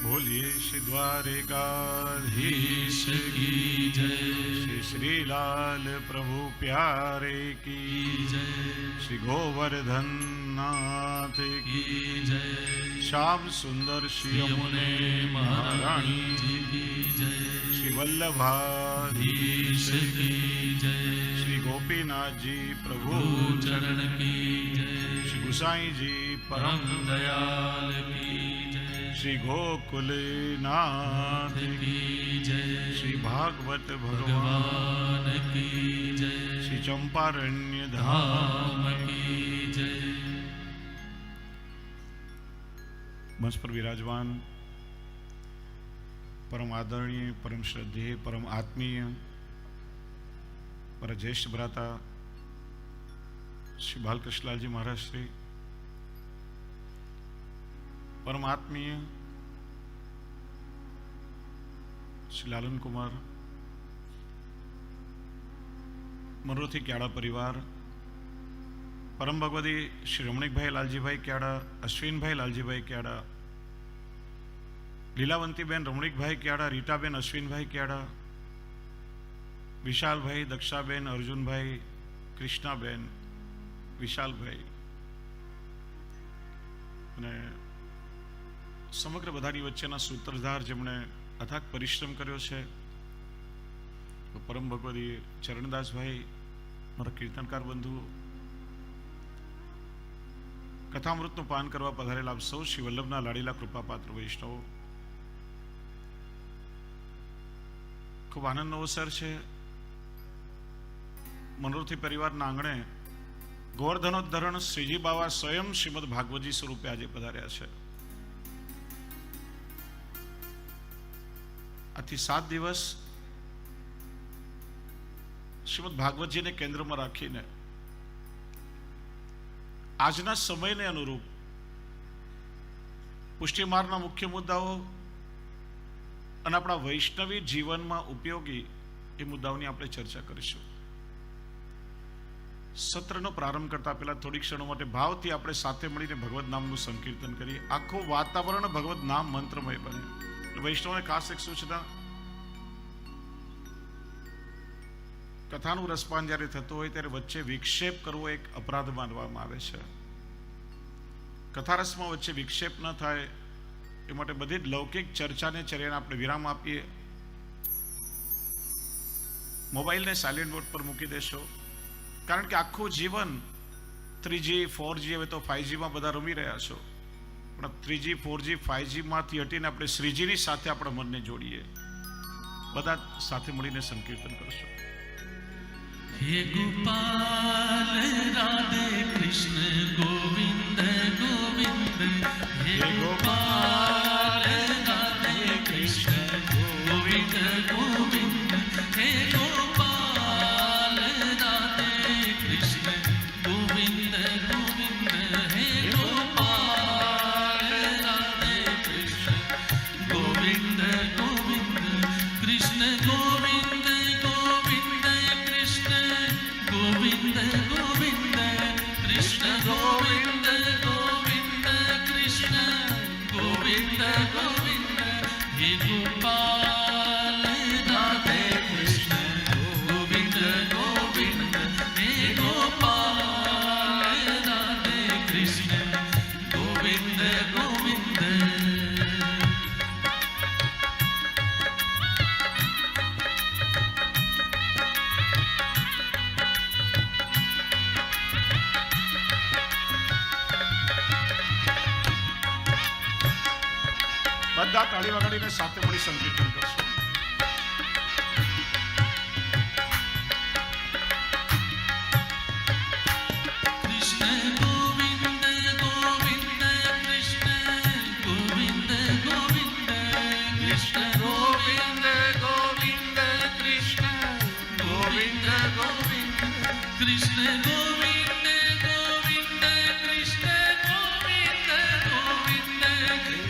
बोलिए श्री द्वारिकाधीश की जय। श्री श्रीलाल प्रभु प्यारे की जय। श्री गोवर्धन नाथ की जय। श्याम सुंदर श्री यमुने महारानी जी की जय। श्री वल्लभाधीश की जय। श्री गोपीनाथ जी प्रभु चरण की जय। श्री गुसाई जी परम दयाल की जय। श्री गोकुलनाथ की जय। श्री भागवत भगवान की जय। श्री चंपारण्य धाम की जय। मंच पर विराजमान परम आदरणीय, परम श्रद्धेय, परम आत्मीय, पर ज्येष्ठ भ्राता श्री बालकृष्णलाल जी महाराज श्री, परम आत्मीय श्री लालन कुमार, मनोरथी क्याड़ा परिवार, परम भगवती श्री रमणीक भाई लालजी भाई क्याड़ा, अश्विन भाई लालजी भाई क्याड़ा, लीलावंती बेन रमणीक भाई क्याड़ा, रीटा बेन अश्विन भाई क्याड़ा, विशाल भाई, दक्षा बेन, अर्जुन भाई, कृष्णा बेन, विशाल भाई અને સમગ્ર બધાની વચ્ચેના સૂત્રધાર જેમણે અથાગ પરિશ્રમ કર્યો છે, પરમ ભગવતી ચરણદાસભાઈ, મારા કીર્તનકાર બંધુ, કથામૃતનું પાન કરવા પધારેલા આપ સૌ શ્રી વલ્લભના લાડીલા કૃપાપાત્ર વૈષ્ણવો, ખૂબ આનંદનો અવસર છે. મનોરથી પરિવારના આંગણે ગોવર્ધનોદ્ધરણ શ્રીજી બાવા સ્વયં શ્રીમદ ભાગવતજી સ્વરૂપે આજે પધાર્યા છે. આથી 7 દિવસ શ્રીમદ ભાગવતજીને કેન્દ્રમાં રાખીને આજના સમયને અનુરૂપ પુષ્ટિમાર્ગના મુખ્ય મુદ્દાઓ અને આપણા વૈષ્ણવી જીવનમાં ઉપયોગી એ મુદ્દાઓની આપણે ચર્ચા કરીશું. સત્રનો પ્રારંભ કરતા પહેલા થોડી ક્ષણો માટે ભાવથી આપણે સાથે મળીને ભગવત નામનું સંકીર્તન કરીએ. આખું વાતાવરણ ભગવત નામ મંત્રમય બને. વૈષ્ણવને ખાસ એક સૂચના, કથાનું રસપાન જ્યારે થતું હોય ત્યારે વચ્ચે વિક્ષેપ કરવો એક અપરાધ માનવામાં આવે છે. કથારસમાં વચ્ચે વિક્ષેપ ન થાય એ માટે બધી જ લૌકિક ચર્ચાને ચર્યાને આપણે વિરામ આપીએ. મોબાઈલને સાયલેન્ટ મોડ પર મૂકી દેશો, કારણ કે આખું જીવન 3G 4G હવે તો 5G માં બધા રમી રહ્યા છો, પણ 3G 4G 5G માંથી હટીને આપણે શ્રીજીની સાથે આપણા મનને જોડીએ. બધા સાથે મળીને સંકીર્તન કરશો. हे गोपाल राधे कृष्ण गोविंद गोविंद, हे गोपाल राधे कृष्ण गोविंद गोविंद, हे गोपाल राधे कृष्ण गोविंद गोविंद, हे गोपाल राधे कृष्ण गोविंद गोविंद, कृष्ण गोविंद गोविंद, कृष्ण गोविंद गोविंद, कृष्ण गोविंद गोविंद, कृष्ण गोविंद गोविंद, हे गोपाल राधे कृष्ण गोविंद गोविंद, हे गोपाल राधे कृष्ण गोविंद गोविंद. બધા તાળી વગાડીને સાથે મળી સંકીર્તન કરશો. कृष्ण गोविंद गोविंद, कृष्ण गोविंद गोविंद, कृष्ण गोविंद गोविंद, कृष्ण गोविंद गोविंद, कृष्ण गोविंद गोविंद, कृष्ण गोविंद गोविंद,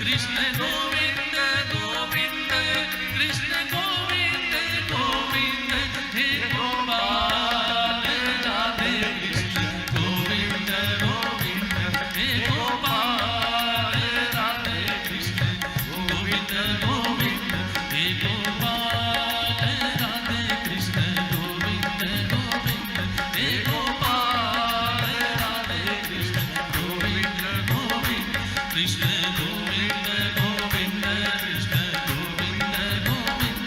कृष्ण गोविंद गोविंद, कृष्ण गोविंद गोविंद, हे गोपाल राधे कृष्ण गोविंद गोविंद, हे गोपाल राधे कृष्ण गोविंद ગોવિંદ ગોવિંદ કૃષ્ણ ગોવિંદ ગોવિંદ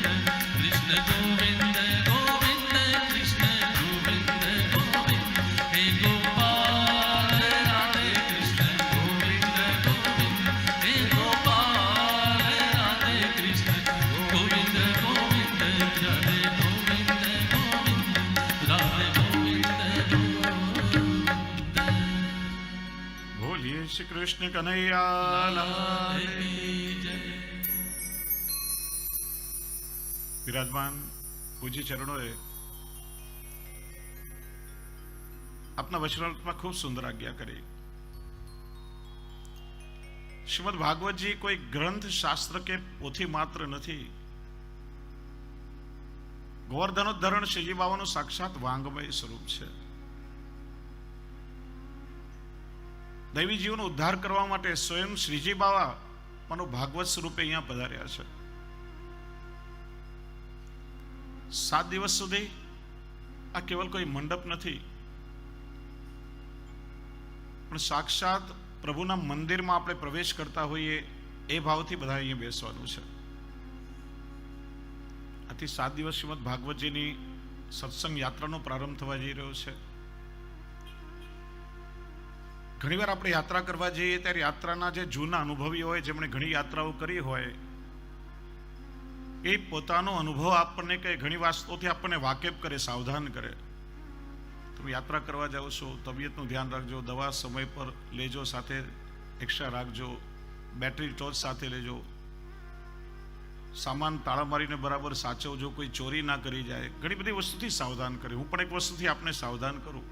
કૃષ્ણ ગોવિંદ ગોવિંદ કૃષ્ણ ગોવિંદ ગોવિંદ હે ગોપાલ રાધે કૃષ્ણ ગોવિંદ ગોવિંદ હે ગોપાલ રાધે કૃષ્ણ ગોવિંદ ગોવિંદ રાધે ગોવિંદ ગોવિંદ રાધે ગોવિંદ ગોવિંદ. બોલીએ શ્રી કૃષ્ણ કનૈયા લાલ. વિરાજમાન પૂજ્ય ચરણોએ આપના વચનામૃતમાં ખૂબ સુંદર આજ્ઞા કરી. શ્રીમદ ભાગવતજી કોઈ ગ્રંથ શાસ્ત્ર કે પોથી માત્ર નથી. ગોવર્ધનોદ્ધરણ શ્રીજી બાવાનું સાક્ષાત વાંગમય સ્વરૂપ છે. દૈવી જીવનો ઉદ્ધાર કરવા માટે સ્વયં શ્રીજી બાવા માનો ભાગવત સ્વરૂપે અહીંયા પધાર્યા છે. 7 દિવસ સુધી આ કેવલ કોઈ મંડપ નથી, પણ સાક્ષાત પ્રભુના મંદિરમાં આપણે પ્રવેશ કરતા હોઈએ એ ભાવથી બધા અહીંયા બેસવાનું છે. આથી 7 દિવસ શ્રીમદ ભાગવતજીની સત્સંગ યાત્રાનો પ્રારંભ થવા જઈ રહ્યો છે. ઘણીવાર આપણે યાત્રા કરવા જઈએ ત્યારે યાત્રાના જે જૂના અનુભવી હોય, જેમણે ઘણી યાત્રાઓ કરી હોય, એ પોતાનો અનુભવ આપણને કે ઘણી વાસ્તુઓથી આપણને વાકેફ કરે, સાવધાન કરે. તમે યાત્રા કરવા જાઓ છો, તબિયતનું ધ્યાન રાખજો, દવા સમય પર લેજો, સાથે એક્સ્ટ્રા રાખજો, બેટરી ટોર્ચ સાથે લેજો, સામાન તાળા મારીને બરાબર સાચવજો, કોઈ ચોરી ના કરી જાય. ઘણી બધી વસ્તુથી સાવધાન કરે. હું પણ એક વસ્તુથી આપને સાવધાન કરું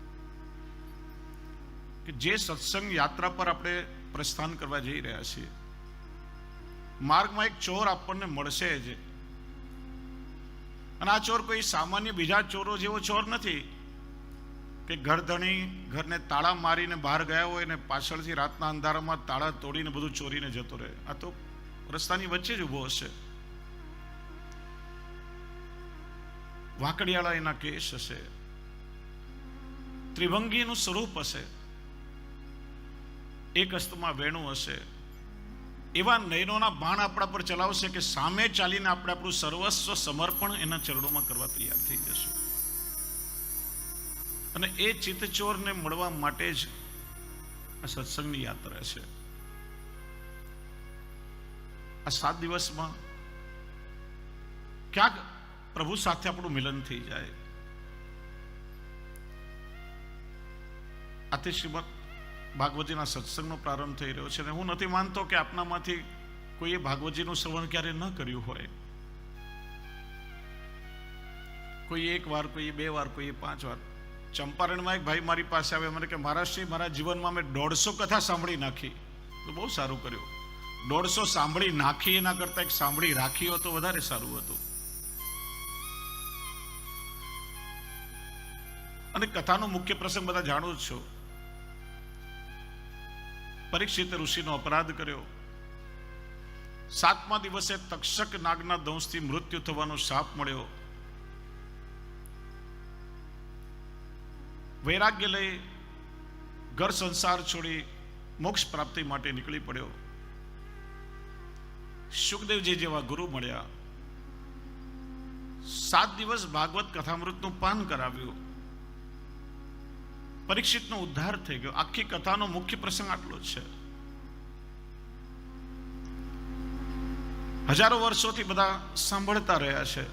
કે જે સત્સંગ યાત્રા પર આપણે પ્રસ્થાન કરવા જઈ રહ્યા છીએ, માર્ગમાં એક ચોર આપણને મળશે જ. અને આ ચોર કોઈ સામાન્ય બીજા ચોરો જેવો ચોર નથી કે ઘરધણી ઘરને તાળા મારીને બહાર ગયા હોય ને પાછળથી રાતના અંધારામાં તાળા તોડીને બધું ચોરીને જતો રહે. આ તો રસ્તાની વચ્ચે જ ઊભો હશે. વાકડિયાળા એના કેસ હશે, ત્રિભંગીનું સ્વરૂપ હશે, એક હસ્તમાં વેણું હશે. એવા નયનોના બાણ આપણા પર ચલાવશે કે સામે ચાલીને આપણે આપણું સર્વસ્વ સમર્પણ એના ચરણોમાં કરવા તૈયાર થઈ જશું. અને એ ચિત્તચોરને મળવા માટે જ આ સત્સંગની યાત્રા છે. આ 7 દિવસમાં ક્યાંક પ્રભુ સાથે આપણું મિલન થઈ જાય. આથી શ્રીમદ ભાગવતજીના સત્સંગનો પ્રારંભ થઈ રહ્યો છે. અને હું નથી માનતો કે આપનામાંથી કોઈએ ભાગવતજીનું શ્રવણ ક્યારે ન કર્યું હોય. કોઈ 1 વાર, કોઈ 2 વાર, કોઈ 5 વાર. ચંપારણમાં એક ભાઈ મારી પાસે આવે, મને કે મહારાજશ્રી, મારા જીવનમાં મેં 150 કથા સાંભળી નાખી. તો બહુ સારું કર્યું. 150 સાંભળી નાખી એના કરતા એક સાંભળી રાખી હોત તો વધારે સારું હતું. અને કથાનો મુખ્ય પ્રસંગ બધા જાણો જ છો. પરીક્ષિત ઋષિનો અપરાધ કર્યો. 7મા દિવસે તક્ષક નાગના દંશથી મૃત્યુ થવાનો શાપ મળ્યો. વૈરાગ્ય લઈ ઘર સંસાર છોડી મોક્ષ પ્રાપ્તિ માટે નીકળી પડ્યો. સુખદેવજી જેવા ગુરુ મળ્યા. 7 દિવસ ભાગવત કથામૃતનું પાન કરાવ્યું. પરીક્ષિતનો ઉદ્ધાર થઈ ગયો. આખી કથાનો મુખ્ય પ્રસંગ આટલો જ છે. હજારો વર્ષોથી બધા સાંભળતા રહ્યા છે,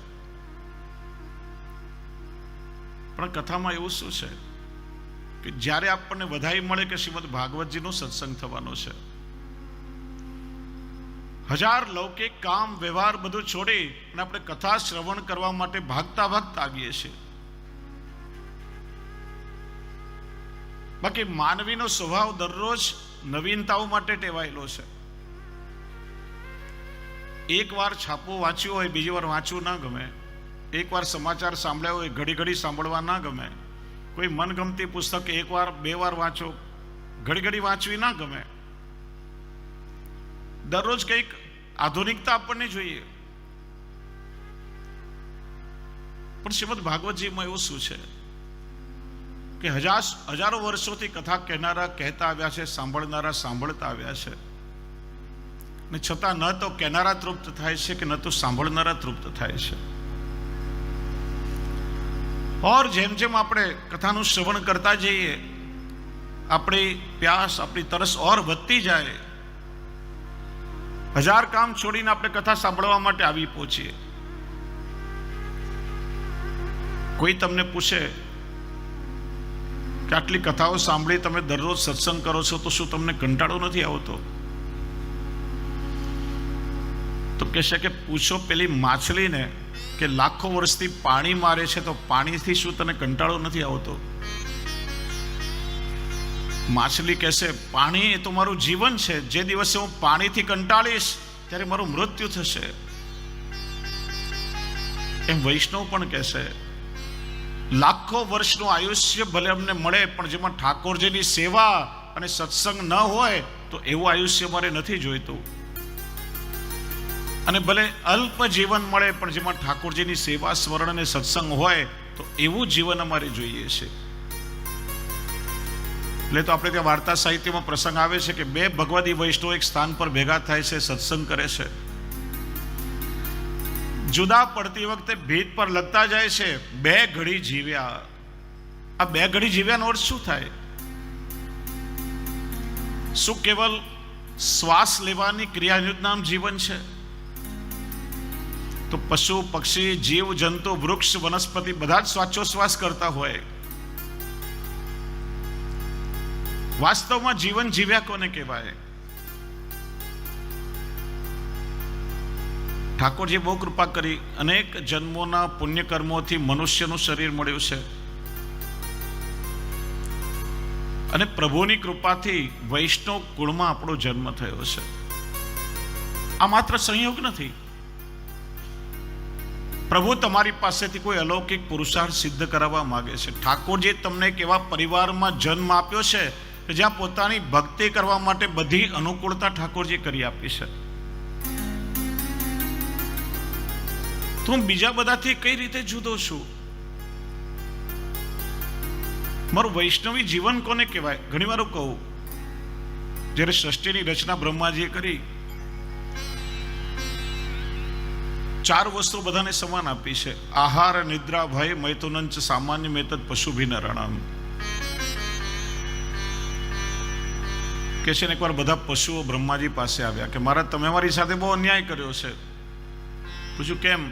પણ કથામાં એવું શું છે કે જ્યારે આપણને વધાઈ મળે કે શ્રીમદ ભાગવતજીનો સત્સંગ થવાનો છે, 1000 લૌકિક કામ વ્યવહાર બધું છોડી અને આપણે કથા શ્રવણ કરવા માટે ભાગતા ભાગતા આવીએ છીએ. બાકી માનવીનો સ્વભાવ દરરોજ નવીનતાઓ માટે ટેવાયેલો છે. એક વાર છાપું વાંચ્યું હોય, બીજી વાર વાંચવું ના ગમે. એક વાર સમાચાર સાંભળ્યા હોય, ઘડી ઘડી સાંભળવા ના ગમે. કોઈ મનગમતી પુસ્તક 1 વાર 2 વાર વાંચો, ઘડી ઘડી વાંચવી ના ગમે. દરરોજ કંઈક આધુનિકતા આપણને જોઈએ. પણ શ્રીમદ ભાગવતજીમાં એવું શું છે કે હજારો વર્ષોથી કથા કહેનારા કહેતા આવ્યા છે, સાંભળનારા સાંભળતા આવ્યા છે. ને છતાં ન તો કહેનારા તૃપ્ત થાય છે કે ન તો સાંભળનારા તૃપ્ત થાય છે. ઓર જેમ જેમ આપણે કથાનું શ્રવણ કરતા જઈએ, આપણી પ્યાસ, આપણી તરસ ઓર વધતી જાય. 1000 કામ છોડીને આપણે કથા સાંભળવા માટે આવી પહોંચીએ. કોઈ તમને પૂછે કે આટલી કથાઓ સાંભળી તમે દરરોજ સત્સંગ કરો છો તો શું તમને કંટાળો નથી આવતો? તો કહેશે કે પૂછો પેલી માછલીને કે લાખો વર્ષથી પાણી મારે છે તો પાણીથી શું તને કંટાળો નથી આવતો? માછલી કહેશે પાણી એ તો મારું જીવન છે, જે દિવસે હું પાણીથી કંટાળીશ ત્યારે મારું મૃત્યુ થશે. એમ વૈષ્ણવ પણ કહેશે લાખો વર્ષનું આયુષ્ય ભલે અમને મળે, પણ જેમાં ઠાકોરજીની સેવા અને સત્સંગ ન હોય તો એવું આયુષ્ય મારે નથી જોઈતું. અને ભલે અલ્પ જીવન મળે, પણ જેમાં ઠાકોરજીની સેવા, સ્મરણ અને સત્સંગ હોય તો એવું જીવન અમારે જોઈએ છે. એટલે તો આપણે ત્યાં વાર્તા સાહિત્યમાં પ્રસંગ આવે છે કે 2 ભગવદી વૈષ્ણવ એક સ્થાન પર ભેગા થાય છે, સત્સંગ કરે છે. જુદા પડતી વખતે ભીત પર લગતા જાય છે 2 ઘડી જીવ્યા. આ 2 ઘડી જીવ્યાનો અર્થ શું થાય? શું કેવલ શ્વાસ લેવાની ક્રિયાનું નામ જીવન છે? તો પશુ, પક્ષી, જીવ, જંતુ, વૃક્ષ, વનસ્પતિ બધા જ શ્વાસોશ્વાસ કરતા હોય. વાસ્તવમાં જીવન જીવ્યા કોને કહેવાય? ઠાકોરજી બહુ કૃપા કરી, અનેક જન્મોના પુણ્યકર્મોથી મનુષ્યનું શરીર મળ્યું છે. અને પ્રભુની કૃપાથી વૈષ્ણવ કુળમાં આપણો જન્મ થયો છે. આ માત્ર સંયોગ નથી. પ્રભુ તમારી પાસેથી કોઈ અલૌકિક પુરુષાર્થ સિદ્ધ કરાવવા માંગે છે. ઠાકોરજી તમને એક એવા પરિવારમાં જન્મ આપ્યો છે કે જ્યાં પોતાની ભક્તિ કરવા માટે બધી અનુકૂળતા ઠાકોરજી કરી આપી છે. તું બીજા બધાથી કઈ રીતે જુદો છું? મારું વૈષ્ણવી જીવન કોને કહેવાય? ઘણી વાર કહું, જ્યારે સૃષ્ટિની રચના બ્રહ્માજીએ કરી, 4 વસ્તુ બધાને સમાન આપી છે. આહાર, નિદ્રા, ભય, મૈથુનંચ સામાન્ય મેતદ પશુભિ નરાણામ. કે છે ને એકવાર બધા પશુઓ બ્રહ્માજી પાસે આવ્યા કે મહારાજ, તમે મારી સાથે બહુ અન્યાય કર્યો છે. પૂછ્યું કેમ?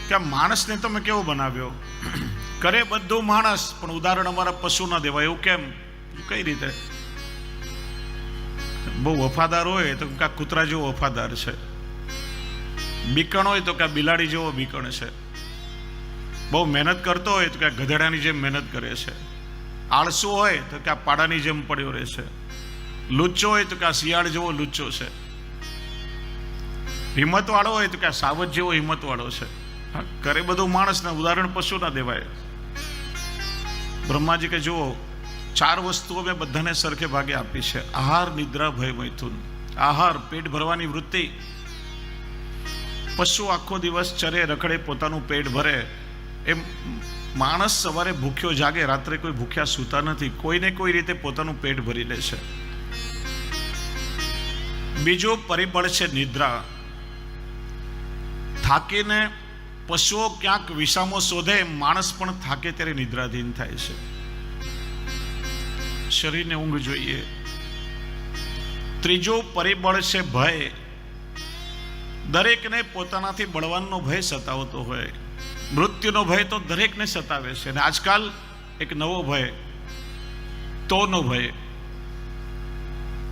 કે આ માણસને તમે કેવો બનાવ્યો? કરે બધું માણસ, પણ ઉદાહરણ અમારા પશુ ના દેવાય. એવું કેમ? કઈ રીતે? બહુ વફાદાર હોય તો કે કૂતરા જેવો વફાદાર છે, બીકણ હોય તો કે બિલાડી જેવો બીકણ છે, બહુ મહેનત કરતો હોય તો કે ગધેડાની જેમ મહેનત કરે છે, આળસુ હોય તો કે આ પાડાની જેમ પડ્યો રહે છે, લુચ્ચો હોય તો કે આ શિયાળ જેવો લુચ્ચો છે, હિંમત વાળો હોય તો કે આ સાવજ જેવો હિંમત વાળો છે. કરે બધું માણસને, ઉદાહરણ પશુ ના દેવાય. બ્રહ્માજી કે જુઓ, 4 વસ્તુઓ મેં બધાને સરખે ભાગે આપી છે. આહાર, નિદ્રા, ભય, મૈથુન. આહાર, પેટ ભરવાની વૃત્તિ. પશુ આખો દિવસ ચરે, રખડે, પોતાનું પેટ ભરે. એમ માણસ સવારે ભૂખ્યો જાગે, રાત્રે કોઈ ભૂખ્યા સૂતા નથી, કોઈને કોઈ રીતે પોતાનું પેટ ભરી લે છે. બીજો પરિબળ છે નિદ્રા. થાકીને પશુઓ ક્યાંક વિસામો શોધે, માણસ પણ થાકે ત્યારે નિદ્રાધીન થાય છે. શરીરને ઊંઘ જોઈએ. ત્રીજો પરિબળ છે ભય. દરેકને પોતાનાથી બળવાનનો ભય સતાવતો હોય. મૃત્યુનો ભય તો દરેકને સતાવે છે. અને આજકાલ એક નવો ભય, તોનો ભય,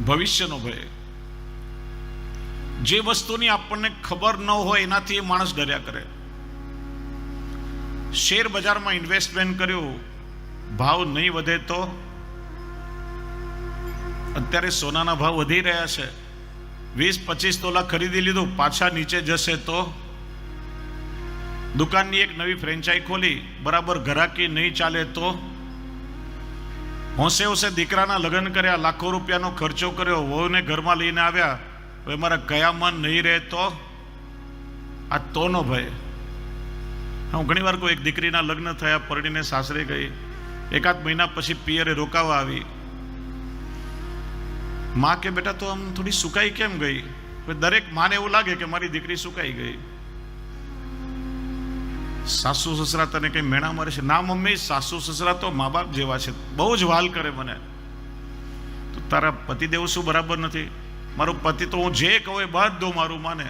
ભવિષ્યનો ભય. જે વસ્તુની આપણને ખબર ન હોય એનાથી માણસ ડર્યા કરે. શેર બજારમાં ઇન્વેસ્ટમેન્ટ કર્યું, ભાવ નહીં વધે તો? અત્યારે સોનાના ભાવ વધી રહ્યા છે. 20-25 તોલા ખરીદી લીધું, પાછા નીચે જશે તો? દુકાનની એક નવી ફ્રેન્ચાઇઝ ખોલી, બરાબર ઘરાકી નહીં ચાલે તો? હોંશે હોંશે દીકરાના લગ્ન કર્યા, લાખો રૂપિયાનો ખર્ચો કર્યો, વહુને ઘરમાં લઈને આવ્યા, હવે મારા કયામન નહીં રહે તો? આ તોનો ભય. હું ઘણી વાર કોઈ એક દીકરીના લગ્ન થયા, પરણીને સાસરે ગઈ, 1-8 મહિના પછી પિયરે રોકાવા આવી. માં કે બેટા તો આમ થોડી સુકાઈ કેમ ગઈ? દરેક માને એવું લાગે કે મારી દીકરી સુકાઈ ગઈ. સાસુ સસરા તને કઈ મેણા મારે છે? ના મમ્મી, સાસુ સસરા તો મા બાપ જેવા છે, બહુ જ વાલ કરે મને. તો તારા પતિદેવ શું બરાબર નથી? મારો પતિ તો હું જે કહું એ બધું મારું માને,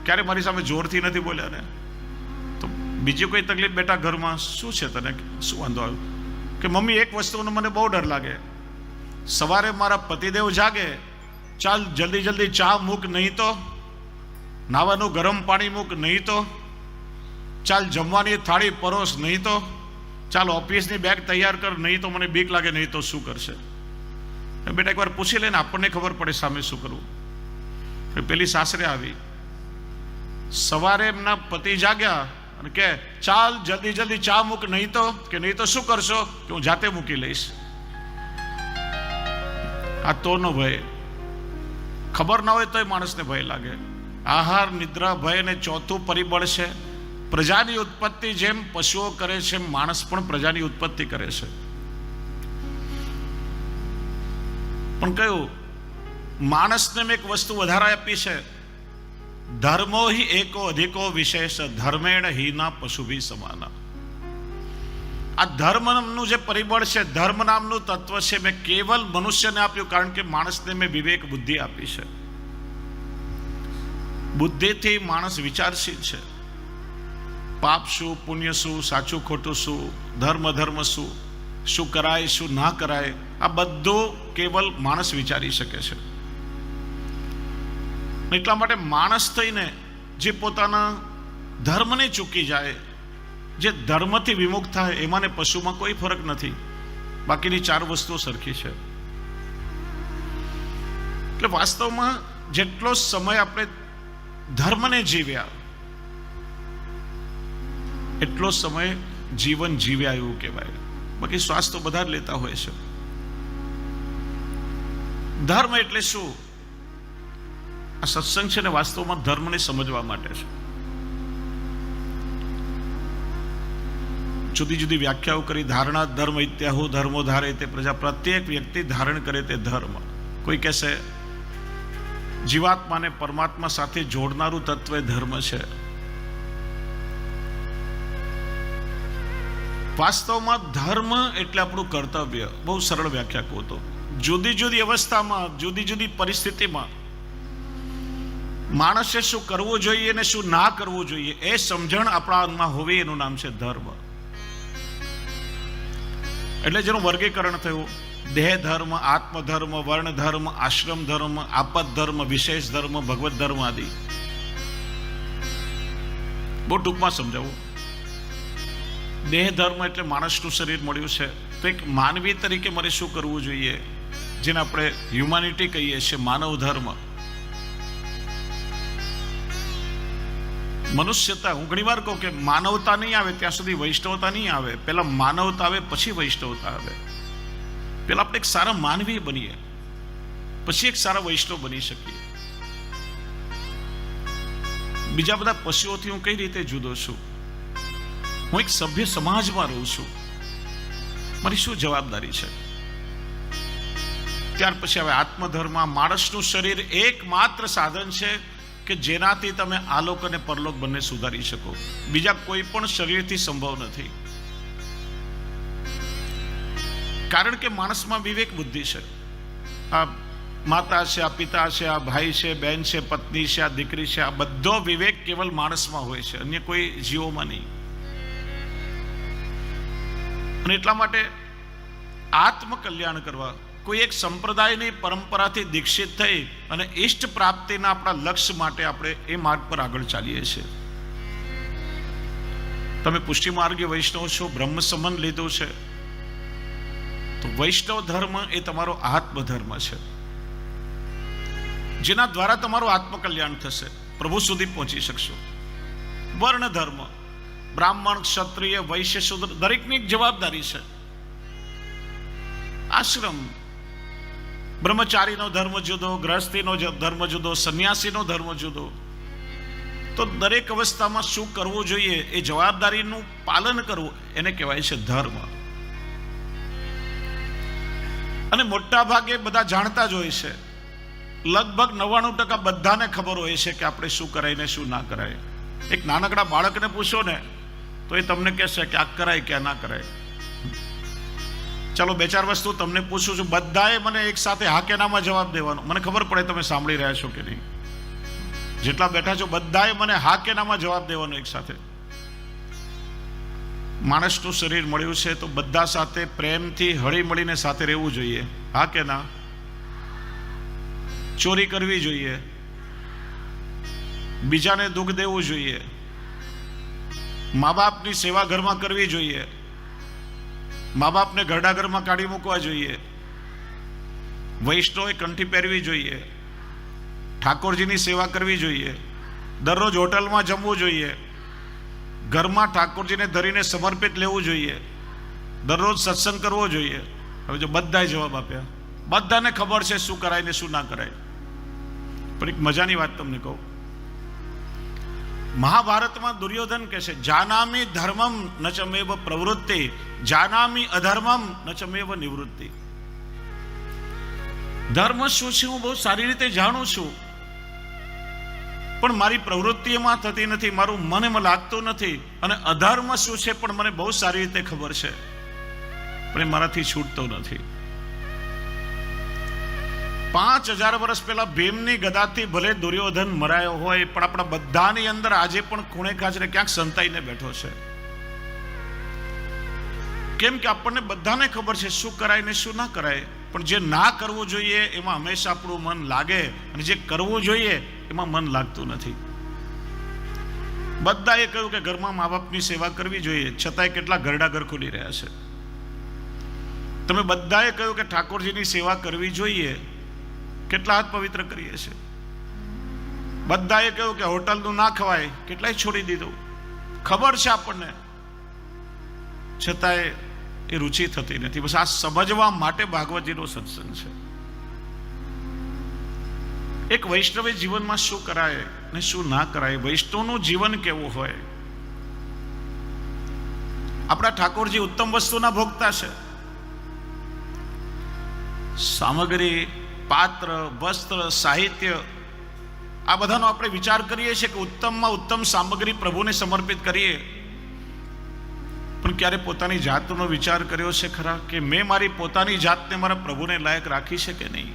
ક્યારે મારી સામે જોરથી નથી બોલ્યા ને. તો બીજી કોઈ તકલીફ બેટા ઘરમાં શું છે તને, શું વાંધો આવ્યો? કે મમ્મી એક વસ્તુનો મને બહુ ડર લાગે, સવારે મારા પતિદેવ જાગે, ચાલ જલ્દી જલ્દી ચા મૂક, નહીં તો નાવાનું ગરમ પાણી મૂક, નહીં તો ચાલ જમવાની થાળી પરોસ, નહીં તો ચાલ ઓફિસની બેગ તૈયાર કર, નહીં તો મને બીક લાગે, નહીં તો શું કરશે? બેટા એકવાર પૂછી લે ને, આપણને ખબર પડે સામે શું કરવું. પેલી સાસરે આવી, સવારે એમના પતિ જાગ્યા અને કે ચાલ જલ્દી જલ્દી ચા મૂક, નહીં તો શું કરશો? કે હું જાતે મૂકી લઈશ. આ તોનો ભય, ખબર ના હોય તોય માણસને ભય લાગે. આહાર, નિદ્રા, ભય અને ચોથું પરિબળ છે પ્રજાની ઉત્પત્તિ. જેમ પશુઓ કરે છે માણસ પણ પ્રજાની ઉત્પત્તિ કરે છે. પણ કયું? માણસને મેં એક વસ્તુ વધારે આપી છે, ધર્મો હિ એકો અધિકો વિશેષ ધર્મેણ હિના પશુભી સમાના. આ ધર્મનું જે પરિબળ છે, ધર્મ નામનું તત્વ છે, મેં કેવલ મનુષ્યને આપ્યું કારણ કે માણસને મેં વિવેક બુદ્ધિ આપી છે. બુદ્ધિથી માણસ વિચારશીલ છે. પાપ શું, પુણ્ય શું, સાચું ખોટું શું, ધર્મ અધર્મ શું, શું કરાય શું ના કરાય, આ બધું કેવલ માણસ વિચારી શકે છે. એટલા માટે માણસ થઈને જે પોતાના ધર્મને ચૂકી જાય, જે ધર્મથી વિમુખ થાય, એમાં ને પશુમાં કોઈ ફરક નથી. બાકીની ચાર વસ્તુઓ સરખી છે. એટલે વાસ્તવમાં જેટલો સમય આપણે ધર્મને જીવ્યા એટલો સમય જીવન જીવ્યા એવું કહેવાય. બાકી શ્વાસ તો બધા જ લેતા હોય છે. ધર્મ એટલે શું? આ સત્સંગ છે ને વાસ્તવમાં ધર્મને સમજવા માટે છે. જુદી જુદી વ્યાખ્યાઓ કરી. ધારણા ધર્મ ઇત્યાહુ ધર્મો ધારે તે પ્રજા. પ્રત્યેક વ્યક્તિ ધારણ કરે તે ધર્મ. કોઈ કહેશે જીવાત્માને પરમાત્મા સાથે જોડનારું તત્વ એ ધર્મ છે. વાસ્તવમાં ધર્મ એટલે આપણું કર્તવ્ય. બહુ સરળ વ્યાખ્યા કહું તો, જુદી જુદી અવસ્થામાં, જુદી જુદી પરિસ્થિતિમાં માણસે શું કરવું જોઈએ અને શું ના કરવું જોઈએ એ સમજણ આપણામાં હોવી, એનું નામ છે ધર્મ. એટલે જેનું વર્ગીકરણ થયું, દેહ ધર્મ, આત્મધર્મ, વર્ણ ધર્મ, આશ્રમ ધર્મ, આપત ધર્મ, વિશેષ ધર્મ, ભગવત ધર્મ આદિ. બહુ ટૂંકમાં સમજાવું. દેહ ધર્મ એટલે માણસનું શરીર મળ્યું છે, તો એક માનવી તરીકે મારે શું કરવું જોઈએ, જેને આપણે હ્યુમાનિટી કહીએ છીએ, માનવ ધર્મ, મનુષ્યતા. હું ઘણી વાર કહું કે માનવતા નહીં આવે ત્યાં સુધી વૈષ્ણવતા નહીં આવે. પહેલા માનવતા આવે પછી વૈષ્ણવતા આવે. પહેલા આપણે એક સારા માનવી બનીએ, પછી એક સારા વૈષ્ણવ બની શકીએ. બીજા બધા પશુઓથી હું કઈ રીતે જુદો છું? હું એક સભ્ય સમાજમાં રહું છું, મારી શું જવાબદારી છે? ત્યાર પછી હવે આત્મધર્મ. માણસનું શરીર એકમાત્ર સાધન છે કે જેનાથી તમે આલોક અને પરલોક બંને સુધારી શકો. બીજા કોઈ પણ શરીરથી સંભવ નથી. કારણ કે માણસમાં વિવેક બુદ્ધિ છે. આ માતા છે, આ પિતા છે, આ ભાઈ છે, બહેન છે, પત્ની છે, આ દીકરી છે, આ બધો વિવેક કેવલ માણસમાં હોય છે, અન્ય કોઈ જીવોમાં નહીં. અને એટલા માટે આત્મકલ્યાણ કરવા કોઈ એક સંપ્રદાયની પરંપરાથી દીક્ષિત થઈ અને ઇષ્ટ પ્રાપ્તિના આપણા લક્ષ્ય માટે આપણે એ માર્ગ પર આગળ ચાલીએ છીએ. તમે પુષ્ટિ માર્ગે વૈષ્ણવ છો, બ્રહ્મ સંબંધ લીધો છે, તો વૈષ્ણવ ધર્મ એ તમારો આત્મધર્મ છે, જેના દ્વારા તમારું આત્મકલ્યાણ થશે, પ્રભુ સુધી પહોંચી શકશો. વર્ણ ધર્મ, બ્રાહ્મણ, ક્ષત્રિય, વૈશ્ય, શૂદ્ર, દરેકની એક જવાબદારી છે. આશ્રમ, બ્રહ્મચારીનો ધર્મ જુદો, ગૃહસ્થીનો ધર્મ જુદો, સંન્યાસીનો ધર્મ જુદો. તો દરેક અવસ્થામાં શું કરવું જોઈએ એ જવાબદારીનું પાલન કરવું, એને કહેવાય છે ધર્મ. અને મોટા ભાગે બધા જાણતા જ હોય છે લગભગ 99% બધાને ખબર હોય છે કે આપણે શું કરાય ને શું ના કરાય. એક નાનકડા બાળકને પૂછો ને તો એ તમને કહેશે કે આ કરાય કે ના કરાય. ચાલો 2-4 વસ્તુ તમને પૂછું છું, બધાએ મને એક સાથે હા કે નામાં જવાબ દેવાનો. મને ખબર પડે તમે સાંભળી રહ્યા છો કે નહીં. જેટલા બેઠા છો બધાએ મને હા કે નામાં જવાબ દેવાનો એક સાથે. માણસનું શરીર મળ્યું છે તો બધા સાથે પ્રેમથી હળી મળીને સાથે રહેવું જોઈએ. હા કે ના? ચોરી કરવી જોઈએ, બીજાને દુઃખ દેવું જોઈએ, મા બાપની સેવા ઘરમાં કરવી જોઈએ, મા બાપને ઘરડા ઘરમાં કાઢી મૂકવા જોઈએ, વૈષ્ણવે કંઠી પહેરવી જોઈએ, ઠાકોરજીની સેવા કરવી જોઈએ, દરરોજ હોટલમાં જમવું જોઈએ, ઘરમાં ઠાકોરજીને ધરીને સમર્પિત લેવું જોઈએ, દરરોજ સત્સંગ કરવો જોઈએ. હવે જો બધાએ જવાબ આપ્યા, બધાને ખબર છે શું કરાય ને શું ના કરાય. પણ એક મજાની વાત તમને કહું, મહાભારતમાં દુર્યોધન કહે છે જાનામિ ધર્મમ ન ચમેવ પ્રવૃત્તિ, જાનામિ અધર્મમ ન ચમેવ નિવૃત્તિ. ધર્મ શું છે હું બહુ સારી રીતે જાણું છું, પણ મારી પ્રવૃત્તિ એમાં થતી નથી, મારું મન એમાં લાગતું નથી. અને અધર્મ શું છે પણ મને બહુ સારી રીતે ખબર છે, પણ એ મારાથી છૂટતો નથી. 5000 વર્ષ પહેલા ભીમની ગદાથી ભલે દુર્યોધન મરાયો હોય, પણ આપણા બધાની અંદર આજે પણ ખૂણે ખાંચરે ક્યાંક સંતાઈને બેઠો છે. કેમ કે આપણને બધાને ખબર છે શું કરાય ને શું ના કરાય, પણ જે ના કરવું જોઈએ એમાં હંમેશા આપણું મન લાગે, અને જે કરવું જોઈએ એમાં મન લાગતું નથી. બધાએ કહ્યું કે ઘરમાં મા બાપની સેવા કરવી જોઈએ, છતાંય કેટલા ઘરડા ઘર ખુલી રહ્યા છે. તમે બધાએ કહ્યું કે ઠાકોરજીની સેવા કરવી જોઈએ, કેટલા હાથ પવિત્ર કરીએ છીએ. બધાએ કહ્યું કે હોટલનું ના ખવાય, કેટલાય છોડી દીધું. ખબર છે આપણને, છતાંય એ રુચિ થતી નથી. બસ આ સમજવા માટે ભાગવતજીનો સત્સંગ છે. એક વૈષ્ણવે જીવનમાં શું કરાય ને શું ના કરાય, વૈષ્ણવનું જીવન કેવું હોય. આપણા ઠાકોરજી ઉત્તમ વસ્તુના ભોગતા છે. સામગ્રી, પાત્ર, વસ્ત્ર, સાહિત્ય, આ બધાનો આપણે વિચાર કરીએ છીએ કે ઉત્તમમાં ઉત્તમ સામગ્રી પ્રભુને સમર્પિત કરીએ, પણ ક્યારે પોતાની જાતનો વિચાર કર્યો છે ખરા કે મેં મારી પોતાની જાતને મારા પ્રભુને લાયક રાખી છે કે નહીં?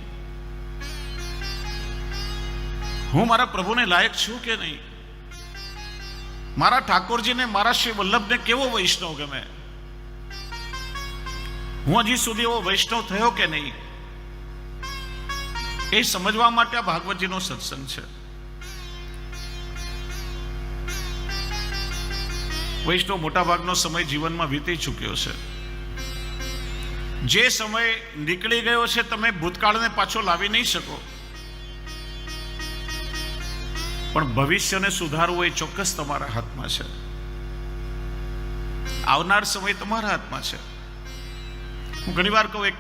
હું મારા પ્રભુને લાયક છું કે નહીં? મારા ઠાકોરજીને, મારા શ્રી વલ્લભને કેવો વૈષ્ણવ ગમે? હું હજી સુધી એવો વૈષ્ણવ થયો કે નહીં? એ સમજવા માટે આ ભાગવતજીનો સત્સંગ છે. વૈષ્ણવ મોટા ભાગનો સમય જીવનમાં વીતી ચૂક્યો છે. જે સમય નીકળી ગયો છે તમે ભૂતકાળને પાછો લાવી નહીં શકો, પણ ભવિષ્યને સુધારવું એ ચોક્કસ તમારા હાથમાં છે. આવનાર સમય તમારા હાથમાં છે. હું ઘણી વાર કહું, એક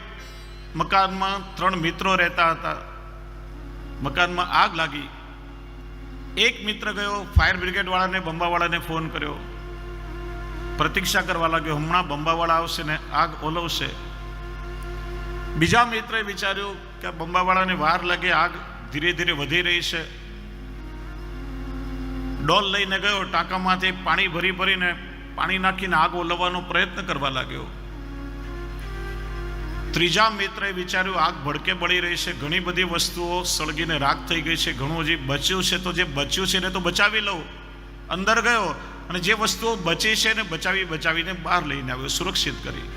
મકાનમાં 3 મિત્રો રહેતા હતા. મકાનમાં આગ લાગી. એક મિત્ર ગયો, ફાયર બ્રિગેડ વાળાને, બંબાવાળાને ફોન કર્યો, પ્રતીક્ષા કરવા લાગ્યો, હમણાં બંબાવાળા આવશે ને આગ ઓલવશે. બીજા મિત્રએ વિચાર્યું કે બંબાવાળાને વાર લાગે, આગ ધીરે ધીરે વધી રહી છે. ડોલ લઈને ગયો, ટાંકામાંથી પાણી ભરીને પાણી નાખીને આગ ઓલવવાનો પ્રયત્ન કરવા લાગ્યો. ત્રીજા મિત્રએ વિચાર્યું આગ ભડકે બળી રહી છે, ઘણી બધી વસ્તુઓ સળગીને રાખ થઈ ગઈ છે, ઘણું હજી બચ્યું છે, તો જે બચ્યું છે એને તો બચાવી લઉં. અંદર ગયો અને જે વસ્તુઓ બચી છે એને બચાવીને બહાર લઈને આવ્યો, સુરક્ષિત કરી.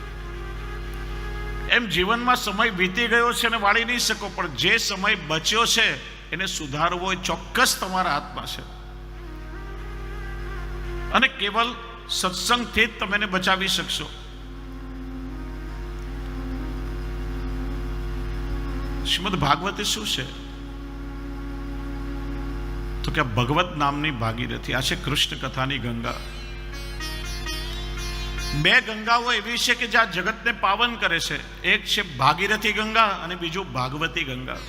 એમ જીવનમાં સમય વીતી ગયો છે અને વાળી નહીં શકો, પણ જે સમય બચ્યો છે એને સુધારવો એ ચોક્કસ તમારા હાથમાં છે. અને કેવલ સત્સંગથી જ તમે એને બચાવી શકશો. શ્રીમદ ભાગવતે શું છે તો કે ભગવત નામની ભાગીરથી. આ છે કૃષ્ણ કથાની ગંગા. 2 ગંગાઓ એવી છે કે જે આ જગતને પાવન કરે છે. એક છે ભાગીરથી ગંગા અને બીજું ભાગવતી ગંગા.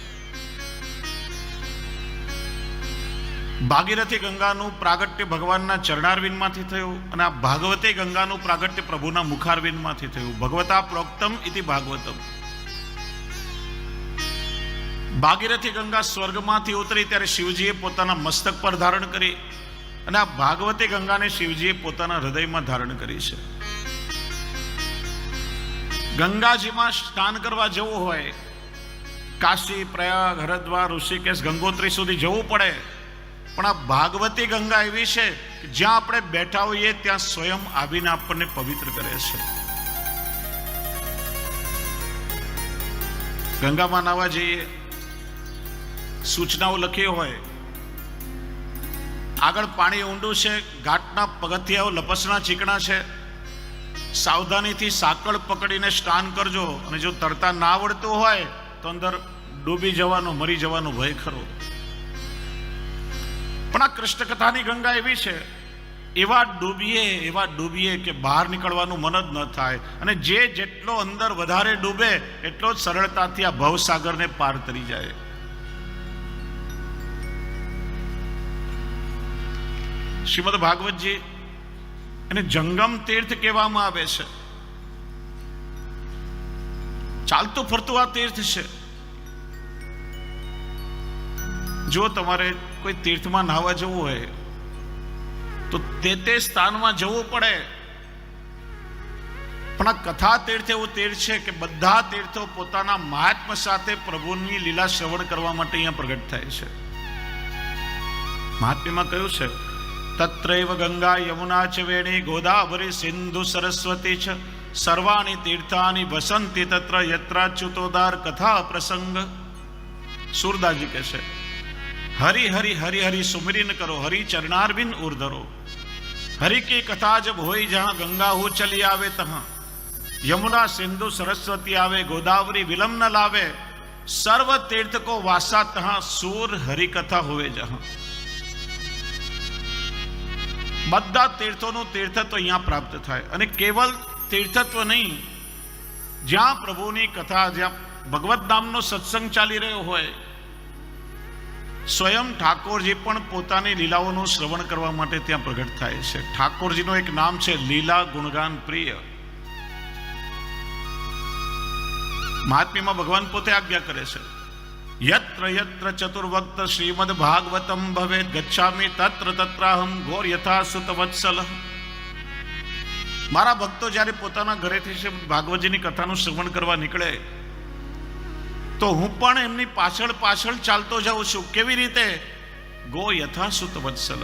ભાગીરથી ગંગાનું પ્રાગટ્ય ભગવાનના ચરણારવિંદમાંથી થયું અને આ ભાગવતી ગંગાનું પ્રાગટ્ય પ્રભુના મુખારવિંદમાંથી થયું. ભગવતા પ્રોક્તમ ઇતિ ભાગવતમ. ભાગીરથી ગંગા સ્વર્ગમાંથી ઉતરી ત્યારે શિવજીએ પોતાના મસ્તક પર ધારણ કરી અને આ ભાગવતી ગંગાને શિવજીએ પોતાના હૃદયમાં ધારણ કરી છે. ગંગાજીમાં સ્નાન કરવા જવું હોય, કાશી, પ્રયાગ, હરિદ્વાર, ઋષિકેશ, ગંગોત્રી સુધી જવું પડે, પણ આ ભાગવતી ગંગા એવી છે કે જ્યાં આપણે બેઠા હોઈએ ત્યાં સ્વયં આવીને આપણને પવિત્ર કરે છે. ગંગામાં નાવા જઈએ, સૂચનાઓ લખી હોય, આગળ પાણી ઊંડું છે, ઘાટના પગથિયાઓ લપસણા ચીકણા છે, સાવધાનીથી સાંકળ પકડીને સ્નાન કરજો, અને જો તરતા ના આવડતું હોય તો અંદર ડૂબી જવાનો, મરી જવાનો ભય ખરો. પણ આ કૃષ્ણ કથાની ગંગા એવી છે, એવા ડૂબીએ કે બહાર નીકળવાનું મન જ ન થાય, અને જેટલો અંદર વધારે ડૂબે એટલો જ સરળતાથી આ ભવસાગરને પાર કરી જાય. શ્રીમદ ભાગવતજી એને જંગમ તીર્થ કહેવામાં આવે છે. ચાલતું ફરતું આ તીર્થ છે. જો તમારે કોઈ તીર્થમાં નાહવા જવું હોય તો તે સ્થાનમાં જવું પડે, પણ આ કથા તીર્થ એવું તીર્થ છે કે બધા તીર્થો પોતાના મહાત્મ્ય સાથે પ્રભુની લીલા શ્રવણ કરવા માટે અહીંયા પ્રગટ થાય છે. મહાત્મ્યમાં કહ્યું છે, તત્રૈવ ગંગા યમુના ચ વેણી ગોદાવરી સિંધુ સરસ્વતી ચ સર્વાણી તીર્થાની વસંતી તત્ર યત્રાચ્યુતોદાર કથા પ્રસંગ. સુરદાસજી કહે છે, હરિ હરિ હરિ હરિ સુમિરિન કરો, હરિ ચરણારવિંદ ઉર્ધરો. हरि की कथा जब होई जहां गंगा हो चली आवे तहां, यमुना सिंधु सरस्वती आवे, गोदावरी विलम न लावे, सर्व तीर्थ को वासा तहां, सूर हरि कथा होवे जहां. બધા તીર્થોનું તીર્થત્વ અહીંયા પ્રાપ્ત થાય. અને કેવલ તીર્થત્વ નહીં, જ્યાં પ્રભુની કથા, જ્યાં ભગવત નામનો સત્સંગ ચાલી રહ્યો હોય, સ્વયં ઠાકોરજી પણ પોતાની લીલાઓનું શ્રવણ કરવા માટે ત્યાં પ્રગટ થાય છે. ઠાકોરજીનું એક નામ છે લીલા ગુણગાન પ્રિય. મહાત્મ્યમાં ભગવાન પોતે આજ્ઞા કરે છે, યત્ર યત્ર ચતુર્વક્ત શ્રીમદ ભાગવતમ ભવેત ગચ્છામિ તત્ર તત્રાહમ ઘોર યથા સુત વત્સલ. મારા ભક્તો જ્યારે પોતાના ઘરેથી ભાગવતજીની કથાનું શ્રવણ કરવા નીકળે તો હું પણ એમની પાછળ પાછળ ચાલતો જાઉં છું. કેવી રીતે? ગો યથા સુત વત્સલ.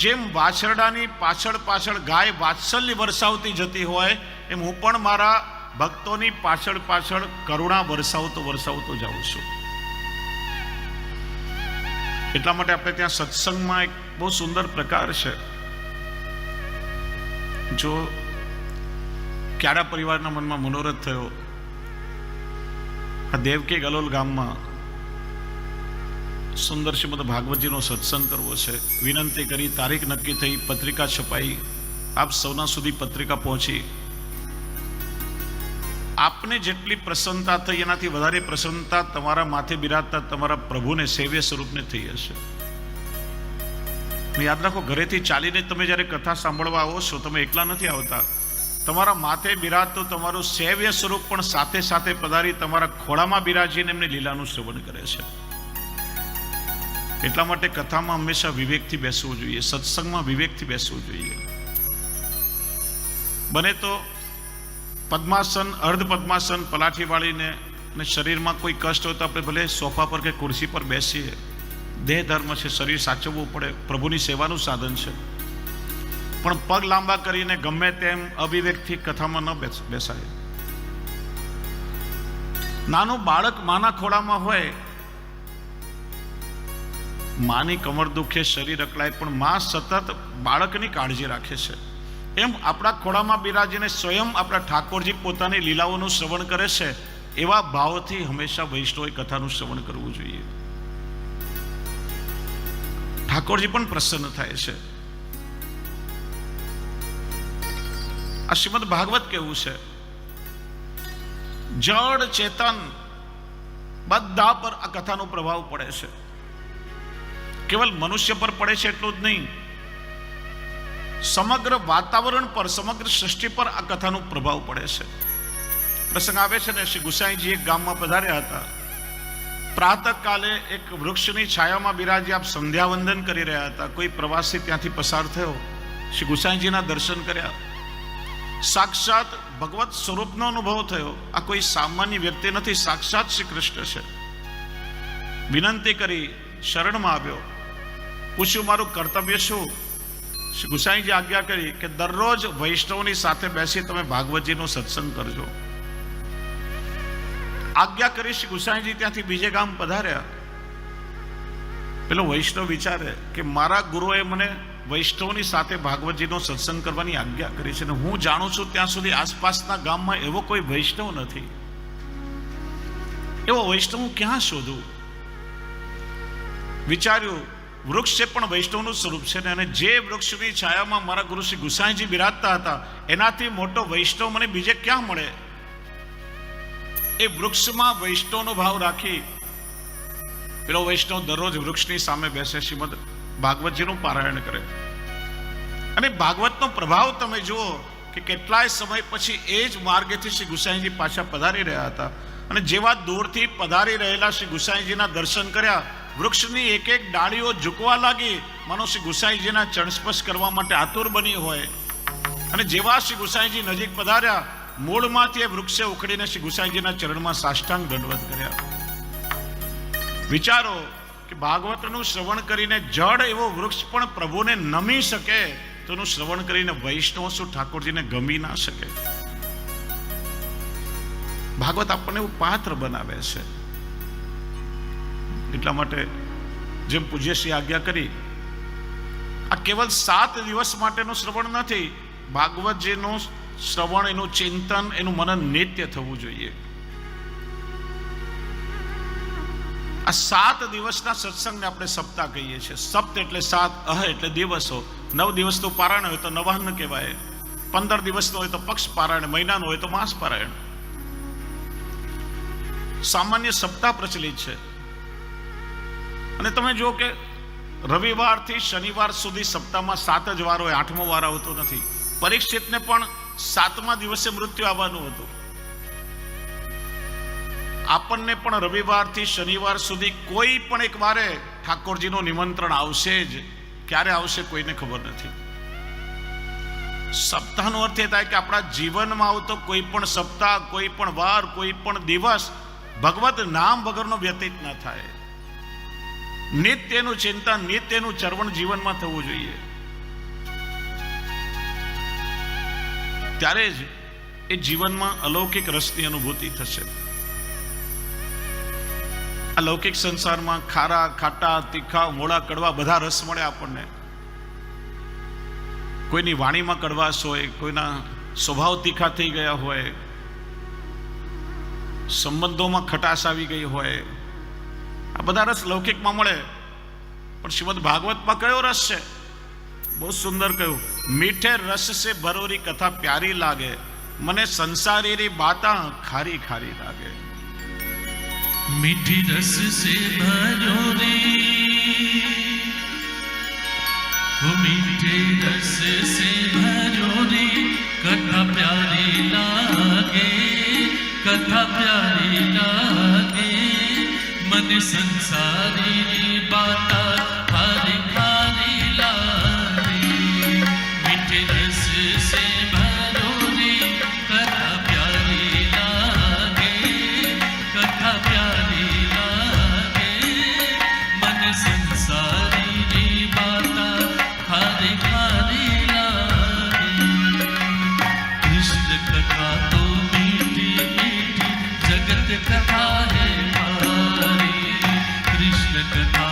જેમ વાછરડાની પાછળ પાછળ ગાય વાત્સલ્ય વરસાવતી જતી હોય, એમ હું પણ મારા ભક્તોની પાછળ પાછળ કરુણા વરસાવતો જાઉં છું. એટલા માટે આપણે ત્યાં સત્સંગમાં એક બહુ સુંદર પ્રકાર છે. જો ક્યારા પરિવારના મનમાં મનોરથ થયો, આ દેવકી ગલોલ ગામમાં સુંદર શ્રીમદ ભાગવતજીનો સત્સંગ કરવો છે. વિનંતી કરી, તારીખ નક્કી થઈ, પત્રિકા છપાઈ, આપ સૌના સુધી પત્રિકા પહોંચી. આપને જેટલી પ્રસન્નતા થઈ એનાથી વધારે પ્રસન્નતા તમારા માથે બિરાજતા તમારા પ્રભુને, સેવ્ય સ્વરૂપને થઈ હશે. યાદ રાખો, ઘરેથી ચાલીને તમે જ્યારે કથા સાંભળવા આવો છો, તમે એકલા નથી આવતા. તમારા માથે બિરાજતું તમારું સેવ્ય સ્વરૂપ પણ સાથે સાથે પધારી તમારા ખોળામાં બિરાજીને એમને લીલાનું શ્રવણ કરે છે. એટલા માટે કથામાં હંમેશા વિવેકથી બેસવું જોઈએ, સત્સંગમાં વિવેકથી બેસવું જોઈએ. બને તો પદ્માસન, અર્ધ પદ્માસન પલાઠી વાળીને, અને શરીરમાં કોઈ કષ્ટ હોય તો આપણે ભલે સોફા પર કે ખુરશી પર બેસીએ. દેહ ધર્મ છે, શરીર સાચવવું પડે, પ્રભુની સેવાનું સાધન છે. પણ પગ લાંબા કરીને ગમે તેમ અવિવેકથી કથામાં ન બેસાય. નાનું બાળક માના ખોળામાં હોય, માની કમર દુખે, શરીર અકળાય, પણ માં સતત બાળકની કાળજી રાખે છે. એમ આપણા ખોળામાં બિરાજીને સ્વયં આપણા ઠાકોરજી પોતાની લીલાઓનું શ્રવણ કરે છે. એવા ભાવથી હંમેશા વૈષ્ણવે કથાનું શ્રવણ કરવું જોઈએ. ઠાકોરજી પણ પ્રસન્ન થાય છે. આ શ્રીમદ ભાગવત કેવું છે, જડ ચેતન બધા પર આ કથાનો પ્રભાવ પડે છે. કેવલ મનુષ્ય પર પડે છે એટલું જ નહીં, સમગ્ર વાતાવરણ પર, સમગ્ર સૃષ્ટિ પર આ કથાનો પ્રભાવ પડે છે. પ્રસંગ આવે છે ને, શ્રી ગુસાઈજી એક ગામમાં પધાર્યા હતા. પ્રાતઃકાલે એક વૃક્ષની છાયામાં બિરાજી આપ સંધ્યાવંદન કરી રહ્યા હતા. કોઈ પ્રવાસી ત્યાંથી પસાર થયો, શ્રી ગુસાઈજીના દર્શન કર્યા, સાક્ષાત ભગવત સ્વરૂપનો અનુભવ થયો. આ કોઈ સામાન્ય વ્યક્તિ નથી, સાક્ષાત શ્રી કૃષ્ણ છે. વિનંતી કરી, શરણમાં આવ્યો, પૂછ્યું મારું કર્તવ્ય શું? શ્રી ગુસાઈજી આજ્ઞા કરી કે દરરોજ વૈષ્ણવની સાથે બેસી તમે ભાગવતજીનો સત્સંગ કરજો. આજ્ઞા કરી શ્રી ગુસાઈજી ત્યાંથી બીજે ગામ પધાર્યા. પેલો વૈષ્ણવ વિચારે કે મારા ગુરુએ મને વૈષ્ણવની સાથે ભાગવતજીનો સત્સંગ કરવાની આજ્ઞા કરી છે, અને હું જાણું છું ત્યાં સુધી આસપાસના ગામમાં એવો કોઈ વૈષ્ણવ નથી. એવો વૈષ્ણવ હું ક્યાં શોધું? વિચાર્યું, વૃક્ષ છે પણ વૈષ્ણવનું સ્વરૂપ છે ને, અને જે વૃક્ષની છાયામાં મારા ગુરુ શ્રી ગુસાઈજી બિરાજતા હતા એનાથી મોટો વૈષ્ણવ મને બીજે ક્યાં મળે? એ વૃક્ષમાં વૈષ્ણવનો ભાવ રાખી પેલો વૈષ્ણવ દરરોજ વૃક્ષની સામે બેસે, શ્રીમદ ભાગવતજીનું પારાયણ કરે. અને ભાગવતનો પ્રભાવ તમે જુઓ કે કેટલાય સમય પછી એ જ માર્ગેથી શ્રી ગુસાઈજી પાછા પધારી રહ્યા હતા. અને જેવા દૂરથી પધારી રહેલા શ્રી ગુસાઈજીના દર્શન કર્યા, વૃક્ષની એક એક ડાળીઓ ઝૂકવા લાગી, માનો શ્રી ગુસાઈજીના ચરણસ્પર્શ કરવા માટે આતુર બની હોય. અને જેવા શ્રી ગુસાઈજી નજીક પધાર્યા, મૂળમાંથી એ વૃક્ષે ઉખડીને શ્રી ગુસાઈજીના ચરણમાં સાષ્ટાંગ દંડવત કર્યા. વિચારો કે ભાગવતનું શ્રવણ કરીને જડ એવો વૃક્ષ પણ પ્રભુને નમી શકે, તો એનું શ્રવણ કરીને વૈષ્ણવ શું ઠાકોરજીને ગમી ના શકે? ભાગવત આપણને એવું પાત્ર બનાવે છે. એટલા માટે જેમ પૂજ્યશ્રી આજ્ઞા કરી, આ કેવલ 7 દિવસ માટેનું શ્રવણ નથી. ભાગવતજીનું શ્રવણ, એનું ચિંતન, એનું મનન નિત્ય થવું જોઈએ. આ 7 દિવસના સત્સંગને આપણે સપ્તાહ કહીએ છીએ. સપ્ત એટલે 7, અહ એટલે દિવસો. 9 દિવસનું પારાયણ હોય તો નવાહન કહેવાય, 15 દિવસનું હોય તો પક્ષ પારાયણ, મહિનાનું હોય તો માસ પારાયણ. સામાન્ય સપ્તાહ પ્રચલિત છે. અને તમે જુઓ કે રવિવારથી શનિવાર સુધી સપ્તાહમાં 7 જ વાર હોય, 8મો વાર આવતો નથી. પરીક્ષિતને પણ 7મા દિવસે મૃત્યુ આવવાનું હતું. આપણને પણ રવિવારથી શનિવાર સુધી કોઈ પણ એક વારે ઠાકોરજીનું નિમંત્રણ આવશે જ. ક્યારે આવશે કોઈને ખબર નથી. સપ્તાહનો અર્થ એ થાય કે આપણા જીવનમાં આવતો કોઈ પણ સપ્તાહ, કોઈ પણ વાર, કોઈ પણ દિવસ ભગવત નામ વગરનો વ્યતીત ન થાય. નિત્યનું ચિંતન, નિત્યનું ચરવણ જીવનમાં થવું જોઈએ. ત્યારે જ એ જીવનમાં અલૌકિક રસની અનુભૂતિ થશે. અલૌકિક સંસારમાં ખારા, ખાટા, તીખા, મોળા, કડવા બધા રસ મળે આપણને. કોઈની વાણીમાં કડવાશ હોય, કોઈના સ્વભાવ તીખા થઈ ગયા હોય, સંબંધોમાં ખટાશ આવી ગઈ હોય, આ બધા રસ લૌકિકમાં મળે. પણ શ્રીમદ ભાગવતમાં કયો રસ છે? બહુ સુંદર કહ્યું, મીઠે રસ સે ભરોરી કથા પ્યારી લાગે, મને સંસારી બાતા ખારી ખારી લાગે. मीठी रस से भरोरी, वो मीठे रस से भरोरी कथा प्यारी लागे, कथा प्यारी लागे, मन संसारी बाता खारी खारी लागे. मीठे रस से भरोरी कथा प्यारी लागे, कथा प्यारी लागे, मन संसारी बाता खारी खारी लागे. कृष्ण कथा तो मीठी मीठी जगत कथा है हमारी, कृष्ण कथा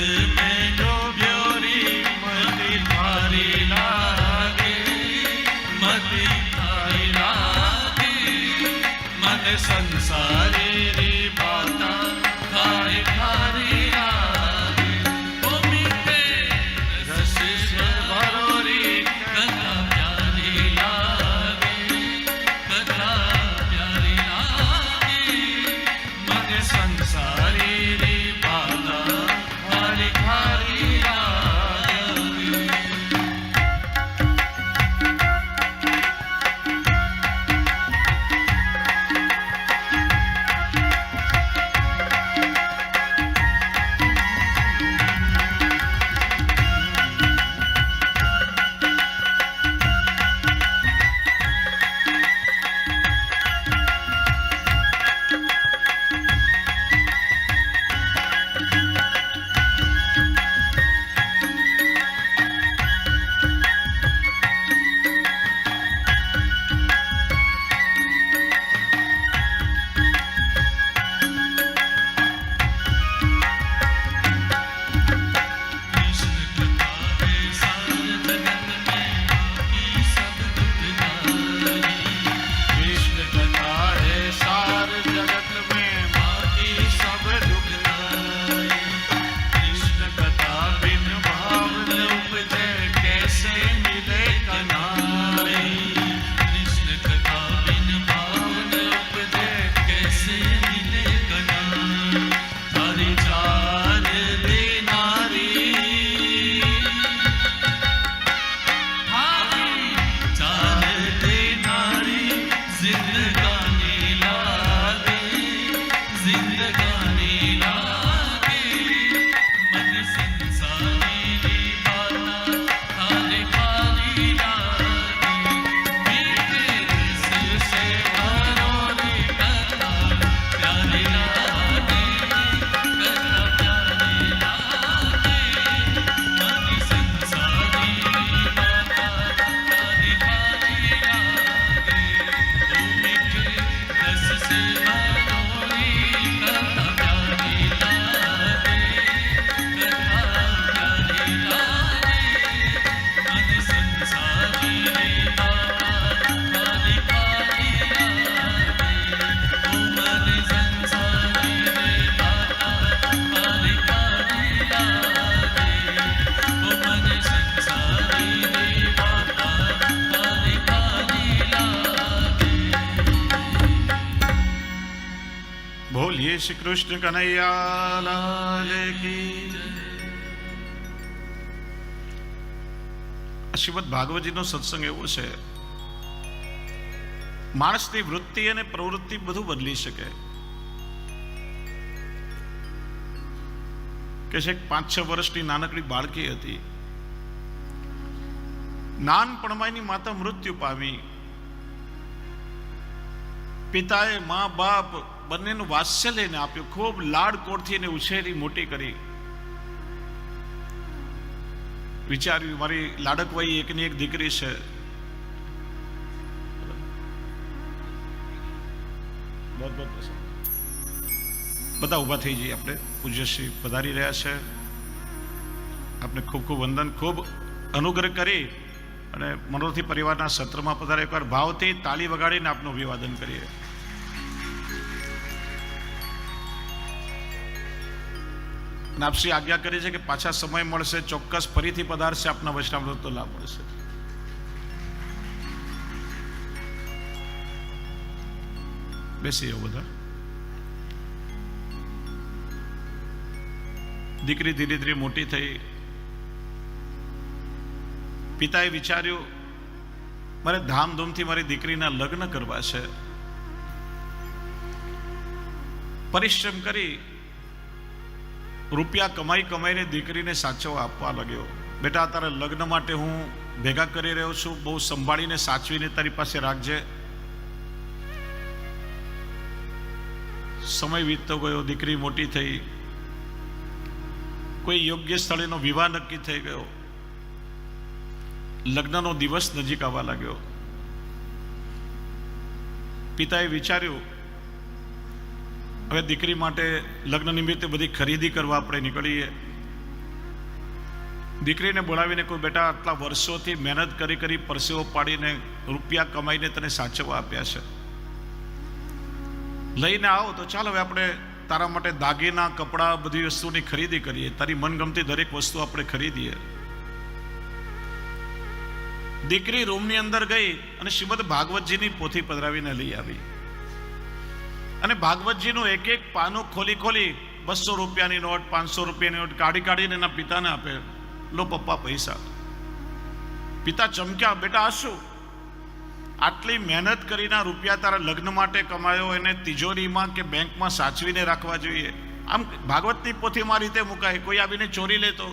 में जो ब्योरी मति थारी लागे, मति थारी लागे, मन संसारी री बाता खारी खारी लागे। ओ मीठे रस से भरोरी कथा प्यारी लागे, कथा प्यारी लागे, मन संसारी री बाता खारी खारी लागे। कृष्ण कथा है सार जगत में बाकी सब दुखदाई। कृष्ण कथा बिन भाव न उपजे कैसे मिले कन्हाई। कृष्ण कथा बिन भाव न उपजे कैसे मिले कन्हाई। हरि चार दे नारी, चाल दे नारी जिंदगानी लागे, जिंदगानी लागे, मन संसारी री बाता खारी खारी लागे। मीठे रस से भरोरी कथा प्यारी लागे, कथा प्यारी लागे, मन संसारी री बाता खारी खारी लागे। ओ मीठे रस से भरोरी कथा प्यारी लागे, कथा प्यारी लागे, मन संसारी री बाता खारी खारी लागे। ओ मन संसारी री बाता खारी खारी लागे। ओ मन संसारी री बाता खारी खारी लागे। बोलिए श्री कृष्ण कन्हैया लाल की। શ્રીમદ ભાગવતજીનો સત્સંગ એવો છે, માણસની વૃત્તિ અને પ્રવૃત્તિ બધું બદલી શકે. કે છે 5-6 વર્ષની નાનકડી બાળકી હતી. નાનપણમાં એની માતા મૃત્યુ પામી. પિતાએ મા બાપ બંનેનું વાત્સલ્ય એને આપ્યું, ખૂબ લાડકોડથી એને ઉછેરી મોટી કરી. વિચાર્યું મારી લાડકવાઈ એકની એક દીકરી છે, બધા ઊભા થઈ જઈએ. આપણે પૂજ્યશ્રી પધારી રહ્યા છે, આપને ખૂબ ખૂબ વંદન, ખૂબ અનુગ્રહ કરી અને મનોરથી પરિવારના સત્રમાં પધારે. એકવાર ભાવથી તાળી વગાડીને આપનું અભિવાદન કરીએ. અને આપશ્રી આજ્ઞા કરી છે કે પાછા સમય મળશે ચોક્કસ ફરીથી પધારશે, આપના વૈષ્ણવનો લાભ મળશે. બેસી જાઓ બધા. દીકરી ધીરે ધીરે મોટી થઈ. પિતાએ વિચાર્યું મારે ધામધૂમથી મારી દીકરીના લગ્ન કરવા છે. પરિશ્રમ કરી રૂપિયા કમાઈ કમાઈને દીકરીને સાચવવા આપવા લાગ્યો. બેટા તારા લગ્ન માટે હું ભેગા કરી રહ્યો છું, બહુ સંભાળીને સાચવીને તારી પાસે રાખજે. સમય વીતતો ગયો, દીકરી મોટી થઈ, કોઈ યોગ્ય સ્થળેનો વિવાહ નક્કી થઈ ગયો. લગ્નનો દિવસ નજીક આવવા લાગ્યો. પિતાએ વિચાર્યું હવે દીકરી માટે લગ્ન નિમિત્તે બધી ખરીદી કરવા આપણે નીકળીએ. દીકરીને બોલાવીને કોઈ બેટા આટલા વર્ષોથી મહેનત કરી પરસેવો પાડીને રૂપિયા કમાઈને તને સાચવવા આપ્યા છે, લઈને આવો તો ચાલ હવે આપણે તારા માટે દાગીના કપડાં બધી વસ્તુની ખરીદી કરીએ, તારી મનગમતી દરેક વસ્તુ આપણે ખરીદીએ. દીકરી રૂમની અંદર ગઈ અને શ્રીમદ ભાગવતજીની પોથી પધરાવીને લઈ આવી અને ભાગવતજીનું એક એક પાનું ખોલી 200 રૂપિયાની નોટ, 500 રૂપિયાની નોટ કાઢીને એના પિતાને આપે. લો પપ્પા પૈસા. પિતા ચમક્યા, બેટા આ શું? આટલી મહેનત કરીને રૂપિયા તારા લગ્ન માટે કમાયો, એને તિજોરીમાં કે બેંકમાં સાચવીને રાખવા જોઈએ. આમ ભાગવતની પોથીમાં રીતે મુકાય, કોઈ આવીને ચોરી લેતો?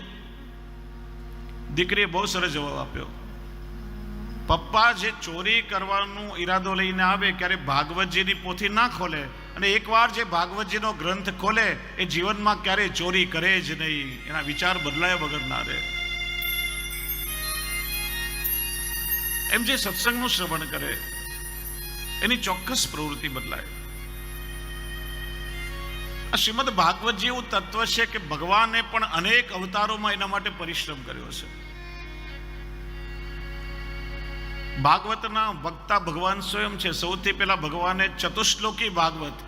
દીકરીએ બહુ સરસ જવાબ આપ્યો. પપ્પા જે ચોરી કરવાનો ઈરાદો લઈને આવે ત્યારે ભાગવતજીની પોથી ના ખોલે, અને એકવાર જે ભાગવતજીનો ગ્રંથ ખોલે એ જીવનમાં ક્યારેય ચોરી કરે જ નહીં, એના વિચાર બદલાયા વગર ના રહે. એમ જે સત્સંગનું શ્રવણ કરે એની ચોક્કસ પ્રવૃત્તિ બદલાય. આ શ્રીમદ ભાગવતજી એવું તત્વ છે કે ભગવાને પણ અનેક અવતારોમાં એના માટે પરિશ્રમ કર્યો છે. ભાગવતના વક્તા ભગવાન સ્વયં છે. સૌથી પહેલા ભગવાને ચતુશ્લોકી ભાગવત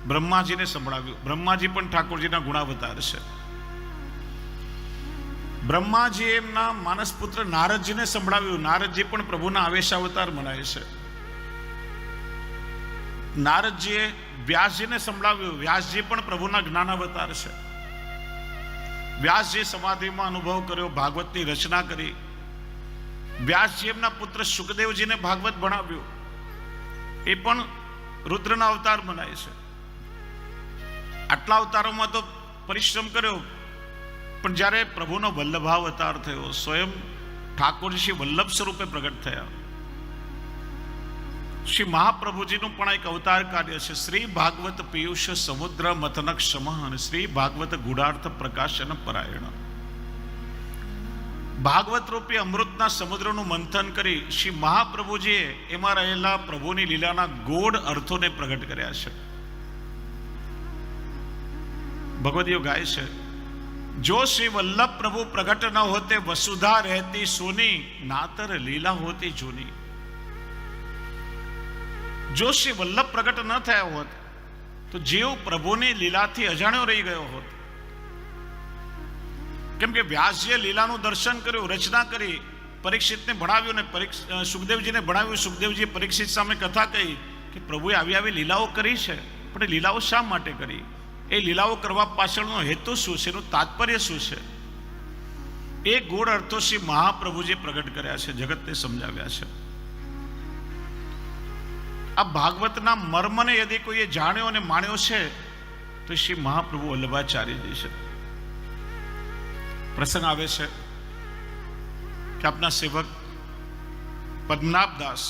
બ્રહ્માજીને સંભળાવ્યું. બ્રહ્માજી પણ ઠાકોરજીના ગુણાવતાર છે. બ્રહ્માજી એમના માનસપુત્ર નારદજીને સંભળાવ્યું. નારદજી પણ પ્રભુના આવેશાવતાર મનાય છે. નારદજીએ વ્યાસજીને સંભળાવ્યું. વ્યાસજી પણ પ્રભુના જ્ઞાનાવતાર છે. વ્યાસજી સમાધિમાં અનુભવ કર્યો, ભાગવતની રચના કરી. વ્યાસજી એમના પુત્ર સુખદેવજીને ભાગવત ભણાવ્યું. એ પણ રુદ્રના અવતાર મનાય છે. આટલા અવતારોમાં તો પરિશ્રમ કર્યો, પણ જ્યારે પ્રભુનો વલ્લભાવતાર થયો, સ્વયં ઠાકોરજી શ્રી વલ્લભ સ્વરૂપે પ્રગટ થયા. શ્રી મહાપ્રભુજીનું પણ એક અવતાર કાર્ય છે. શ્રી ભાગવત પિયુષ સમુદ્ર મથનક સમહ અને શ્રી ભાગવત ગુડાર્થ પ્રકાશન પરાયણ. ભાગવત રૂપી અમૃતના સમુદ્રનું મંથન કરી શ્રી મહાપ્રભુજીએ એમાં રહેલા પ્રભુની લીલાના ગોળ અર્થોને પ્રગટ કર્યા છે. ભગવદીઓ ગાય છે, જો શ્રી વલ્લભ પ્રભુ પ્રગટ ન હોતે વસુધા રહેતી સોની, નાતર લીલા હોતી જૂની. જો શ્રી વલ્લભ પ્રગટ ન થયા હોત તો જીવ પ્રભુની લીલાથી અજાણ્યો રહી ગયો હોત. કેમ કે વ્યાસજીએ લીલાનું દર્શન કર્યું, રચના કરી, પરીક્ષિતને ભણાવ્યું ને સુખદેવજીને ભણાવ્યું. સુખદેવજીએ પરીક્ષિત સામે કથા કહી કે પ્રભુએ આવી લીલાઓ કરી છે, પણ એ લીલાઓ શા માટે કરી? એ લીલાઓ કરવા પાછળનો હેતુ શું છે, એનું તાત્પર્ય શું છે? એ ગૂઢ અર્થો શ્રી મહાપ્રભુજી પ્રગટ કર્યા છે, જગતને સમજાવ્યા છે. આ ભાગવતના મર્મને યદિ કોઈએ જાણ્યો અને માણ્યો છે તો શ્રી મહાપ્રભુ વલ્લભાચાર્યજી છે. પ્રસંગ આવે છે કે આપના સેવક પદ્મનાભદાસ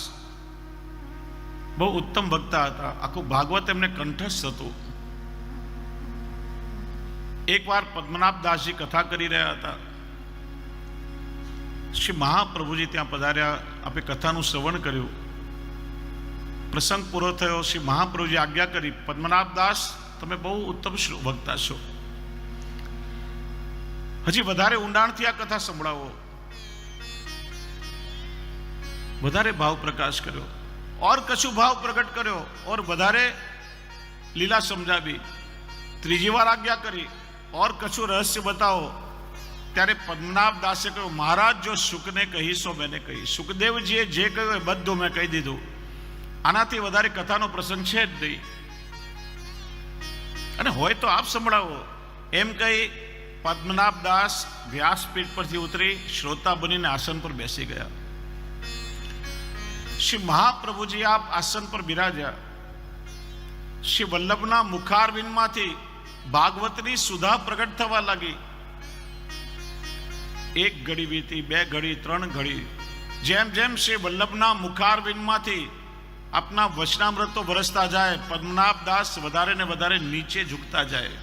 બહુ ઉત્તમ વક્તા હતા. આખું ભાગવત એમને કંઠસ્થ હતું. એકવાર પદ્મનાભદાસજી કથા કરી રહ્યા હતા. શ્રી મહાપ્રભુજી ત્યાં પધાર્યા. આપે કથાનું શ્રવણ કર્યું. પ્રસંગ પૂરો થયો. શ્રી મહાપ્રભુજી આજ્ઞા કરી, પદ્મનાભદાસ તમે બહુ ઉત્તમ વક્તા છો, હજી વધારે ઊંડાણથી આ કથા સંભળાવો. વધારે ભાવ પ્રકાશ કર્યો, ઓર કશું ભાવ પ્રગટ કર્યો, ઓર વધારે લીલા સમજાવી. ત્રીજી વાર આજ્ઞા કરી, ઓર કશું રહસ્ય બતાવો. ત્યારે પદ્મનાભદાસે કહ્યું, મહારાજ જો સુખને કહીશો મેને કહી. સુખદેવજીએ જે કહ્યું એ બધું મેં કહી દીધું. આનાથી વધારે કથાનો પ્રસંગ છે જ નહીં, અને હોય તો આપ સંભળાવો. એમ કહી પદ્મનાભદાસ વ્યાસપીઠ પરથી ઉતરી શ્રોતા બનીને આસન પર બેસી ગયા. શ્રી મહાપ્રભુજી આપ આસન પર બિરાજ્યા. શ્રી વલ્લભના મુખારવિંદમાંથી ભાગવતની સુધા પ્રગટ થવા લાગી. એક ઘડી વીતી, 2 ઘડી, 3 ઘડી. જેમ જેમ શ્રી વલ્લભના મુખારવિંદમાંથી આપના વચનામૃતો વરસતા જાય, પદ્મનાભદાસ વધારે ને વધારે નીચે ઝૂકતા જાય,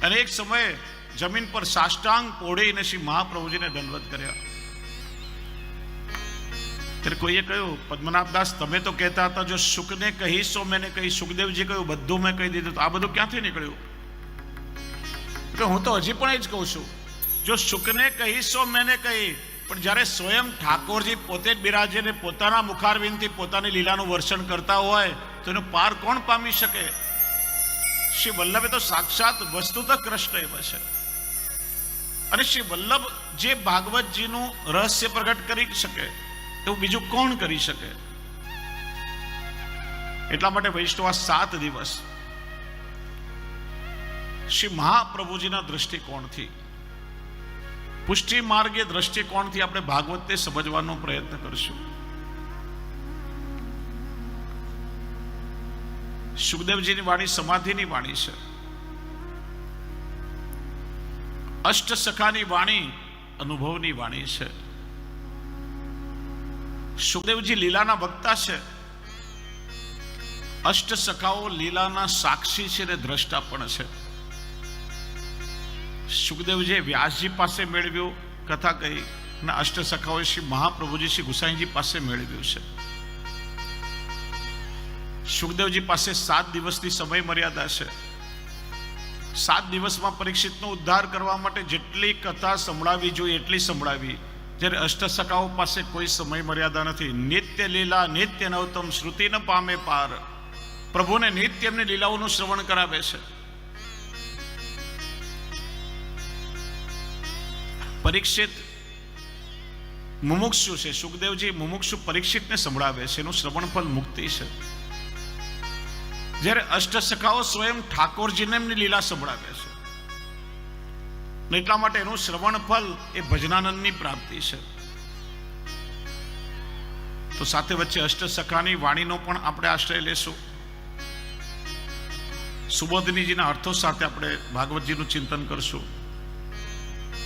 અને એક સમયે જમીન પર સાષ્ટાંગ પોડીને શ્રી મહાપ્રભુજીને દંડવત કર્યા. ત્યારે કોઈએ કહ્યું, પદ્મનાભદાસ તમે તો કહેતા હતા જો સુખને કહીશો મેને કહી. સુખદેવજી કહ્યું બધું મેં કહી દીધું. તો આ બધું ક્યાંથી નીકળ્યું? કે હું તો હજી પણ એ જ કહું છું. જો શુકને કહી સો મેને કહી, પણ જ્યારે સ્વયં ઠાકોરજી પોતે જ બિરાજે ને પોતાના મુખારવિંદથી પોતાની લીલાનું વર્ણન કરતા હોય તો એનો પાર કોણ પામી શકે? શ્રી વલ્લભે તો સાક્ષાત વસ્તુતઃ કૃષ્ણ એવા છે. અને શ્રી વલ્લભ જે ભાગવતજીનું રહસ્ય પ્રગટ કરી શકે એવું બીજું કોણ કરી શકે? એટલા માટે વૈષ્ણવ 7 દિવસ શ્રી મહાપ્રભુજીના દ્રષ્ટિકોણથી, પુષ્ટિ માર્ગે દ્રષ્ટિકોણથી આપણે ભાગવતને સમજવાનો પ્રયત્ન કરશું. સુખદેવજીની વાણી સમાધિની વાણી છે. અષ્ટ સખાની વાણી અનુભવની વાણી છે. સુખદેવજી લીલાના વક્તા છે. અષ્ટ સખાઓ લીલાના સાક્ષી છે અને દ્રષ્ટા પણ છે. સુખદેવજીએ વ્યાસજી પાસે મેળવ્યું કથા કહી અને અષ્ટ સખાઓ શ્રી મહાપ્રભુજી શ્રી ગુસાઈજી પાસે મેળવ્યું છે. સુખદેવજી પાસે 7 દિવસની સમય મર્યાદા છે. 7 દિવસમાં પરીક્ષિતનો ઉદ્ધાર કરવા માટે જેટલી કથા સંભળાવી જોઈએ એટલી સંભળાવી. જ્યારે અષ્ટસખાઓ પાસે કોઈ સમય મર્યાદા નથી. નિત્ય લીલા નિત્ય નવતમ શ્રુતિ ન પામે પાર. પ્રભુને નિત્ય એમની લીલાઓનું શ્રવણ કરાવે છે. પરીક્ષિત મુમુક્ષુ છે. સુખદેવજી મુમુક્ષુ પરીક્ષિતને સંભળાવે છે. એનું શ્રવણ ફળ મુક્તિ છે. જ્યારે અષ્ટસખાઓ સ્વયં ઠાકોરજીને એમની લીલા સંભળાવે છે. એટલા માટે એનું શ્રવણ ફળ એ ભજનાનંદની પ્રાપ્તિ છે. તો સાથે વચ્ચે અષ્ટસખાની વાણીનો પણ આપણે આશ્રય લેશું. સુબોધનીજીના અર્થો સાથે આપણે ભાગવતજીનું ચિંતન કરશું.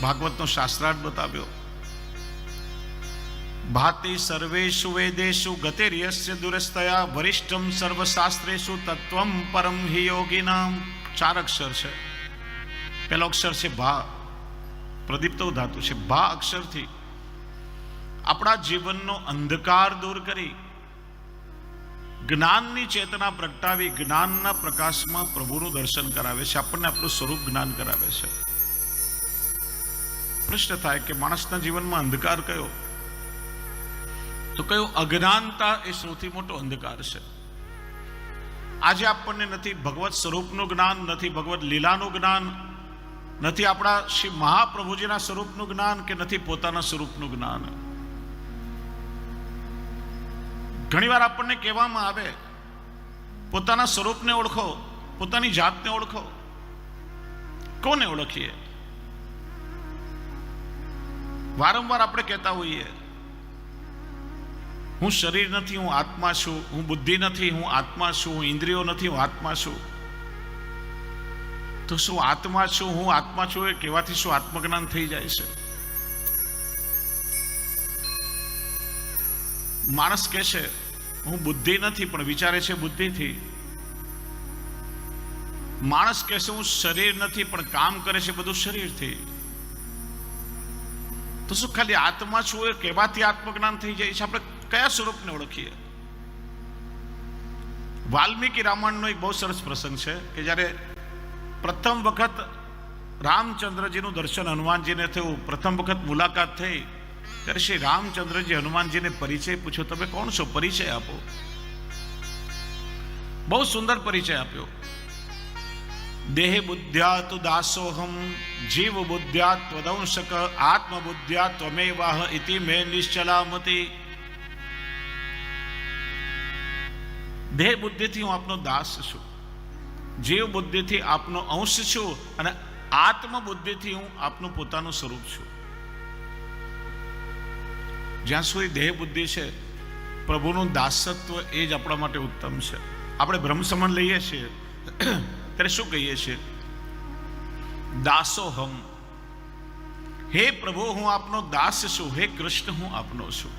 ભાગવતનો શાસ્ત્રાર્થ બતાવ્યો. ભાતિ સર્વેષુ વેદેષુ ગતિર્યસ્ય દુરસ્તયા વરિષ્ઠમ સર્વશાસ્ત્રેષુ તત્વમ પરમ હિ યોગિનામ. 4 અક્ષર છે. પહેલો અક્ષર છે ભા, પ્રદીપ્તો ધાતુ છે. ભા અક્ષરથી આપણા જીવનનો અંધકાર દૂર કરી જ્ઞાનની ચેતના પ્રગટાવી જ્ઞાનના પ્રકાશમાં પ્રભુનું દર્શન કરાવે છે. આપણને આપણું સ્વરૂપ જ્ઞાન કરાવે છે. પ્રશ્ન થાય કે માણસના જીવનમાં અંધકાર કયો? તો કયો? અજ્ઞાનતા એ સૌથી મોટો અંધકાર છે. આજે આપણને નથી ભગવત સ્વરૂપનું જ્ઞાન, નથી ભગવત લીલાનું જ્ઞાન, નથી આપણા શ્રી મહાપ્રભુજીના સ્વરૂપનું જ્ઞાન, કે નથી પોતાના સ્વરૂપનું જ્ઞાન. ઘણીવાર આપણને કહેવામાં આવે પોતાના સ્વરૂપને ઓળખો, પોતાની જાતને ઓળખો. કોને ઓળખીએ? વારંવાર આપણે કહેતા હોઈએ હું શરીર નથી, હું આત્મા છું. હું બુદ્ધિ નથી, હું આત્મા છું. હું ઇન્દ્રિયો નથી, હું આત્મા છું. તો શું આત્મા છું, હું આત્મા છું એ કહેવાથી શું આત્મજ્ઞાન થઈ જાય છે? માણસ કહે છે હું બુદ્ધિ નથી પણ વિચારે છે બુદ્ધિથી. માણસ કહે છે હું શરીર નથી પણ કામ કરે છે બધું શરીરથી. તો શું ખાલી આત્મા છું એ કહેવાથી આત્મજ્ઞાન થઈ જાય છે? આપણે કયા સ્વરૂપને ઓળખીએ? વાલ્મીકી રામાયણનો એક બહુ સરસ પ્રસંગ છે કે જ્યારે પ્રથમ વખત રામચંદ્રજીનું દર્શન હનુમાનજીને થયું, પ્રથમ વખત મુલાકાત થઈ, ત્યારે શ્રી રામચંદ્રજી હનુમાનજીને પરિચય પૂછ્યો. તમે કોણ છો? પરિચય આપો. બહુ સુંદર પરિચય આપ્યો. દેહ બુદ્ધ્યા તુ દાસોહમ, જીવ બુદ્ધ્યા ત્વદંશક, આત્મ બુદ્ધ્યા ત્વમેવાહ ઇતિ મે નિશ્ચલામતી. દેહ બુદ્ધિથી હું આપનો દાસ છું, જીવ બુદ્ધિથી આપનો અંશ છું, અને આત્મ બુદ્ધિથી હું આપનું પોતાનું સ્વરૂપ છું. જ્યાં સુધી દેહ બુદ્ધિ છે પ્રભુનું દાસત્વ એ જ આપણા માટે ઉત્તમ છે. આપણે બ્રહ્મ સમાન લઈએ છીએ ત્યારે શું કહીએ છીએ? દાસોહમ. હે પ્રભુ હું આપનો દાસ છું, હે કૃષ્ણ હું આપનો છું.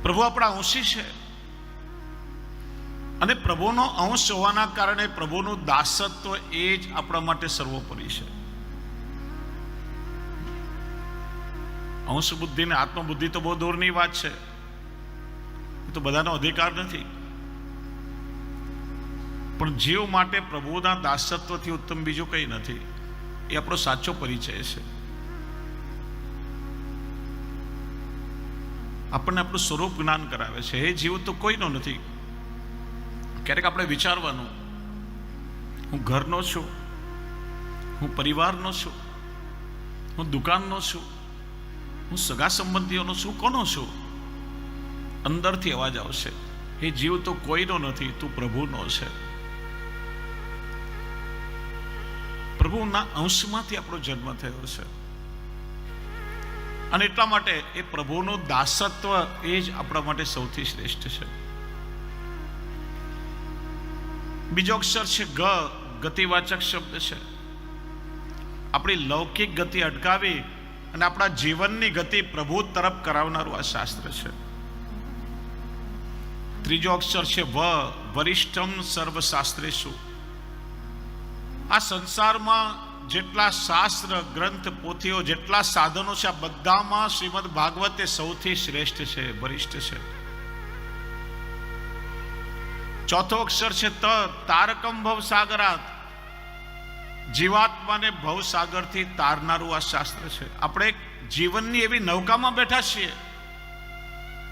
પ્રભુ આપણા અંશી છે અને પ્રભુનો અંશ હોવાના કારણે પ્રભુનું દાસત્વ એ જ આપણા માટે સર્વોપરી છે. અંશ બુદ્ધિ ને આત્મબુદ્ધિ તો બહુ દૂરની વાત છે, એ તો બધાનો અધિકાર નથી. પણ જીવ માટે પ્રભુના દાસત્વથી ઉત્તમ બીજું કંઈ નથી. એ આપણો સાચો પરિચય છે. આપણને આપણું સ્વરૂપ જ્ઞાન કરાવે છે. એ જીવ તો કોઈનો નથી. ક્યારેક આપણે વિચારવાનું, હું ઘરનો છું, હું પરિવારનો છું, હું દુકાનનો છું, હું સગા સંબંધીઓનો છું, કોનો છું? અંદરથી અવાજ આવશે, એ જીવ તો કોઈનો નથી, તું પ્રભુનો છે. પ્રભુના અંશમાંથી આપણો જન્મ થયો છે. અને એટલા માટે એ પ્રભુનું દાસત્વ એ જ આપણા માટે સૌથી શ્રેષ્ઠ છે. બીજો અક્ષર છે ગ, ગતિવાચક શબ્દ છે. આપણી લૌકિક ગતિ અટકાવી અને આપણા જીવનની ગતિ પ્રભુ તરફ કરાવનારું આ શાસ્ત્ર છે. ત્રીજો અક્ષર છે વ, વરિષ્ઠમ સર્વશાસ્ત્રેષુ. આ સંસારમાં જેટલા શાસ્ત્ર ગ્રંથ પોથીઓ, જેટલા સાધનો છે, આ બધામાં શ્રીમદ ભાગવત એ સૌથી શ્રેષ્ઠ છે, વરિષ્ઠ છે. ચોથો અક્ષર છે ત, તારકમ ભવસાગરાત. જીવાત્માને ભવસાગરથી તારનારું આ શાસ્ત્ર છે. આપણે જીવનની એવી નૌકામાં બેઠા છીએ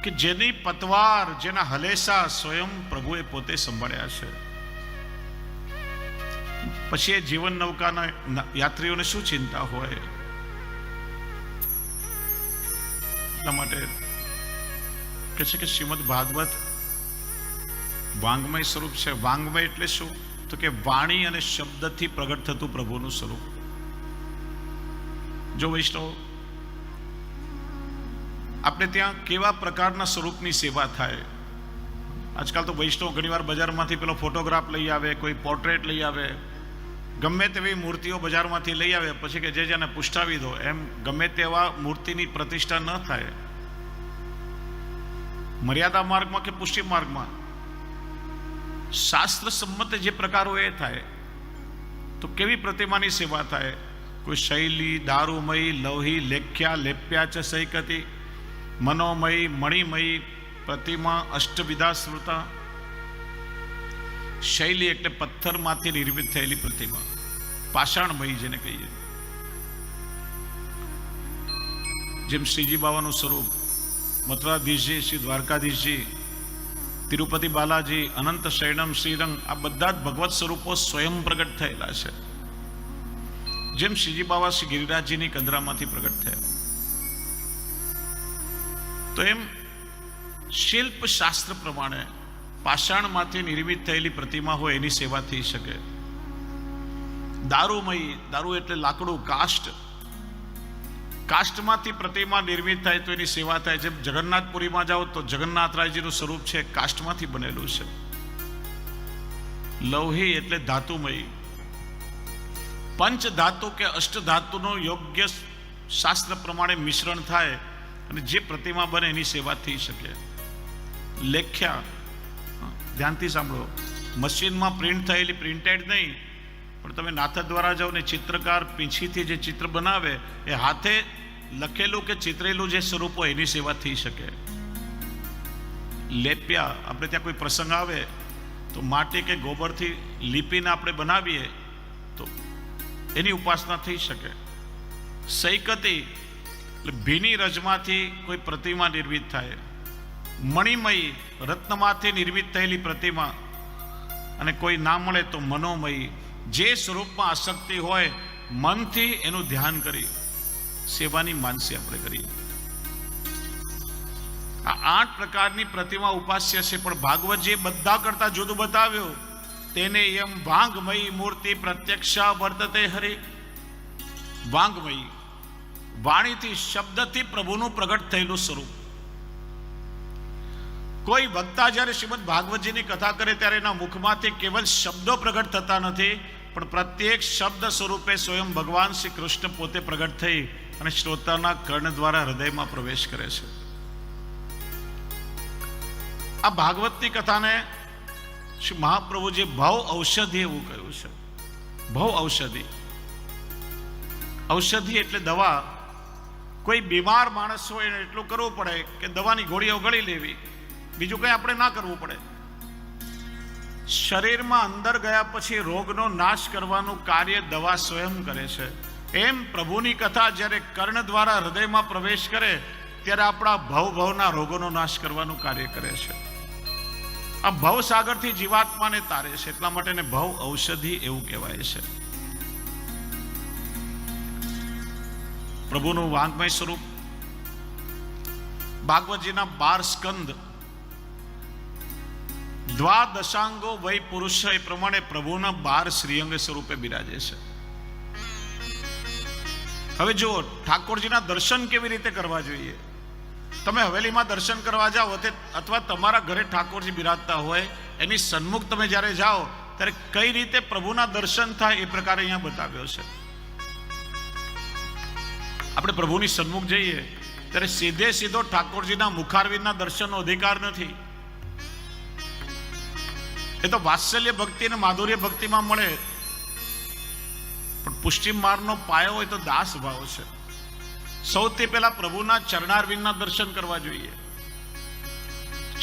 કે જેની પતવાર, જેના હલેસા સ્વયં પ્રભુએ પોતે સંભાળ્યા છે. પછી એ જીવન નૌકાના યાત્રીઓને શું ચિંતા હોય? એટલા માટે કહે છે કે શ્રીમદ ભાગવત વાંગમય સ્વરૂપ છે. વાંગમય એટલે શું? તો કે વાણી અને શબ્દથી પ્રગટ થતું પ્રભુનું સ્વરૂપ. જો વૈષ્ણવ, આપણે ત્યાં કેવા પ્રકારના સ્વરૂપની સેવા થાય. આજકાલ તો વૈષ્ણવ ઘણીવાર બજારમાંથી પેલો ફોટોગ્રાફ લઈ આવે, કોઈ પોર્ટ્રેટ લઈ આવે, ગમે તેવી મૂર્તિઓ બજારમાંથી લઈ આવે, પછી કે જે જેને પુષ્ટાવી દો. એમ ગમે તેવા મૂર્તિની પ્રતિષ્ઠા ન થાય. મર્યાદા માર્ગમાં કે પુષ્ટિ માર્ગમાં શાસ્ત્ર સંમત જે પ્રકારો એ થાય. તો કેવી પ્રતિમાની સેવા થાય? કોઈ શૈલી, દારૂમયી, લૌહી, લેખ્યા, લેપ્યા ચ સૈકતી, મનોમયી, મણિમયી પ્રતિમા, અષ્ટવિધા સ્મૃતા. શૈલી એટલે પથ્થરમાંથી નિર્મિત થયેલી પ્રતિમા, પાષાણમયી જેને કહીએ. જેમ શ્રીજી બાવાનું સ્વરૂપ, મથુરાધીશજી, શ્રી દ્વારકાધીશજી, તિરુપતિ બાલાજી, અનંત શૈણમ, શ્રીરંગ, આ બધા જ ભગવત સ્વરૂપો સ્વયં પ્રગટ થયેલા છે. જેમ શ્રીજી બાવા શ્રી ગિરિરાજજીની કંદરામાંથી પ્રગટ થયા, તો એમ શિલ્પ શાસ્ત્ર પ્રમાણે પાષાણમાંથી નિર્મિત થયેલી પ્રતિમા હોય એની સેવા થઈ શકે. દારૂમયી, દારૂ એટલે લાકડું, કાષ્ટ, કાષ્ટમાંથી પ્રતિમા નિર્મિત થાય તો એની સેવા થાય. જેમ જગન્નાથપુરીમાં જાઓ તો જગન્નાથરાયજીનું સ્વરૂપ છે, કાષ્ટમાંથી બનેલું છે. લૌહી એટલે ધાતુમયી, પંચ ધાતુ કે અષ્ટ ધાતુનું યોગ્ય શાસ્ત્ર પ્રમાણે મિશ્રણ થાય અને જે પ્રતિમા બને એની સેવા થઈ શકે. લેખ્યા, ધ્યાનથી સાંભળો, મશીનમાં પ્રિન્ટ થયેલી, પ્રિન્ટેડ નહીં, પણ તમે નાથક દ્વારા જાઓ ને ચિત્રકાર પીંછીથી જે ચિત્ર બનાવે એ હાથે લખેલું કે ચિત્રેલું જે સ્વરૂપ હોય એની સેવા થઈ શકે. લેપ્યા, આપણે ત્યાં કોઈ પ્રસંગ આવે તો માટી કે ગોબરથી લીપીને આપણે બનાવીએ તો એની ઉપાસના થઈ શકે. સૈકતી એટલે ભીની રજમાંથી કોઈ પ્રતિમા નિર્મિત થાય. મણિમયી, રત્નમાંથી નિર્મિત થયેલી પ્રતિમા. અને કોઈ ના મળે તો મનોમયી, જે સ્વરૂપમાં આસક્તિ હોય મનથી એનું ધ્યાન કરી સેવાની માનસી આપણે કરીએ. આ 8 પ્રકારની પ્રતિમા ઉપાસ્ય છે. પણ ભાગવતજીએ બધા કરતા જુદું બતાવ્યું. તેને એમ વાંગમયી મૂર્તિ પ્રત્યક્ષા વર્તતે હરિ. વાંગમયી, વાણીથી, શબ્દથી પ્રભુનું પ્રગટ થયેલું સ્વરૂપ. કોઈ વક્તા જ્યારે શ્રીમદ ભાગવતજીની કથા કરે ત્યારે એના મુખમાંથી કેવલ શબ્દો પ્રગટ થતા નથી, પણ પ્રત્યેક શબ્દ સ્વરૂપે સ્વયં ભગવાન શ્રી કૃષ્ણ પોતે પ્રગટ થઈ અને શ્રોતાના કર્ણ દ્વારા હૃદયમાં પ્રવેશ કરે છે. આ ભાગવતની કથાને શ્રી મહાપ્રભુજી ભવ ઔષધિ એવું કહ્યું છે. ભવ ઔષધિ, ઔષધિ એટલે દવા. કોઈ બીમાર માણસ હોય એને એટલું કરવું પડે કે દવાની ગોળીઓ ગળી લેવી, બીજું કંઈ આપણે ના કરવું પડે. શરીરમાં અંદર ગયા પછી રોગનો નાશ કરવાનું કાર્ય દવા સ્વયં કરે છે, એમ પ્રભુની કથા જ્યારે કર્ણ દ્વારા હૃદયમાં પ્રવેશ કરે ત્યારે આપણા ભવના રોગોનો નાશ કરવાનું કાર્ય કરે છે. આ ભવસાગરથી જીવાત્માને તારે છે, એટલા માટે એને ભવ ઔષધિ એવું કહેવાય છે. પ્રભુનું વાંગમય સ્વરૂપ ભાગવતજીના 12 સ્કંદ, દ્વાદશાંગો વય પુરુષ, એ પ્રમાણે પ્રભુના 12 શ્રીઅંગ સ્વરૂપે બિરાજે છે. હવે જુઓ, ઠાકોરજીના દર્શન કેવી રીતે કરવા જોઈએ. તમે હવેલીમાં દર્શન કરવા જાઓ અથવા તમારા ઘરે ઠાકોરજી બિરાજતા હોય એની સન્મુખ તમે જ્યારે જાઓ ત્યારે કઈ રીતે પ્રભુના દર્શન થાય એ પ્રકારે અહીંયા બતાવ્યો છે. આપણે પ્રભુની સન્મુખ જઈએ ત્યારે સીધો ઠાકોરજીના મુખારવિંદના દર્શનનો અધિકાર નથી. એ તો વાત્સલ્ય ભક્તિ અને માધુર્ય ભક્તિમાં મળે, પણ પુષ્ટિ માર્ગનો પાયો હોય તો દાસ ભાવ છે. સૌથી પહેલા પ્રભુના ચરણારવિંદના દર્શન કરવા જોઈએ.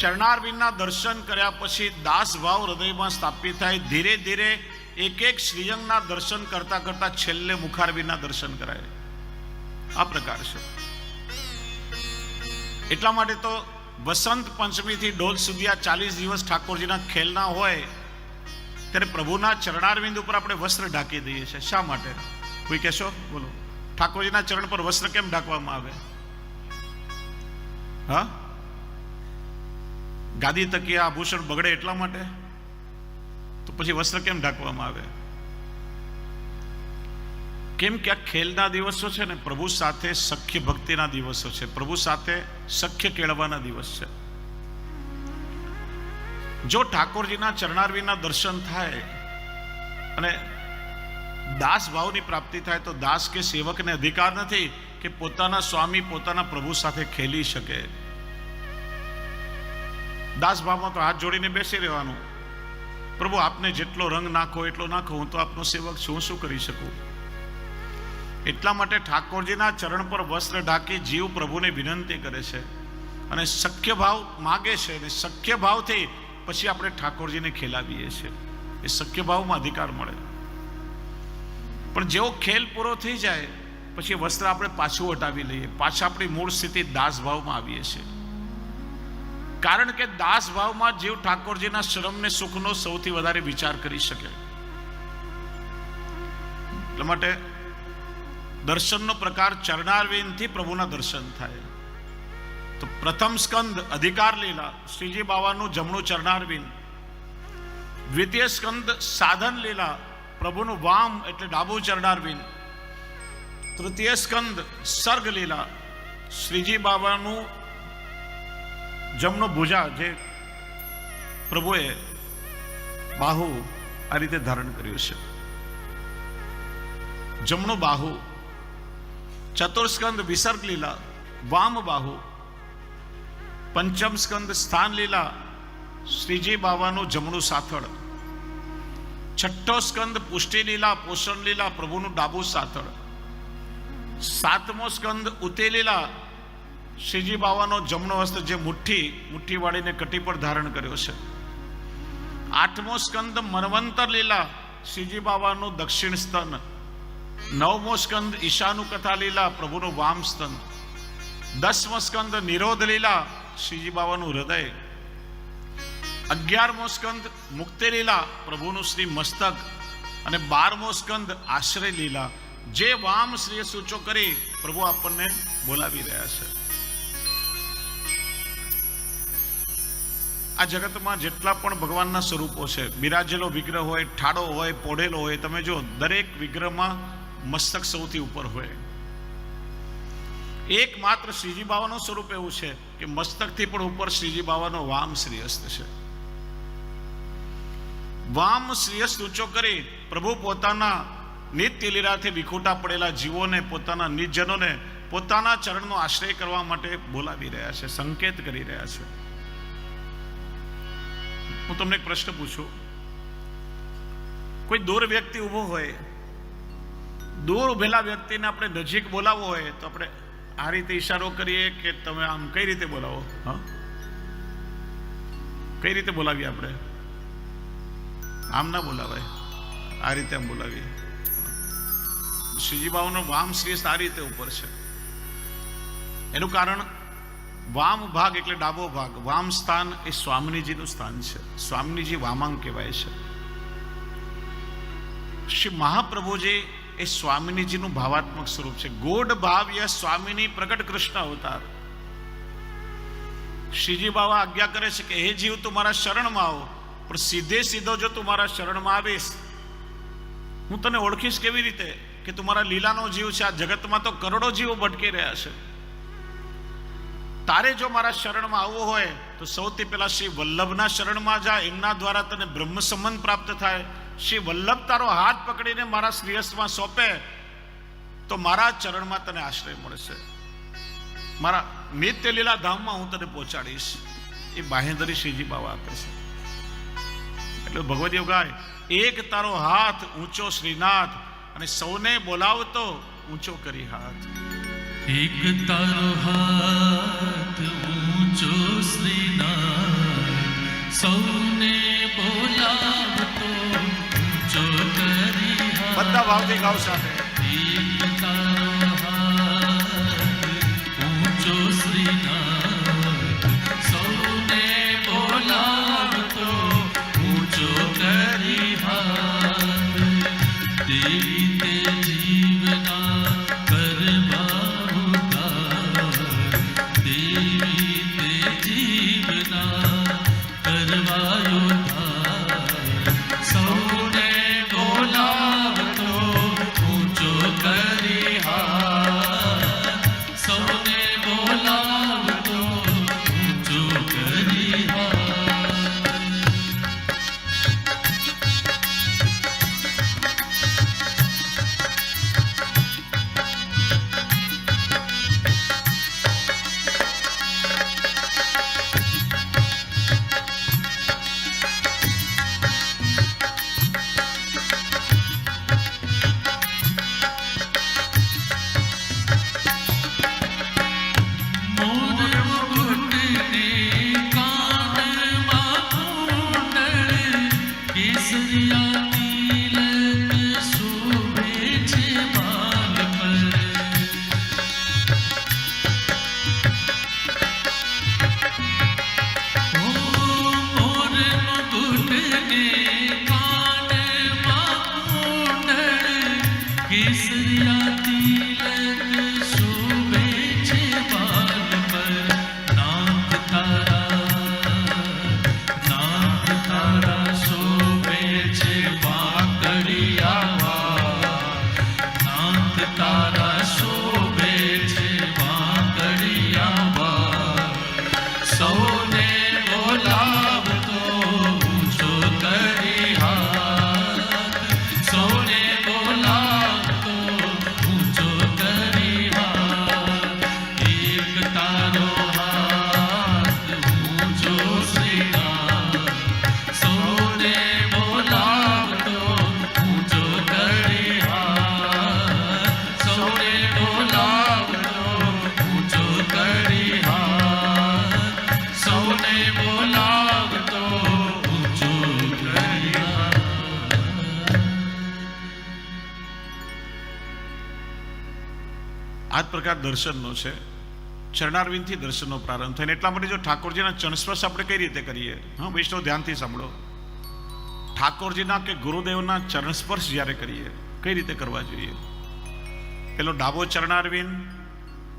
ચરણારવિંદના દર્શન કર્યા પછી દાસ ભાવ હૃદયમાં સ્થાપિત થાય. ધીરે ધીરે એક શ્રીઅંગના દર્શન કરતા કરતા છેલ્લે મુખારવિંદના દર્શન કરાય. આ પ્રકાર છે. એટલા માટે તો વસંત પંચમીથી ડોલ સુધી આ 40 દિવસ ઠાકોરજીના ખેલના હોય ત્યારે પ્રભુના ચરણારવિંદ ઉપર આપણે વસ્ત્ર ઢાંકી દઈએ છીએ. શા માટે? કોઈ કહેશો? બોલો. ઠાકોરજીના ચરણ પર વસ્ત્ર કેમ ઢાંકવામાં આવે? હા, ગાદી તકિયા આભૂષણ બગડે એટલા માટે? તો પછી વસ્ત્ર કેમ ઢાંકવામાં આવે? કેમ કે આ ખેલના દિવસો છે ને પ્રભુ સાથે સખ્ય ભક્તિના દિવસો છે, પ્રભુ સાથે સખ્ય કેળવવાના દિવસ છે. જો ઠાકોરજીના ચરણારવિંદના દર્શન થાય અને દાસ ભાવની પ્રાપ્તિ થાય તો દાસ કે સેવકને અધિકાર નથી કે પોતાના સ્વામી પોતાના પ્રભુ સાથે ખેલી શકે. દાસ ભાવમાં તો હાથ જોડીને બેસી રહેવાનું. પ્રભુ આપને જેટલો રંગ નાખો એટલો નાખો, હું તો આપનો સેવક છું, શું કરી શકું? એટલા માટે ઠાકોરજીના ચરણ પર વસ્ત્ર ઢાંકી જીવ પ્રભુને વિનંતી કરે છે અને સખ્ય ભાવ માગે છે, અને સખ્ય ભાવથી પછી આપણે ઠાકોરજીને ખેલાવીએ છીએ. એ સખ્ય ભાવમાં અધિકાર મળે. પણ જેવો ખેલ પૂરો થઈ જાય પછી વસ્ત્ર આપણે પાછું હટાવી લઈએ, પાછા આપણી મૂળ સ્થિતિ દાસ ભાવમાં આવીએ છીએ. કારણ કે દાસ ભાવમાં જીવ ઠાકોરજીના શ્રમને સુખનો સૌથી વધારે વિચાર કરી શકે. એટલા માટે દર્શનનો પ્રકાર ચરણારવિંદથી પ્રભુના દર્શન થાય. તો પ્રથમ સ્કંદ અધિકાર લીલા, શ્રીજી બાવાનું જમણું ચરણારવિંદ. દ્વિતીય સ્કંદ સાધન લીલા, પ્રભુનું વામ એટલે ડાબું ચરણારવિંદ. તૃતીય સ્કંદ સર્ગ લીલા, શ્રીજી બાવાનું જમણું ભુજા, જે પ્રભુએ બાહુ આ રીતે ધારણ કર્યું છે, જમણું બાહુ. ચતુર્સ્કંદ વિસર્ગ લીલા, વામ બાહુ. પંચમ સ્કંદ સ્થાન લીલા, શ્રીજી બાવાનું જમણું સાથળ. છઠ્ઠો સ્કંદ પુષ્ટિ લીલા, પોષણ લીલા, પ્રભુનું ડાબું સાથળ. સાતમો સ્કંદ ઉતે લીલા, શ્રીજી બાવાનો જમણો હસ્ત, જે મુઠ્ઠી વાળીને કટી પર ધારણ કર્યો છે. આઠમો સ્કંદ મનવંતર લીલા, શ્રીજી બાવાનું દક્ષિણ સ્તન. નવમો સ્કંદ ઈશાનું કથા લીલા, પ્રભુનું વામ સ્તન. 10મો સ્કંદ નિરોધ લીલા, શ્રીજી બાવાનું હૃદય. 11મો સ્કંદ મુક્તિ લીલા, પ્રભુનું શ્રી મસ્તક. અને 12મો સ્કંદ આશ્રય લીલા, જે વામ શ્રી સૂચો કરી પ્રભુ આપણને બોલાવી રહ્યા છે. આ જગતમાં જેટલા પણ ભગવાનના સ્વરૂપો છે, બિરાજેલો વિગ્રહ હોય, ઠાડો હોય, પોઢેલો હોય, તમે જો દરેક વિગ્રહમાં મસ્તક સૌથી ઉપર હોય. એકમાત્ર શ્રીજી બાવાનું સ્વરૂપ એવું છે કે મસ્તકથી પણ ઉપર શ્રીજી બાવાનો વામ શ્રીહસ્ત છે. વામ શ્રીહસ્ત ઊંચો કરી પ્રભુ પોતાના નિત્ય લીલાથી વિખૂટા પડેલા જીવોને, પોતાના નિજજનોને પોતાના ચરણનો આશ્રય કરવા માટે બોલાવી રહ્યા છે, સંકેત કરી રહ્યા છે. હું તમને એક પ્રશ્ન પૂછું. કોઈ દૂર વ્યક્તિ ઊભો હોય, દૂર ઉભેલા વ્યક્તિને આપણે નજીક બોલાવવો હોય તો આપણે આ રીતે ઈશારો કરીએ કે તમે આમ કઈ રીતે બોલાવો? હા, કઈ રીતે બોલાવીએ આપણે? આમ ના બોલાવાય, આ રીતે આમ બોલાવીએ. શ્રીજી બાબાનો વામ શ્રેષ્ઠ આ રીતે ઉપર છે. એનું કારણ વામ ભાગ એટલે ડાબો ભાગ. વામ સ્થાન એ સ્વામિનીજીનું સ્થાન છે. સ્વામિનીજી વામાંગ કહેવાય છે. શ્રી મહાપ્રભુજી એ સ્વામિનીજીનું ભાવાત્મક સ્વરૂપ છે. ગોડ ભાવ્ય સ્વામિની પ્રગટ કૃષ્ણ અવતાર. શ્રીજી બાબા આજ્ઞા કરે છે કે હે જીવ, તું મારા શરણમાં આવો, પણ સીધે સીધો જો તું મારા શરણમાં આવીશ, હું તને ઓળખીશ કેવી રીતે કે તું મારા લીલાનો જીવ છે. આ જગતમાં તો કરોડો જીવો ભટકી રહ્યા છે. તારે જો મારા શરણમાં આવવું હોય તો સૌથી પહેલા શ્રી વલ્લભના શરણમાં જા. એમના દ્વારા તને બ્રહ્મ સંબંધ પ્રાપ્ત થાય. શ્રી વલ્લભ તારો હાથ પકડીને મારા શ્રીહસ્તમાં સોંપે તો મારા ચરણમાં તને આશ્રય મળશે. મારા નિત્ય લીલા ધામમાં હું તને પહોંચાડીશ. એ બાહેંધરી શ્રીજી બાબા આપે છે. એટલે ભગવદીઓ ગાય, એક તારો હાથ ઊંચો શ્રીનાથ, અને સૌને બોલાવતો ઊંચો કરી હાથ. એક તારો હાથ ઊંચો શ્રીનાથ, સૌને બોલાવતો ઊંચો કરી હાથ. બધા ભાવથી ગાવ સાથે. એક તારો હાથ ઊંચો શ્રીનાથ, સૌને બોલાવતો ઊંચો કરી હાથ. દેવી તે જીવના આ પ્રકાર દર્શનનો છે. ચરણારવિંદથી દર્શનનો પ્રારંભ થાય. એટલા માટે જો ઠાકોરજીના ચરણસ્પર્શ આપણે કઈ રીતે કરીએ? હા વૈષ્ણવ, ધ્યાનથી સાંભળો. ઠાકોરજીના કે ગુરુદેવના ચરણસ્પર્શ જ્યારે કરીએ કઈ રીતે કરવા જોઈએ? પેલો ડાબો ચરણારવિંદ,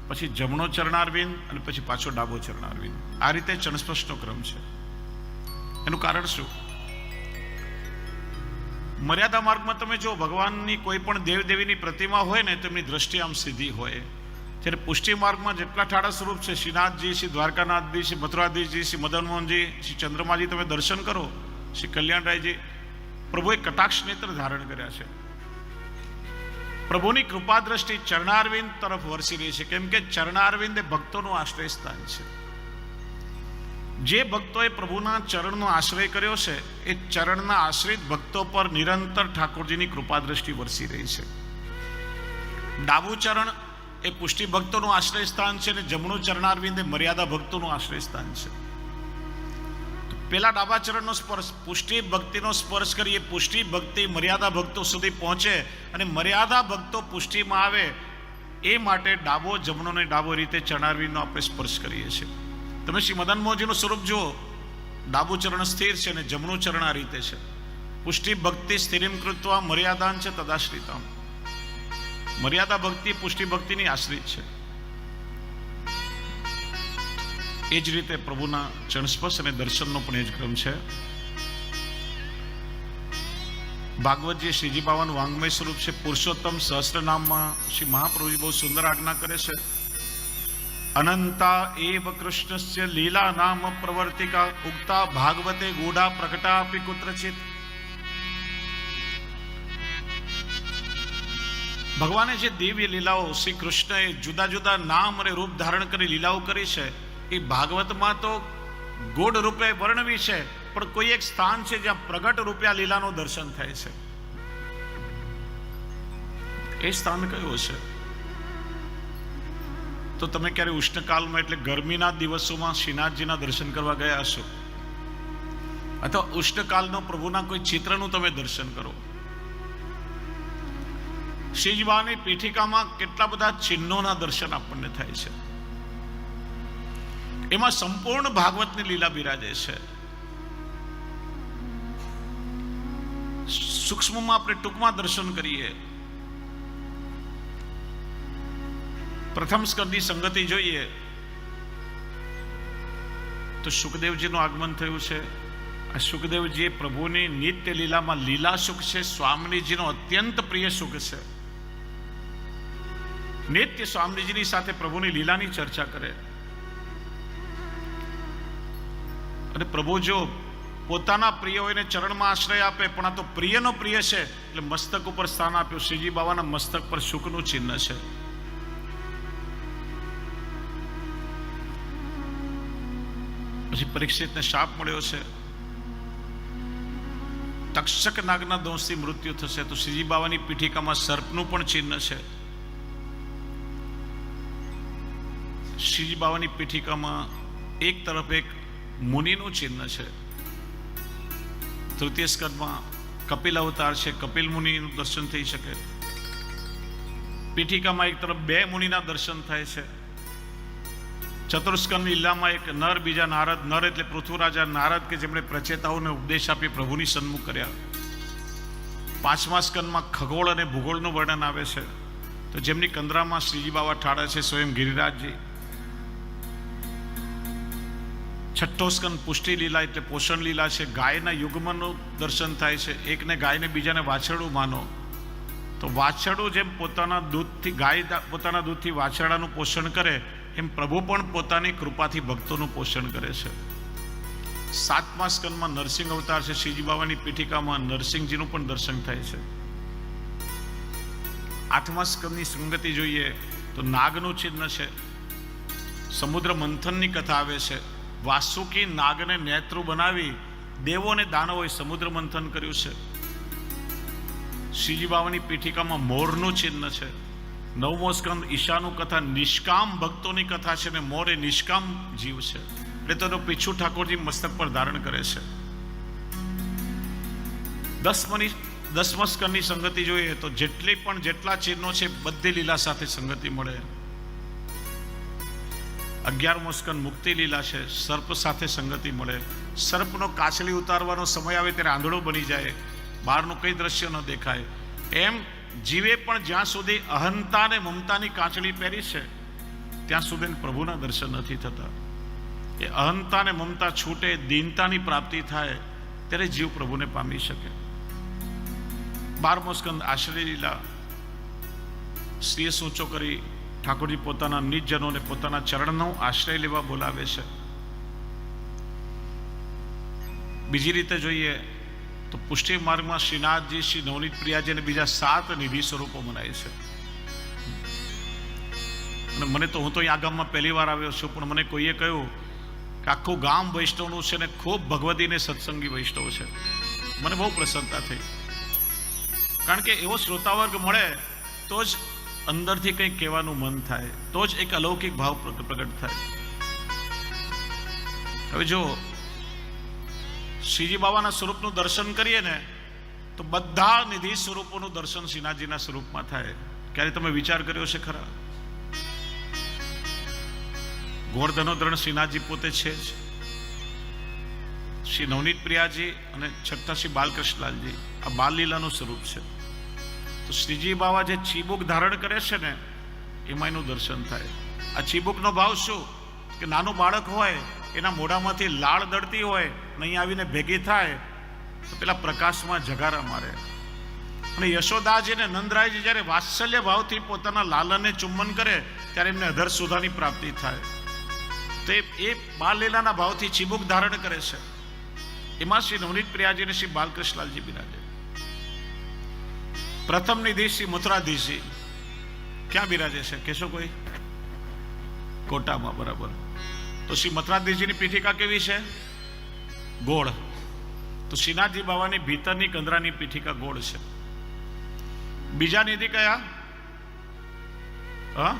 પછી જમણો ચરણારવિંદ, અને પછી પાછો ડાબો ચરણારવિંદ. આ રીતે ચરણસ્પર્શનો ક્રમ છે. એનું કારણ શું? મર્યાદા માર્ગમાં તમે જો ભગવાનની કોઈ પણ દેવદેવીની પ્રતિમા હોય ને, તેમની દ્રષ્ટિ આમ સીધી હોય. જ્યારે પુષ્ટિ માર્ગમાં જેટલા ઠાડા સ્વરૂપ છે, શ્રીનાથજી, શ્રી દ્વારકાનાથજી, શ્રી મથુરાધીશજી, શ્રી મદનમોહનજી, શ્રી ચંદ્રમાજી, તમે દર્શન કરો. શ્રી કલ્યાણરાયજી, પ્રભુએ કટાક્ષ નેત્ર ધારણ કર્યા છે. પ્રભુની કૃપા દ્રષ્ટિ ચરણારવિંદ તરફ વરસી રહી છે. કેમ કે ચરણારવિંદ એ ભક્તોનું આશ્રય સ્થાન છે. જે ભક્તોએ પ્રભુના ચરણનો આશ્રય કર્યો છે, એ ચરણના આશ્રિત ભક્તો પર નિરંતર ઠાકોરજીની કૃપા દ્રષ્ટિ વરસી રહી છે. ડાબુ ચરણ એ પુષ્ટિ ભક્તોનું આશ્રય સ્થાન છે, અને જમણું ચરણારવિંદ એ મર્યાદા ભક્તોનું આશ્રય સ્થાન છે. પેલા ડાબા ચરણનો સ્પર્શ, પુષ્ટિ ભક્તિનો સ્પર્શ કરીએ, પુષ્ટિ ભક્તિ મર્યાદા ભક્તો સુધી પહોંચે અને મર્યાદા ભક્તો પુષ્ટિમાં આવે એ માટે ડાબો જમણો ને ડાબો રીતે ચરણારવિંદનો આપણે સ્પર્શ કરીએ છીએ. તમે શ્રી મદન મોહનજીનું સ્વરૂપ જુઓ, ડાબુ ચરણ સ્થિર છે અને જમણું ચરણ આ રીતે છે. પુષ્ટિ ભક્તિ સ્થિરીમ કૃત્વા મર્યાદાન છે તદાશ્રિતામ. મર્યાદા ભક્તિ પુષ્ટિ ભક્તિની આશ્રિત છે. એ જ રીતે પ્રભુના ચરણ સ્પર્શ અને દર્શનનો પણ એ જ ક્રમ છે. ભાગવતજી શ્રીજી બાવાનું વાંગ્મય સ્વરૂપ છે. પુરુષોત્તમ સહસ્ત્રનામમાં શ્રી મહાપ્રભુજી બહુ સુંદર આજ્ઞા કરે છે. અનંતા એવ કૃષ્ણસ્ય લીલા નામ પ્રવર્તિકા ઉક્તા ભાગવતે ગૂઢા પ્રકટા અપી કુત્રચિત. ભગવાને જે દિવ્ય લીલાઓ શ્રી કૃષ્ણએ જુદા જુદા નામ અને રૂપ ધારણ કરી લીલાઓ કરી છે એ ભાગવતમાં તો ગૂઢ રૂપે વર્ણવી છે, પણ કોઈ એક સ્થાન છે જ્યાં પ્રગટ રૂપે આ લીલાનું દર્શન થાય છે. એ સ્થાન કયું છે? તો તમે ક્યારે ઉષ્ણકાલમાં એટલે ગરમીના દિવસોમાં શ્રીનાથજીના દર્શન કરવા ગયા હશો, અથવા ઉષ્ણકાલનો પ્રભુના કોઈ ચિત્રનું તમે દર્શન કરો. શ્રીજીવાની પીઠિકામાં કેટલા બધા ચિહ્નોના દર્શન આપણને થાય છે. એમાં સંપૂર્ણ ભાગવતની લીલા બિરાજે છે. સૂક્ષ્મમાં આપણે ટૂંકમાં દર્શન કરીએ. પ્રથમ સ્કંદની સંગતિ જોઈએ તો સુખદેવજીનું આગમન થયું છે. આ સુખદેવજી પ્રભુની નિત્ય લીલામાં લીલા સુખ છે, સ્વામીજીનો અત્યંત પ્રિય સુખ છે. નિત્ય સ્વામીજીની સાથે પ્રભુની લીલાની ચર્ચા કરે. અને પ્રભુ જો પોતાના પ્રિય હોઈને ચરણમાં આશ્રય આપે, પણ આ તો પ્રિયનો પ્રિય છે એટલે મસ્તક ઉપર સ્થાન આપ્યું. શ્રીજી બાબાના મસ્તક પર સુખનું ચિહ્ન છે. પછી પરીક્ષિતને શાપ મળ્યો છે, તક્ષક નાગના દંશથી મૃત્યુ થશે, તો શ્રીજી બાબાની પીઠિકામાં સર્પનું પણ ચિહ્ન છે. શ્રીજી બાબાની પીઠિકામાં એક તરફ એક મુનિનું ચિહ્ન છે. તૃતીય સ્કંદમાં કપિલ અવતાર છે, કપિલ મુનિનું દર્શન થઈ શકે. પીઠિકામાં એક તરફ બે મુનિના દર્શન થાય છે. ચતુર્સ્કંદ લીલામાં એક નર, બીજા નારદ. નર એટલે પૃથ્વીરાજા નારદ કે જેમણે પ્રચેતાઓને ઉપદેશ આપી પ્રભુની સન્મુખ કર્યા. પાંચમા સ્કંદમાં ખગોળ અને ભૂગોળનું વર્ણન આવે છે, તો જેમની કંદરામાં શ્રીજી બાબા ઠાડા છે સ્વયં ગિરિરાજજી. છઠ્ઠો સ્કંદ પુષ્ટિ લીલા એટલે પોષણ લીલા છે. ગાયના યુગ્મનું દર્શન થાય છે. એકને ગાયને બીજાને વાછરડું માનો, તો વાછરડું જેમ પોતાના દૂધથી ગાય પોતાના દૂધથી વાછરડાનું પોષણ કરે એમ પ્રભુ પણ પોતાની કૃપાથી ભક્તોનું પોષણ કરે છે. સાતમા સ્કંદમાં નરસિંહ અવતાર છે. શ્રીજી બાબાની પીઠિકામાં નરસિંહજીનું પણ દર્શન થાય છે. આઠમા સ્કંદની સંગતિ જોઈએ તો નાગનું ચિહ્ન છે. સમુદ્ર મંથનની કથા આવે છે. વાસુકી નાગને નેત્રુ બનાવી દેવો અને દાનવોએ સમુદ્ર મંથન કર્યું છે. શ્રીજી બાબાની પીઠિકામાં મોરનું ચિહ્ન છે. નવમો સ્કંદ ઈશાનું કથા નિષ્કામ ભક્તોની કથા છે, ને મોર એ નિષ્કામ જીવ છે એટલે તેનો પીછું ઠાકોરજી મસ્તક પર ધારણ કરે છે. દસમા સ્કંદની સંગતિ જોઈએ તો જેટલા ચિહ્નો છે બધી લીલા સાથે સંગતિ મળે. 11મો સ્કંદ મુક્તિ લીલા છે, સર્પ સાથે સંગતિ મળે. સર્પનો કાછલી ઉતારવાનો સમય આવે ત્યારે આંધળો બની જાય, બહારનું કઈ દ્રશ્ય ન દેખાય. એમ જીવે પણ જ્યાં સુધી અહંતા ને મમતાની કાચળી પહેરી છે ત્યાં સુધી પ્રભુના દર્શન નથી થતા. એ અહંતા ને મમતા છૂટે, દીનતાની પ્રાપ્તિ થાય ત્યારે જીવ પ્રભુને પામી શકે. 12મો સ્કંદ આશ્રય લીલા. શ્રીએ ઊંચો કરી ઠાકોરજી પોતાના નિજજનોને પોતાના ચરણનો આશ્રય લેવા બોલાવે છે. બીજી રીતે જોઈએ તો પુષ્ટિ માર્ગમાં શ્રીનાથજી, શ્રી નવનીત પ્રિયાજી અને બીજા 7 નિધિ સ્વરૂપો મનાય છે. અને મને તો, હું તો આ ગામમાં પહેલી વાર આવ્યો છું, પણ મને કોઈએ કહ્યું કે આખું ગામ વૈષ્ણવનું છે ને ખૂબ ભગવતીને સત્સંગી વૈષ્ણવ છે. મને બહુ પ્રસન્નતા થઈ, કારણ કે એવો શ્રોતાવર્ગ મળે તો જ અંદરથી કંઈક કહેવાનું મન થાય, તો જ એક અલૌકિક ભાવ પ્રગટ થાય. હવે જો શ્રીજી બાબાના સ્વરૂપનું દર્શન કરીએ ને તો બધા નિધિ સ્વરૂપોનું દર્શન શ્રીનાથજીના સ્વરૂપમાં થાય. ક્યારે તમે વિચાર કર્યો છે ખરા? ગોવર્ધનોદ્રણ શ્રીનાથજી પોતે છે જ, શ્રી નવનીત પ્રિયાજી અને છઠ્ઠા શ્રી બાલકૃષ્ણલાલજી આ બાલ લીલાનું સ્વરૂપ છે. તો શ્રીજી બાબા જે ચીબુક ધારણ કરે છે ને એમાં એનું દર્શન થાય. આ ચીબુકનો ભાવ શું કે નાનું બાળક હોય એના મોઢામાંથી લાળ દળતી હોય અને અહીં આવીને ભેગી થાય તો પેલા પ્રકાશમાં જગારા મારે. અને યશોદાજી અને નંદરાયજી જ્યારે વાત્સલ્ય ભાવથી પોતાના લાલનને ચુંબન કરે ત્યારે એમને અધર સુધાની પ્રાપ્તિ થાય. તો એ બાલ લીલાના ભાવથી ચીબુક ધારણ કરે છે. એમાં શ્રી નવનીત પ્રિયાજી અને શ્રી બાલકૃષ્ણલાલજી બિરાજે. પ્રથમ નિધિ શ્રી મથુરાધીશજી ક્યાં બિરાજે છે કહેશો કોઈ? કોટામાં. બરાબર. તો શ્રી મથુરાધીશજીની પીઠિકા કેવી છે? ગોળ. તો શ્રીનાથજી બાવાની ભીતરની કંદરાની પીઠિકા ગોળ છે. બીજા નિધિ કયા? હા,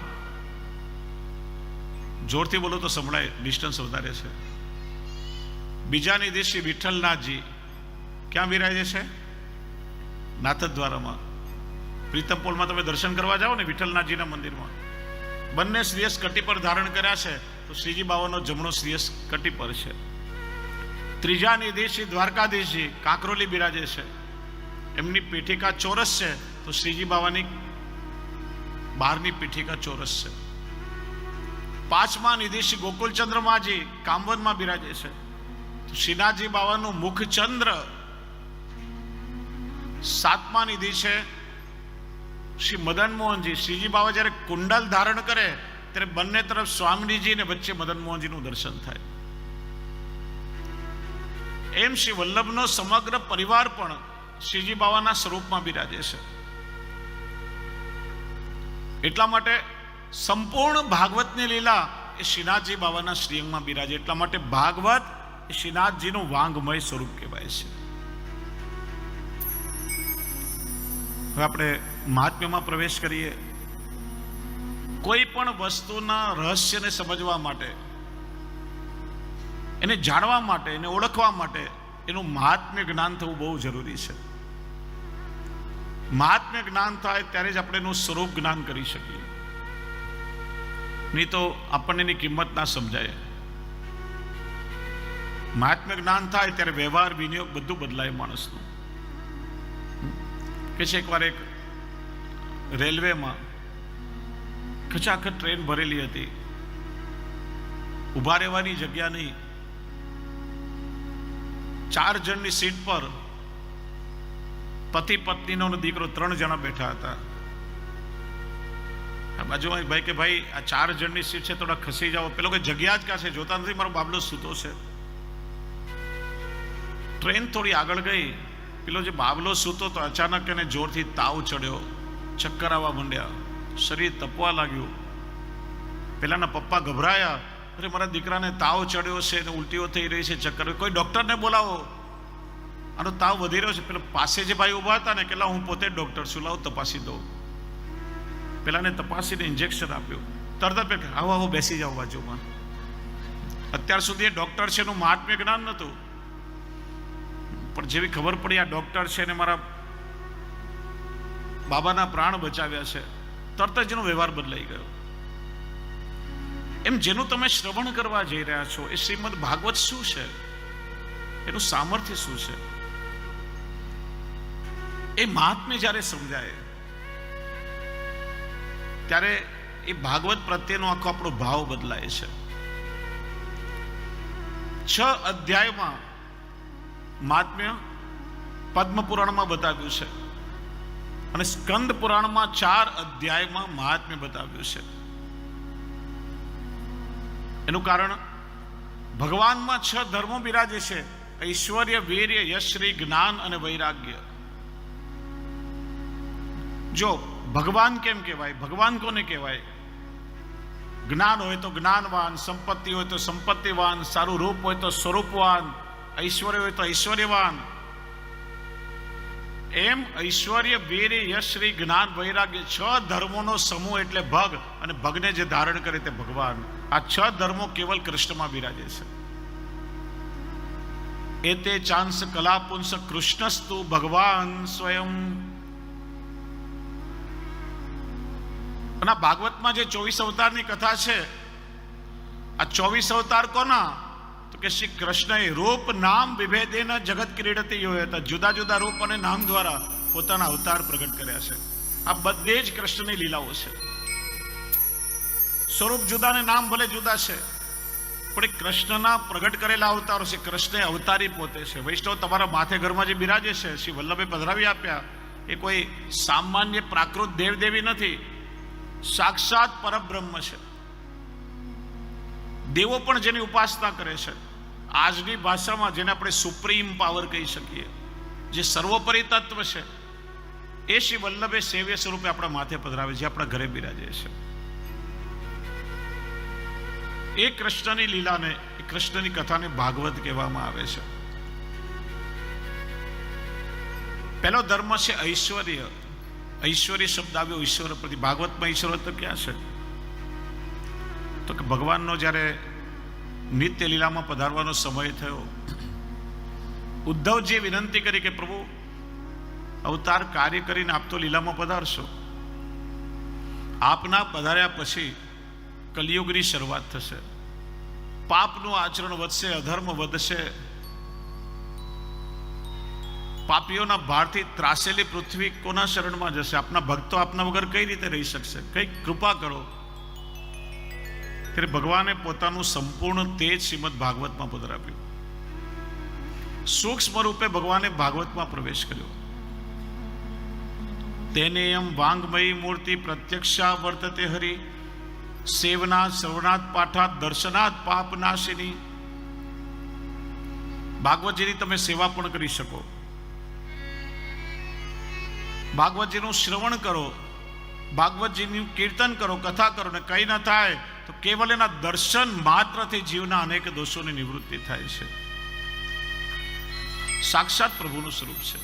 જોરથી બોલો તો સંભળાય, ડિસ્ટન્સ વધારે છે. બીજા નિધિ શ્રી વિઠ્ઠલનાથજી ક્યાં બિરાજે છે? નાથદ્વારામાં. પ્રીતમપોલમાં તમે દર્શન કરવા જાઓ ને વિઠ્ઠલનાથજીના મંદિરમાં, બંને શ્રેયસ કટી પર ધારણ કર્યા છે. તો શ્રીજી બાવાનો જમણો શ્રેયસ કટી પર છે. ત્રીજા નિધિ શ્રી દ્વારકાધીશજી કાંકરોલી બિરાજે છે. એમની પીઠિકા ચોરસ છે. તો શ્રીજી બાવાની બહારની પીઠિકા ચોરસ છે. પાંચમા નિધિ શ્રી ગોકુલચંદ્રમાજી કામવનમાં બિરાજે છે. શ્રીનાથજી બાવાનું મુખ ચંદ્ર. સાતમા નિધિ છે શ્રી મદન મોહનજી. શ્રીજી બાબા જ્યારે કુંડલ ધારણ કરે ત્યારે બંને તરફ સ્વામીજી ને વચ્ચે મદન મોહનજીનું દર્શન થાય. એમ શ્રી વલ્લભનો સમગ્ર પરિવાર પણ શ્રીજી બાબાના સ્વરૂપમાં બિરાજે છે. એટલા માટે સંપૂર્ણ ભાગવતની લીલા એ શ્રીનાથજી બાબાના શ્રીઅંગમાં બિરાજે. એટલા માટે ભાગવત એ શ્રીનાથજીનું વાંગમય સ્વરૂપ કહેવાય છે. હવે આપણે મહાત્મ્યમાં પ્રવેશ કરીએ. કોઈ પણ વસ્તુના રહસ્યને સમજવા માટે, એને જાણવા માટે, એને ઓળખવા માટે એનું મહાત્મ્ય જ્ઞાન થવું બહુ જરૂરી છે. મહાત્મ્ય જ્ઞાન થાય ત્યારે જ આપણે એનું સ્વરૂપ જ્ઞાન કરી શકીએ. નહીં તો આપણને એની કિંમત ના સમજાય. મહાત્મ્ય જ્ઞાન થાય ત્યારે વ્યવહાર, વિનિયોગ બધું બદલાય માણસનું. કે છે એકવાર એક રેલવેમાં ખચાખચ ટ્રેન ભરેલી હતી, ઉભા રહેવાની જગ્યા નહીં. 4 જણની સીટ પર પતિ પત્નીનો દીકરો 3 જણા બેઠા હતા. બાજુમાં ભાઈ કે ભાઈ આ 4 જણની સીટ છે, થોડા ખસી જાઓ. પેલો કે જગ્યા જ ક્યાં છે, જોતા નથી મારો બાબલો સૂતો છે. ટ્રેન થોડી આગળ ગઈ. પેલો જે બાબલો સૂતો તો અચાનક એને જોરથી તાવ ચડ્યો, ચક્કર આવવા માંડ્યા, શરીર તપવા લાગ્યું. પેલાના પપ્પા ગભરાયા, અરે મારા દીકરાને તાવ ચડ્યો છે ને ઉલટીઓ થઈ રહી છે, ચક્કર, કોઈ ડોક્ટરને બોલાવો, આનો તાવ વધી રહ્યો છે. પેલા પાસે જે ભાઈ ઉભા હતા ને કે હું પોતે ડોક્ટર છું, લાવો તપાસી દઉં. પેલાને તપાસીને ઇન્જેક્શન આપ્યું. તરત જ આવો આવો બેસી જાઓ બાજુમાં. અત્યાર સુધી એ ડોક્ટર છે એનું મહાત્મ્ય જ્ઞાન નહોતું, પણ જેવી ખબર પડી આ ડોક્ટર છે ને મારા બાબાના પ્રાણ બચાવ્યા છે, તરત જ એનો વ્યવહાર બદલાઈ ગયો. એમ જેનું તમે શ્રવણ કરવા જઈ રહ્યા છો એ શ્રીમદ ભાગવત શું છે, એનું સામર્થ્ય શું છે, એ મહાત્મ્ય જ્યારે સમજાય ત્યારે એ ભાગવત પ્રત્યેનો આખો આપણો ભાવ બદલાય છે. 6 અધ્યાયમાં મહાત્મ્ય પદ્મ પુરાણમાં બતાવ્યું છે અને સ્કંદ પુરાણમાં 4 અધ્યાયમાં મહાત્મ્ય બતાવ્યું છે. એનું કારણ ભગવાનમાં 6 ધર્મો બિરાજે છે: ઐશ્વર્ય, વીર્ય, યશ્રી, જ્ઞાન અને વૈરાગ્ય. જો ભગવાન કેમ કહેવાય? ભગવાન કોને કહેવાય? જ્ઞાન હોય તો જ્ઞાનવાન, સંપત્તિ હોય તો સંપત્તિવાન, સારું રૂપ હોય તો સ્વરૂપવાન, ઐશ્વર્ય હોય તો ઐશ્વર્યવાન. એમ ઐશ્વર્ય, વીર્ય, યશ્રી, જ્ઞાન, વૈરાગ્ય 6 ધર્મોનો સમૂહ એટલે ભગ, અને ભગને જે ધારણ કરે તે ભગવાન. આ 6 ધર્મો કેવલ કૃષ્ણમાં બિરાજે છે. એતે ચાંસ કલાપુંસ કૃષ્ણસ્તુ ભગવાન સ્વયં. અને ભાગવતમાં જે 24 અવતારની કથા છે, આ 24 અવતાર કોના? તો કે શ્રી કૃષ્ણએ રૂપ નામ વિભેદેન જગત ક્રીડતી હોય હતા. જુદા જુદા રૂપ અને નામ દ્વારા પોતાના અવતાર પ્રગટ કર્યા છે. આ બધે જ કૃષ્ણની લીલાઓ છે. સ્વરૂપ જુદા ને નામ ભલે જુદા છે, પણ એ કૃષ્ણના પ્રગટ કરેલા અવતારો છે. કૃષ્ણ અવતારી પોતે છે. વૈષ્ણવ તમારા માથે ઘરમાં જે બિરાજે છે, શ્રી વલ્લભે પધરાવી આપ્યા, એ કોઈ સામાન્ય પ્રાકૃત દેવદેવી નથી, સાક્ષાત પરબ્રહ્મ છે. દેવો પણ જેની ઉપાસના કરે છે, આજની ભાષામાં જેને આપણે સુપ્રીમ પાવર કહી શકીએ, જે સર્વોપરી તત્વ છે, એ શ્રી વલ્લભે સેવ્ય સ્વરૂપે આપણા માથે પધરાવે છે, આપણા ઘરે બિરાજે છે. એ કૃષ્ણની લીલાને, એ કૃષ્ણની કથાને ભાગવત કહેવામાં આવે છે. પહેલો ધર્મ છે ઐશ્વર્ય. ઐશ્વર્ય શબ્દ આવ્યો ઈશ્વર પ્રતિ. ભાગવતમાં ઈશ્વર તો ક્યાં છે? તો કે ભગવાનનો જ્યારે નિત્ય લીલામાં પધારવાનો સમય થયો, ઉદ્ધવજીએ વિનંતી કરી કે પ્રભુ, અવતાર કાર્ય કરીને આપ તો લીલામાં પધારશો. આપના પધાર્યા પછી કલિયુગની શરૂઆત થશે. પાપનું આચરણ વધશે, અધર્મ વધશે, પાપીઓના ભારથી ત્રાસેલી પૃથ્વી કોના શરણમાં જશે? આપના ભક્તો આપના વગર કઈ રીતે રહી શકશે? કઈક કૃપા કરો. ત્યારે ભગવાને પોતાનું સંપૂર્ણ તેજ શ્રીમદ ભાગવતમાં પધરાવ્યું. સૂક્ષ્મ રૂપે ભગવાને ભાગવતમાં પ્રવેશ કર્યો. તેને એમ વાંગમયી મૂર્તિ પ્રત્યક્ષા વર્તતે હરિ, સેવનાથ શ્રવણાથ પાઠાત દર્શનાથ પાપનાશિની. ભાગવતજીની તમે સેવા પણ કરી શકો, ભાગવતજીનું શ્રવણ કરો, ભાગવતજીનું કીર્તન કરો, કથા કરો, ને કઈ ના થાય તો કેવલ એના દર્શન માત્રથી જીવના અનેક દોષોની નિવૃત્તિ થાય છે. સાક્ષાત પ્રભુનું સ્વરૂપ છે.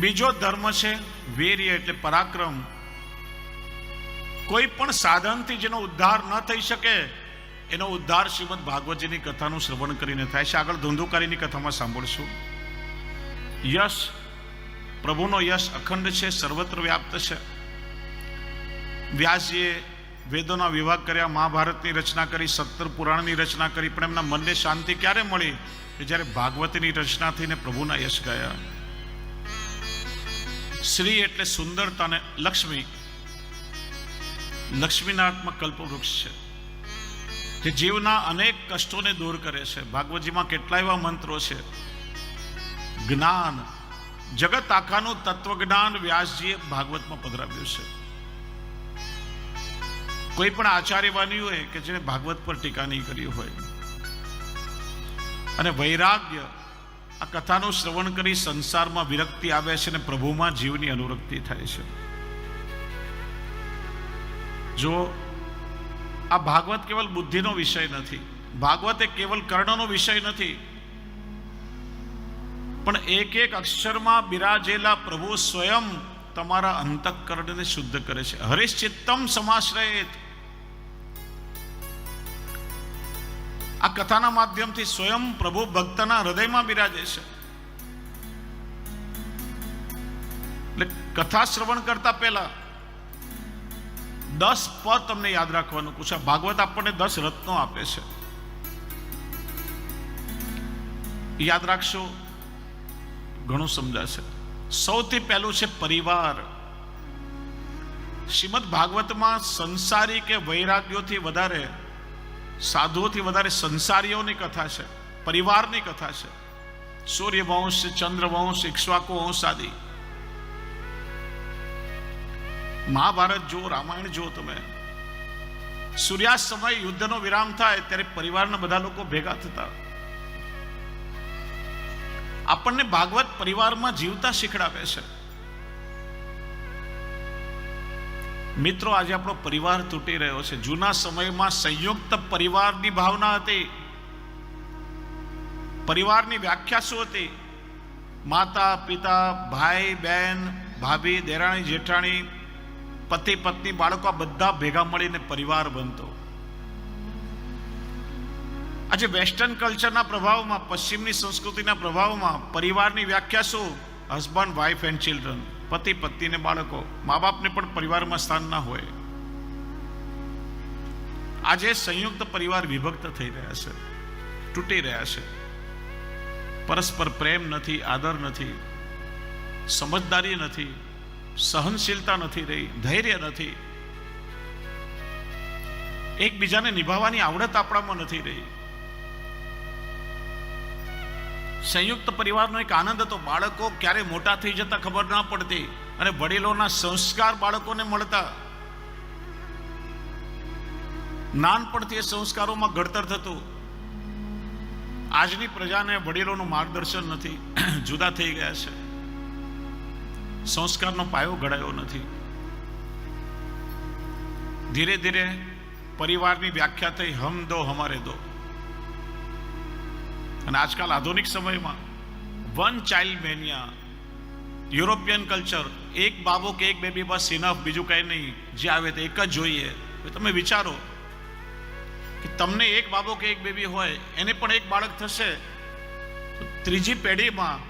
બીજો ધર્મ છે વીર્ય, એટલે પરાક્રમ. કોઈ પણ સાધનથી જેનો ઉદ્ધાર ન થઈ શકે, એનો ઉદ્ધાર શ્રીમદ ભાગવતજીની કથાનું શ્રવણ કરીને થાય છે. આગળ ધુંધુકારીની કથામાં સાંભળશું. યશ, પ્રભુનો યશ અખંડ છે, સર્વત્ર વ્યાપ્ત છે. વ્યાસજીએ વેદોના વિભાગ કર્યા, મહાભારતની રચના કરી, 17 પુરાણની રચના કરી, પણ એમના મનને શાંતિ ક્યારે મળી? કે જ્યારે ભાગવતની રચના થઈને પ્રભુના યશ ગાયા. શ્રી એટલે સુંદરતા ને લક્ષ્મી. લક્ષ્મીનાથમાં કલ્પવૃક્ષ છે, જે જીવના અનેક કષ્ટોને દૂર કરે છે. ભાગવતજીમાં કેટલા એવા મંત્રો છે. જ્ઞાન, જગત આખાનું તત્વજ્ઞાન વ્યાસજીએ ભાગવતમાં પધરાવ્યું છે. કોઈ પણ આચાર્ય વાણી હોય કે જેને ભાગવત પર ટીકા નહીં કરી હોય. અને વૈરાગ્ય, આ કથાનું શ્રવણ કરી સંસારમાં વિરક્તિ આવે છે અને પ્રભુમાં જીવની અનુરક્તિ થાય છે. જો આ ભાગવત કેવલ બુદ્ધિનો વિષય નથી, ભાગવત એ કેવલ કર્ણનો વિષય નથી, પણ એક એક અક્ષરમાં બિરાજેલા પ્રભુ સ્વયં તમારા અંતઃકરણને શુદ્ધ કરે છે. હરિશ્ચિત્તમ સમાશ્રયેત. આ કથાના માધ્યમથી સ્વયં પ્રભુ ભક્તના હૃદયમાં બિરાજે છે. એટલે કથા શ્રવણ કરતા પહેલા 10 પદ તમને યાદ રાખવાનું પૂછા. ભાગવત આપણને 10 રત્નો આપે છે. યાદ રાખશો, ઘણું સમજાશે. સૌથી પહેલું છે પરિવાર. શ્રીમદ ભાગવતમાં સંસારી કે વૈરાગ્યોથી વધારે, સાધુઓથી વધારે સંસારીઓની કથા છે, પરિવારની કથા છે. સૂર્યવંશ, ચંદ્રવંશ, ઇક્ષ્વાકુ વંશ આદિ. મહાભારત જો, રામાયણ જો, તમે સૂર્યાસ્ત સમય યુદ્ધનો વિરામ થાય ત્યારે પરિવારના બધા લોકો ભેગા થતા. આપણને ભાગવત પરિવારમાં જીવતા શીખડાવે છે. મિત્રો, આજે આપણો પરિવાર તૂટી રહ્યો છે. જૂના સમયમાં સંયુક્ત પરિવારની ભાવના હતી. પરિવારની વ્યાખ્યા શું હતી? માતા, પિતા, ભાઈ, બહેન, ભાભી, દેરાણી, જેઠાણી, પતિ, પત્ની, બાળકો, આ બધા ભેગા મળીને પરિવાર બનતો. આજે વેસ્ટર્ન કલ્ચરના પ્રભાવમાં, પશ્ચિમની સંસ્કૃતિના પ્રભાવમાં પરિવારની વ્યાખ્યા શું? હસબન્ડ, વાઇફ એન્ડ ચિલ્ડ્રન, પતિ પત્ની ને બાળકો. મા બાપને પણ પરિવારમાં સ્થાન ના હોય. આજે સંયુક્ત પરિવાર વિભક્ત થઈ રહ્યા છે, તૂટી રહ્યા છે. પરસ્પર પ્રેમ નથી, આદર નથી, સમજદારી નથી, સહનશીલતા નથી રહી, ધૈર્ય નથી, એકબીજાને નિભાવવાની આવડત આપણામાં નથી રહી. સંયુક્ત પરિવારનો એક આનંદ હતો. બાળકો ક્યારે મોટા થઈ જતા ખબર ના પડતી અને વડીલોના સંસ્કાર બાળકોને મળતા. નાનપણથી એ સંસ્કારોમાં ઘડતર થતું. આજની પ્રજાને વડીલોનું માર્ગદર્શન નથી, જુદા થઈ ગયા છે, સંસ્કારનો પાયો ઘડાયો નથી. ધીરે ધીરે પરિવારની વ્યાખ્યા થઈ હમ દો હમારે દો. અને આજકાલ આધુનિક સમયમાં one child Maniya, European culture, એક બાબો કે એક બેબી બસ ઇનફ, બીજું કઈ નહીં, જે આવે તે એક જ જોઈએ. તમે વિચારો કે તમને એક બાબો કે એક બેબી હોય, એને પણ એક બાળક થશે, ત્રીજી પેઢીમાં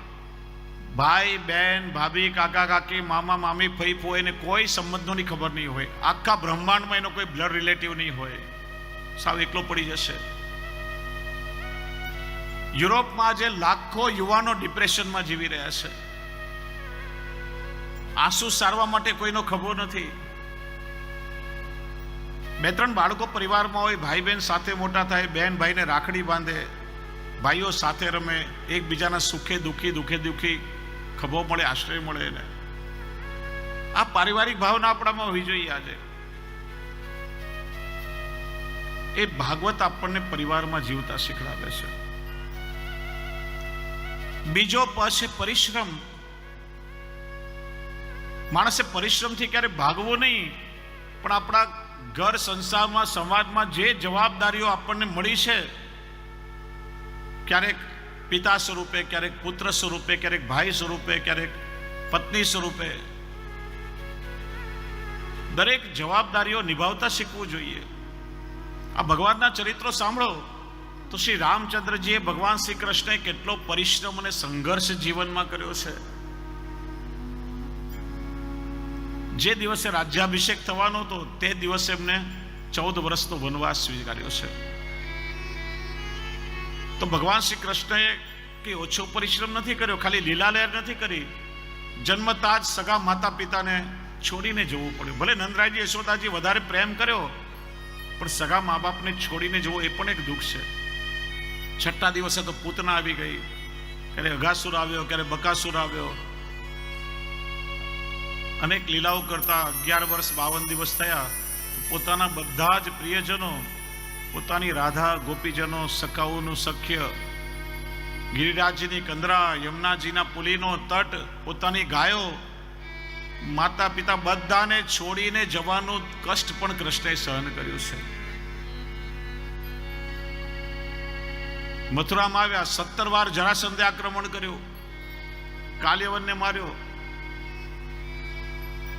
ભાઈ બહેન, ભાભી, કાકા કાકી, મામા મામી, ફઈ ફોઈ, એને કોઈ સંબંધોની ખબર નહીં હોય. આખા બ્રહ્માંડમાં એનો કોઈ બ્લડ રિલેટિવ નહીં હોય, સાવ એકલો પડી જશે. યુરોપમાં આજે લાખો યુવાનો ડિપ્રેશનમાં જીવી રહ્યા છે. આંસુ સારવા માટે કોઈનો ખભો નથી. 2-3 બાળકો પરિવારમાં હોય, ભાઈ બહેન સાથે મોટા થાય, બહેન ભાઈને રાખડી બાંધે, ભાઈઓ સાથે રમે, એકબીજાના સુખે દુઃખી, દુઃખે દુઃખી ખભો મળે, આશ્રય મળે. એને આ પારિવારિક ભાવના આપણામાં હોવી જોઈએ. આજે એ ભાગવત આપણને પરિવારમાં જીવતા શીખડાવે છે. બીજો પ છે પરિશ્રમ. માણસે પરિશ્રમથી ક્યારે ભાગવો નહીં, પણ આપણા ઘર, સંસારમાં, સમાજમાં જે જવાબદારીઓ આપણને મળી છે, ક્યારેક પિતા સ્વરૂપે, ક્યારેક પુત્ર સ્વરૂપે, ક્યારેક ભાઈ સ્વરૂપે, ક્યારેક પત્ની સ્વરૂપે, દરેક જવાબદારીઓ નિભાવતા શીખવું જોઈએ. આ ભગવાનના ચરિત્રો સાંભળો તો શ્રી રામચંદ્રજીએ, ભગવાન શ્રી કૃષ્ણએ કેટલો પરિશ્રમ અને સંઘર્ષ જીવનમાં કર્યો છે. જે દિવસે રાજ્યાભિષેક થવાનો હતો તે દિવસે એમને 14 વર્ષનો વનવાસ સ્વીકાર્યો છે. તો ભગવાન શ્રી કૃષ્ણએ કે ઓછો પરિશ્રમ નથી કર્યો, ખાલી લીલા લહેર નથી કરી. જન્મતા જ સગા માતા પિતાને છોડીને જવું પડ્યું. ભલે નંદરાયજી, યશોદાજી વધારે પ્રેમ કર્યો, પણ સગા મા બાપને છોડીને જવું એ પણ એક દુઃખ છે. 6ઠા દિવસે તો પૂતના આવી ગઈ, ક્યારે અઘાસુર આવ્યો, ક્યારે બકાસુર આવ્યો. અનેક લીલાઓ કરતા 11 વર્ષ 52 દિવસ થયા. પોતાના બધા જ પ્રિયજનો, પોતાની રાધા ગોપીજનો, સખાઓનું સખ્ય, ગિરિરાજની કંદરા, યમુનાજીના પુલીનો તટ, પોતાની ગાયો, માતા પિતા બધાને છોડીને જવાનું કષ્ટ પણ કૃષ્ણએ સહન કર્યું છે. મથુરામાં આવ્યા, 17 વાર જરાસંધે આક્રમણ કર્યું, કાલ્યવનને માર્યો.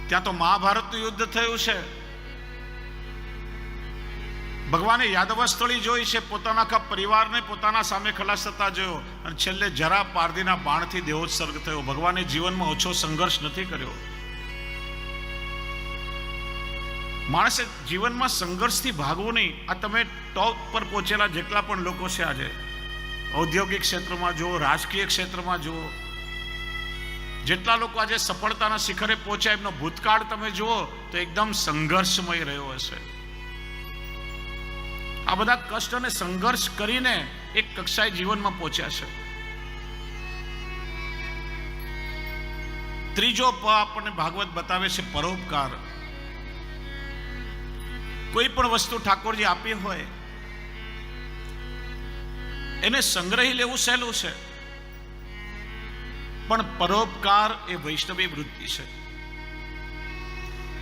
ત્યાં તો મહાભારતનું યુદ્ધ થયું છે. ભગવાને યાદવસ્થળી જોઈ છે, પોતાના આખા પરિવારને પોતાના સામે ખલાસ થતા જોયો, અને છેલ્લે જરા પારધીના બાણથી દેહોત્સર્ગ થયો. ભગવાને જીવનમાં ઓછો સંઘર્ષ નથી કર્યો. માણસે જીવનમાં સંઘર્ષથી ભાગવું નહીં. આ તમે ટોપ પર પહોંચેલા જેટલા પણ લોકો છે, આજે ઔદ્યોગિક ક્ષેત્રમાં જુઓ, રાજકીય ક્ષેત્રમાં જુઓ, જેટલા લોકો આજે સફળતાના શિખરે પહોંચ્યા, એમનો ભૂતકાળ તમે જુઓ તો એકદમ સંઘર્ષમય રહ્યો હશે. આ બધા કષ્ટ અને સંઘર્ષ કરીને એક કક્ષાએ જીવનમાં પહોંચ્યા છે. ત્રીજો પ આપણને ભાગવત બતાવે છે પરોપકાર. કોઈ પણ વસ્તુ ઠાકોરજી આપી હોય એને સંગ્રહી લેવું સહેલું છે, પણ પરોપકાર એ વૈષ્ણવી વૃત્તિ છે.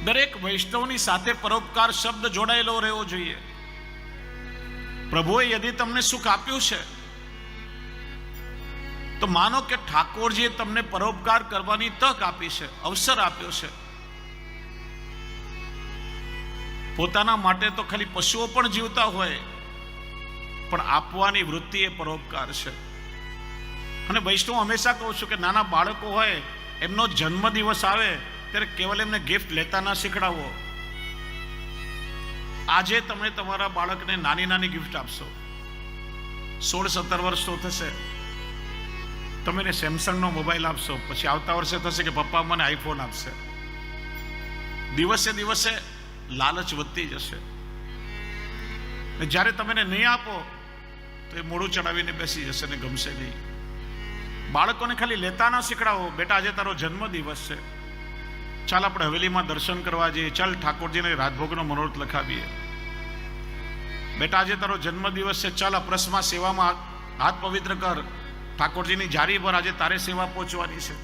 દરેક વૈષ્ણવની સાથે પરોપકાર શબ્દ જોડાયેલો રહેવો જોઈએ. પ્રભુએ યદિ તમને સુખ આપ્યું છે તો માનો કે ઠાકોરજીએ તમને પરોપકાર કરવાની તક આપી છે, અવસર આપ્યો છે. પોતાના માટે તો ખાલી પશુઓ પણ જીવતા હોય, પણ આપવાની વૃત્તિ એ પરોપકાર છે. અને વૈષ્ણવ હંમેશા કહું છું કે નાના બાળકો હોય, એમનો જન્મ દિવસ આવે ત્યારે કેવલ એમને ગિફ્ટ લેતા ના શીખડાવો. આજે તમે તમારા બાળકને નાની નાની ગિફ્ટ આપશો, 16-17 વર્ષનો થશે, તમે એને સેમસંગનો મોબાઈલ આપશો, પછી આવતા વર્ષે થશે કે પપ્પા મને આઈફોન આપશે. દિવસે દિવસે લાલચ વધતી જશે. જ્યારે તમે એને નહીં આપો તો એ મોઢું ચડાવીને બેસી જશે ને ગમશે નહીં. બાળકોને ખાલી લેતા ના શીખડાવો. બેટા આજે તારો જન્મ દિવસ છે, ચાલ આપણે હવેલીમાં દર્શન કરવા જઈએ, ચાલ ઠાકોરજીને રાજભોગનો મનોરથ લખાવીએ. બેટા આજે તારો જન્મ દિવસ છે, ચાલ અપરસમાં સેવામાં હાથ પવિત્ર કર, ઠાકોરજીની જારી પર આજે તારે સેવા પહોંચવાની છે.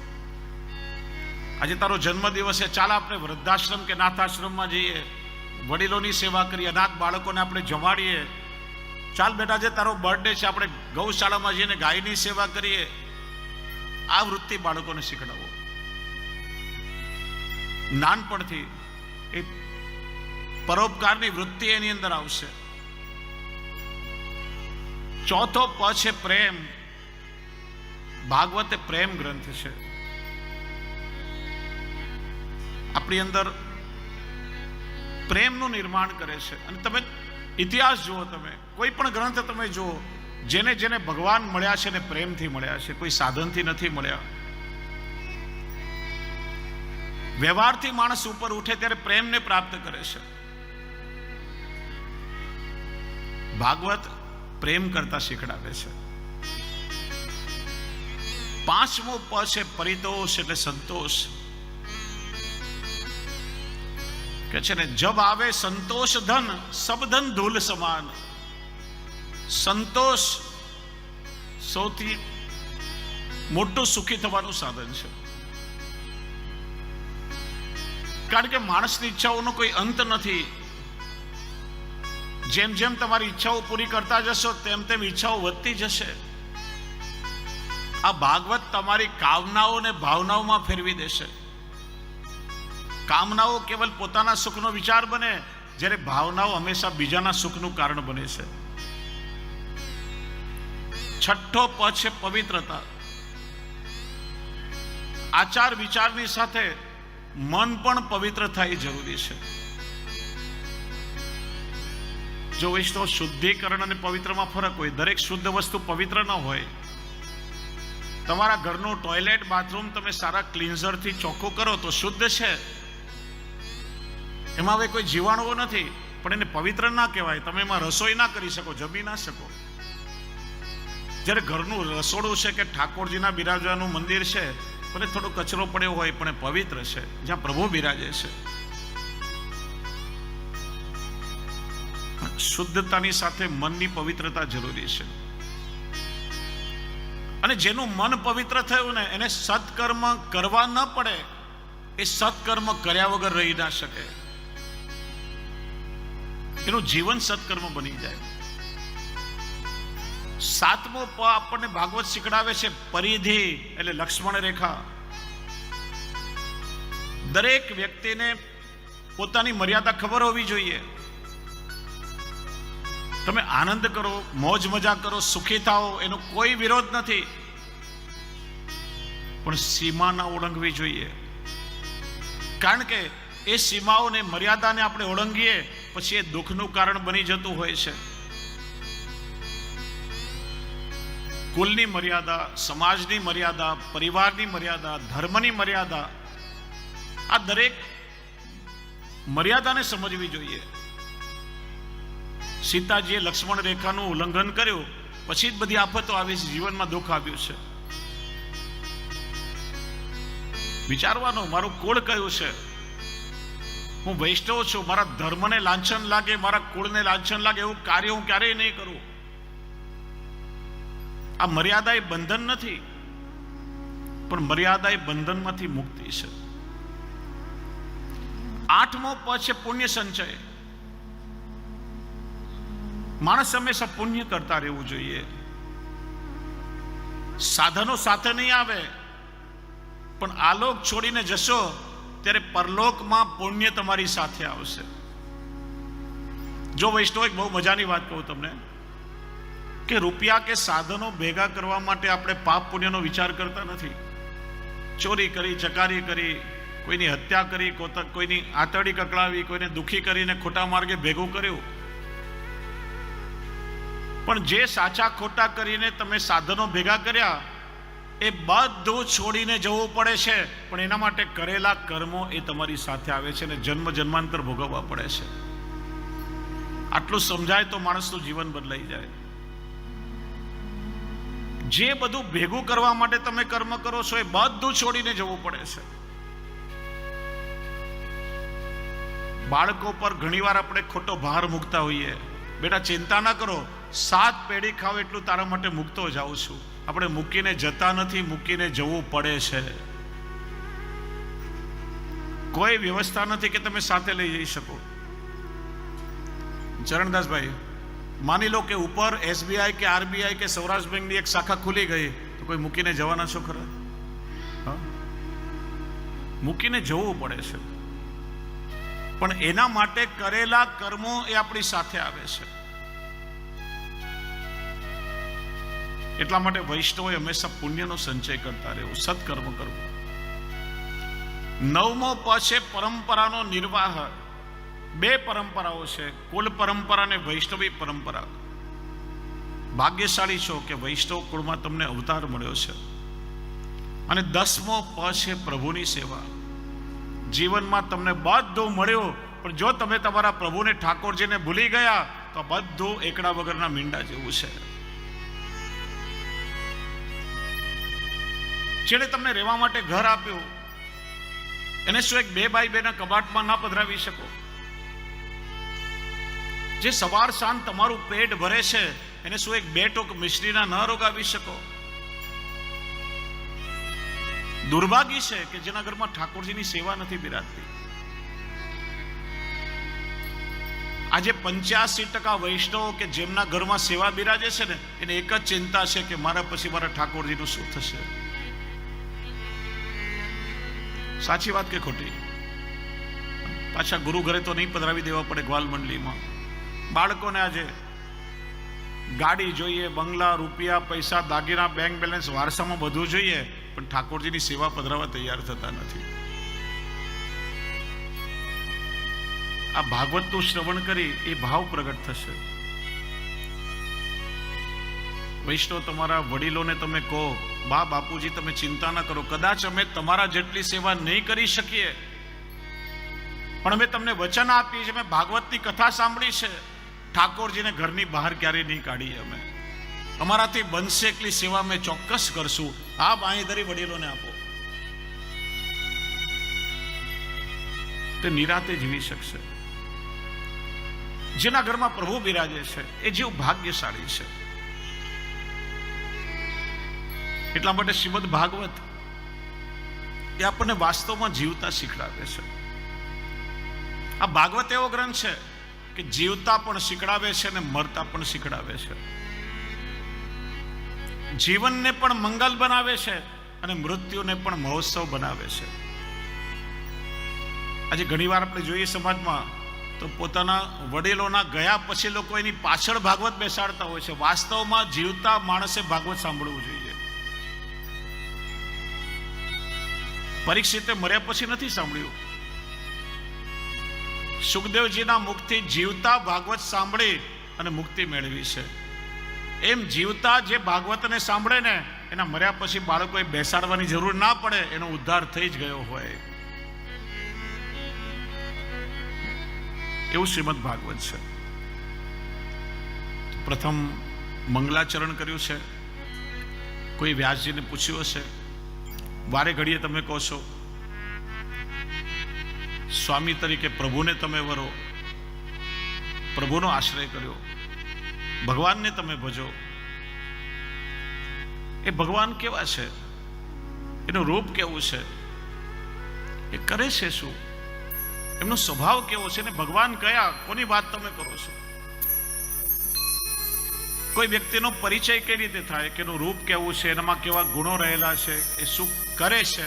આજે તારો જન્મ દિવસ છે, ચાલ આપણે વૃદ્ધાશ્રમ કે નાથાશ્રમમાં જઈએ, વડીલોની સેવા કરીએ, અનાથ બાળકોને આપણે જમાડીએ. ચાલ બેટા આજે તારો બર્થડે છે, આપણે ગૌશાળામાં જઈને ગાયની સેવા કરીએ. આ વૃત્તિ બાળકોને શીખડાવો. નાનપણથી એ પરોપકારની વૃત્તિ એની અંદર આવશે. ચોથો પ છે પ્રેમ. ભાગવત એ પ્રેમ ગ્રંથ છે. આપણી અંદર પ્રેમનું નિર્માણ કરે છે. અને તમે ઇતિહાસ જુઓ, તમે કોઈ પણ ગ્રંથ તમે જુઓ, જેને જેને ભગવાન મળ્યા છે ને પ્રેમથી મળ્યા છે, કોઈ સાધનથી નથી મળ્યા. વ્યવહારથી માણસ ઉપર ઉઠે ત્યારે પ્રેમને પ્રાપ્ત કરે છે. ભાગવત પ્રેમ કરતા શીખડાવે છે. પાંચમો પ છે પરિતોષ, એટલે સંતોષ. કે છે ને જબ આવે સંતોષ ધન, સબ ધન ધૂલ સમાન. સંતોષ સૌથી મોટું સુખી થવાનું સાધન છે. કારણ કે માણસની ઈચ્છાઓનો કોઈ અંત નથી. જેમ જેમ તમારી ઈચ્છાઓ પૂરી કરતા જશો તેમ તેમ ઈચ્છાઓ વધતી જશે. આ ભાગવત તમારી કામનાઓને ભાવનાઓમાં ફેરવી દેશે. કામનાઓ કેવલ પોતાના સુખનો વિચાર બને, જ્યારે ભાવનાઓ હંમેશા બીજાના સુખનું કારણ બને છે. છઠ્ઠો પ છે પવિત્રતા. આચાર વિચારની સાથે મન પણ પવિત્ર થાય જરૂરી છે. જો વૈષ્ણવ શુદ્ધિકરણ અને પવિત્રમાં ફરક હોય. દરેક શુદ્ધ વસ્તુ પવિત્ર ન હોય. તમારા ઘરનું ટોયલેટ બાથરૂમ તમે સારા ક્લીન્ઝરથી ચોખ્ખું કરો તો શુદ્ધ છે. એમાં હવે કોઈ જીવાણુઓ નથી, પણ એને પવિત્ર ના કહેવાય. તમે એમાં રસોઈ ના કરી શકો, જમી ના શકો. જ્યારે ઘરનું રસોડું છે કે ઠાકોરજીના બિરાજવાનું મંદિર છે, ભલે થોડો કચરો પડ્યો હોય પણ એ પવિત્ર છે, જ્યાં પ્રભુ બિરાજે છે. શુદ્ધતાની સાથે મનની પવિત્રતા જરૂરી છે. અને જેનું મન પવિત્ર થયું ને, એને સત્કર્મ કરવા ન પડે. એ સત્કર્મ કર્યા વગર રહી ના શકે. એનું જીવન સત્કર્મ બની જાય. સાતમો પ આપણને ભાગવત શીખડાવે છે પરિધિ, એટલે લક્ષ્મણ રેખા. દરેક વ્યક્તિને પોતાની મર્યાદા ખબર હોવી જોઈએ. તમે આનંદ કરો, મોજ મજા કરો, સુખી થાઓ, એનો કોઈ વિરોધ નથી, પણ સીમા ના ઓળંગવી જોઈએ. કારણ કે એ સીમાઓને, મર્યાદાને આપણે ઓળંગીએ પછી એ દુઃખનું કારણ બની જતું હોય છે. કુલની મર્યાદા, સમાજની મર્યાદા, પરિવારની મર્યાદા, ધર્મની મર્યાદા, આ દરેક મર્યાદાને સમજવી જોઈએ. સીતાજીએ લક્ષ્મણ રેખાનું ઉલ્લંઘન કર્યું, પછી જ બધી આફતો આવી છે, જીવનમાં દુઃખ આવ્યું છે. વિચારવાનું, મારું કુળ કયું છે? હું વૈષ્ણવ છું, મારા ધર્મને લાંછન લાગે, મારા કુળને લાંછન લાગે એવું કાર્ય હું ક્યારેય નહીં કરું. આ મર્યાદા એ બંધન નથી, પણ મર્યાદા એ બંધનમાંથી મુક્તિ છે. આઠમો પ છે પુણ્ય સંચય. માણસ હંમેશા પુણ્ય કરતા રહેવું જોઈએ. સાધનો સાથે નહીં આવે, પણ આલોક છોડીને જશો ત્યારે પરલોકમાં પુણ્ય તમારી સાથે આવશે. જો વૈષ્ણવ, એક બહુ મજાની વાત કહું તમને. કે રૂપિયા કે સાધનો ભેગા કરવા માટે આપણે પાપ પુણ્યનો વિચાર કરતા નથી. ચોરી કરી, ચકારી કરી, કોઈની હત્યા કરી, કોઈની આતરડી કકડાવી, કોઈને દુખી કરીને ખોટા માર્ગે ભેગું કર્યું. પણ જે સાચા ખોટા કરીને તમે સાધનો ભેગા કર્યા એ બધું છોડીને જવું પડે છે. પણ એના માટે કરેલા કર્મો એ તમારી સાથે આવે છે અને જન્મ જન્માંતર ભોગવવા પડે છે. આટલું સમજાય તો માણસનું જીવન બદલાઈ જાય. જે બધું ભેગું કરવા માટે તમે કર્મ કરો છો એ બધું છોડીને જવું પડે છે. બાળકો પર ઘણીવાર આપણે ખોટો ભાર મૂકતા હોઈએ. બેટા ચિંતા ના કરો, 7 પેઢી ખાવ એટલું તારા માટે મૂકતો જાઉં છું. આપણે મૂકીને જતા નથી, મૂકીને જવું પડે છે. કોઈ વ્યવસ્થા નથી કે તમે સાથે લઈ જઈ શકો. ચરણદાસભાઈ, માની લો કે ઉપર SBI કે RBI કે સૌરાષ્ટ્ર બેંકની એક શાખા ખુલી ગઈ, તો કોઈ મૂકીને જવાના છો ખરા? મૂકીને જવું પડે છે. પણ એના માટે કરેલા કર્મો એ આપણી સાથે આવે છે. એટલા માટે વૈષ્ણવોએ હંમેશા પુણ્યનો સંચય કરતા રહેવું, સત્કર્મ કરવું. 9મો પ છે પરંપરાનો નિર્વાહ. 2 પરંપરાઓ છે, કુલ પરંપરા અને વૈષ્ણવી પરંપરા. ભાગ્યશાળી છો કે વૈષ્ણવ કુળમાં તમને અવતાર મળ્યો છે. અને 10મો પ છે પ્રભુની સેવા. જીવનમાં તમને બધું મળ્યું, પણ જો તમે તમારા પ્રભુને ઠાકોરજીને ભૂલી ગયા તો બધું એકડા વગરના મીંડા જેવું છે. જેણે તમને રહેવા માટે ઘર આપ્યું એને શું એક 2x2 ના કબાટમાં ના પધરાવી શકો? જે સવાર સાંજ તમારું પેટ ભરે છે એને શું એક 2 ટોક મિશ્રીના ન રોગાવી શકો? દુર્ભાગ્ય છે કે જેના ઘરમાં ઠાકોરજીની સેવા નથી બિરાજતી. આજે 85% વૈષ્ણવો કે જેમના ઘરમાં સેવા બિરાજે છે ને એને એક જ ચિંતા છે કે મારા પછી મારા ઠાકોરજીનું શું થશે. સાચી વાત કે ખોટી? પાછા ગુરુ ઘરે તો નહીં પધરાવી દેવા પડે ગ્વાલ મંડલીમાં. બાળકોને આજે ગાડી જોઈએ, બંગલા, રૂપિયા, પૈસા, દાગીના, બેંક બેલેન્સ, વારસામાં બધું જોઈએ, પણ ઠાકોરજીની સેવા પધરાવવા તૈયાર થતા નથી. આ ભાગવતનું શ્રવણ કરી એ ભાવ પ્રગટ થશે. વૈષ્ણવ તમારા વડીલોને તમે કહો, બા બાપુજી તમે ચિંતા ના કરો, કદાચ અમે તમારા જેટલી સેવા નહીં કરી શકીએ, પણ અમે તમને વચન આપીએ છીએ, અમે ભાગવતની કથા સાંભળી છે, ઠાકોરજીને ઘરની બહાર ક્યારેય નહીં કાઢીએ. અમે અમારાથી બનશે એટલી સેવા અમે ચોક્કસ કરશું. આ બાંયધરી વડીલોને આપો, તે નિરાતે જીવી શકશે. જેના ઘરમાં પ્રભુ બિરાજે છે એ જીવ ભાગ્યશાળી છે. એટલા માટે શ્રીમદ ભાગવત એ આપણને વાસ્તવમાં જીવતા શીખડાવે છે. આ ભાગવત એવો ગ્રંથ છે કે જીવતા પણ શીખડાવે છે અને મરતા પણ શીખડાવે છે. જીવનને પણ મંગલ બનાવે છે અને મૃત્યુને પણ મહોત્સવ બનાવે છે. આજે ઘણીવાર આપણે જોઈએ સમાજમાં તો પોતાના વડીલોના ગયા પછી લોકો એની પાછળ ભાગવત બેસાડતા હોય છે. વાસ્તવમાં જીવતા માણસે ભાગવત સાંભળવું જોઈએ. પરીક્ષિતે મર્યા પછી નથી સાંભળ્યું. સુખદેવજીના મુખથી જીવતા ભાગવત સાંભળી અને મુક્તિ મેળવી છે. એમ જીવતા જે ભાગવતને સાંભળે ને એના મર્યા પછી બાળકોએ બેસાડવાની જરૂર ના પડે, એનો ઉદ્ધાર થઈ જ ગયો હોય. એવું શ્રીમદ ભાગવત છે. પ્રથમ મંગલાચરણ કર્યું છે. કોઈ વ્યાસજીને પૂછ્યું હશે, વારે ઘડીએ તમે કહો છો સ્વામી તરીકે પ્રભુને તમે વરો, પ્રભુનો આશ્રય કર્યો, ભગવાનને તમે ભજો. એ ભગવાન કેવા છે, એનું રૂપ કેવું છે, એ કરે છે શું, એમનો સ્વભાવ કેવો છે, ને ભગવાન કયા, કોની વાત તમે કરો છો? કોઈ વ્યક્તિનો પરિચય કઈ રીતે થાય કે એનું રૂપ કેવું છે, એનામાં કેવા ગુણો રહેલા છે, એ શું કરે છે,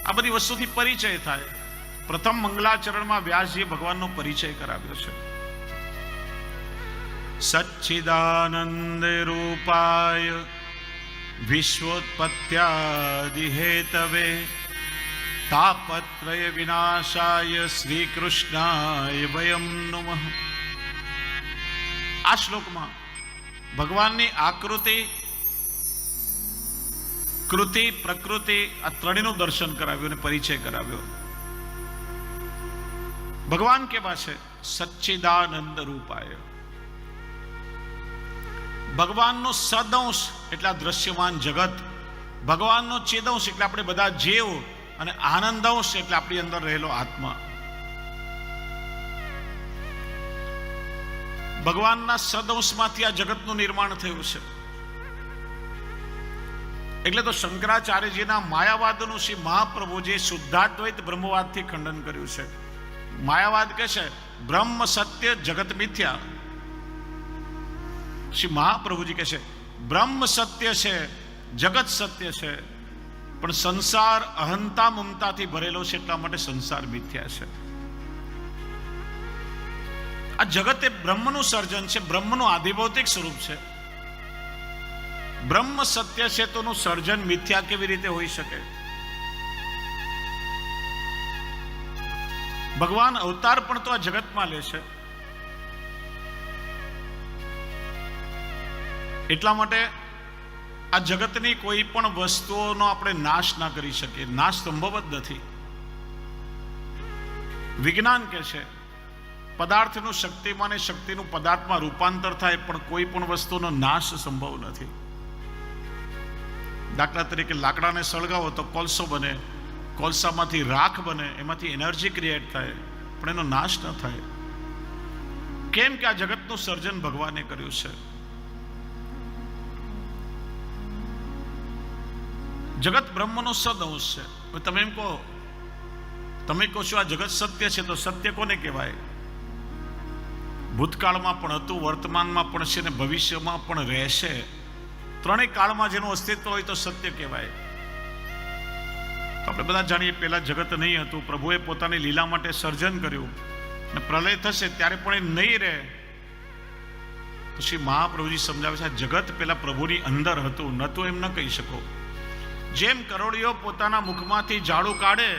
આ બધી વસ્તુથી પરિચય થાય. પ્રથમ મંગલાચરણમાં વ્યાસજીએ ભગવાનનો પરિચય કરાવ્યો છે. સચ્ચિદાનંદ રૂપાય વિશ્વોત્પત્યાદિ હેતવે તાપત્રય વિનાશાય શ્રી કૃષ્ણાય વયમ નમઃ. આ શ્લોકમાં ભગવાનની આકૃતિ, કૃતિ, પ્રકૃતિ આ ત્રણેયનું દર્શન કરાવ્યું અને પરિચય કરાવ્યો. ભગવાન કેવા છે? સચ્ચિદાનંદ રૂપાય. ભગવાનનો સદંશ એટલે આ દ્રશ્યમાન જગત, ભગવાનનો ચેદંશ એટલે આપણે બધા જીવ, અને આનંદંશ એટલે આપણી અંદર રહેલો આત્મા. ભગવાનના સદંશમાંથી આ જગતનું નિર્માણ થયું છે. એટલે તો શંકરાચાર્યજીના માયાવાદનું શ્રી મહાપ્રભુજી શુદ્ધાદ્વૈત બ્રહ્મવાદથી ખંડન કર્યું છે. માયાવાદ કહે છે બ્રહ્મ સત્ય, જગત મિથ્યા. શ્રી મહાપ્રભુજી કહે છે બ્રહ્મ સત્ય છે, જગત સત્ય છે, પણ સંસાર અહંતા મમતાથી ભરેલો છે, એટલા માટે સંસાર મિથ્યા છે. આ જગત એ બ્રહ્મનું સર્જન છે, બ્રહ્મનું આધિભૌતિક સ્વરૂપ છે. બ્રહ્મ સત્ય છે તો નું સર્જન મિથ્યા કેવી રીતે હોઈ શકે? ભગવાન અવતાર પણ તો આ જગતમાં લે છે. એટલા માટે આ જગતની કોઈ પણ વસ્તુઓનો આપણે નાશ ના કરી શકીએ. નાશ સંભવ જ નથી. વિજ્ઞાન કે છે પદાર્થનું શક્તિમાં, શક્તિનું પદાર્થમાં રૂપાંતર થાય, પણ કોઈ પણ વસ્તુનો નાશ સંભવ નથી. દાખલા તરીકે લાકડાને સળગાવો તો કોલસો બને, કોલસામાંથી રાખ બને, એમાંથી એનર્જી ક્રિએટ થાય, પણ એનો નાશ ન થાય. કેમ કે આ જગતનું સર્જન ભગવાને કર્યું છે. જગત બ્રહ્મનો સદંશ છે. તમે એમ કહો, તમે કહો છો આ જગત સત્ય છે, તો સત્ય કોને કહેવાય? ભૂતકાળમાં પણ હતું, વર્તમાનમાં પણ છે, ને ભવિષ્યમાં પણ રહેશે. ત્રણેય કાળમાં જેનું અસ્તિત્વ હોય તો સત્ય કહેવાય. આપણે બધા જાણીએ પહેલા જગત નહીં હતું, પ્રભુએ પોતાની લીલા માટે સર્જન કર્યું, અને પ્રલય થશે ત્યારે પણ એ નહીં રહે. પછી મહાપ્રભુજી સમજાવે છે આ જગત પેલા પ્રભુની અંદર હતું, નતું એમ ન કહી શકો. જેમ કરોળિયો પોતાના મુખમાંથી ઝાડુ કાઢે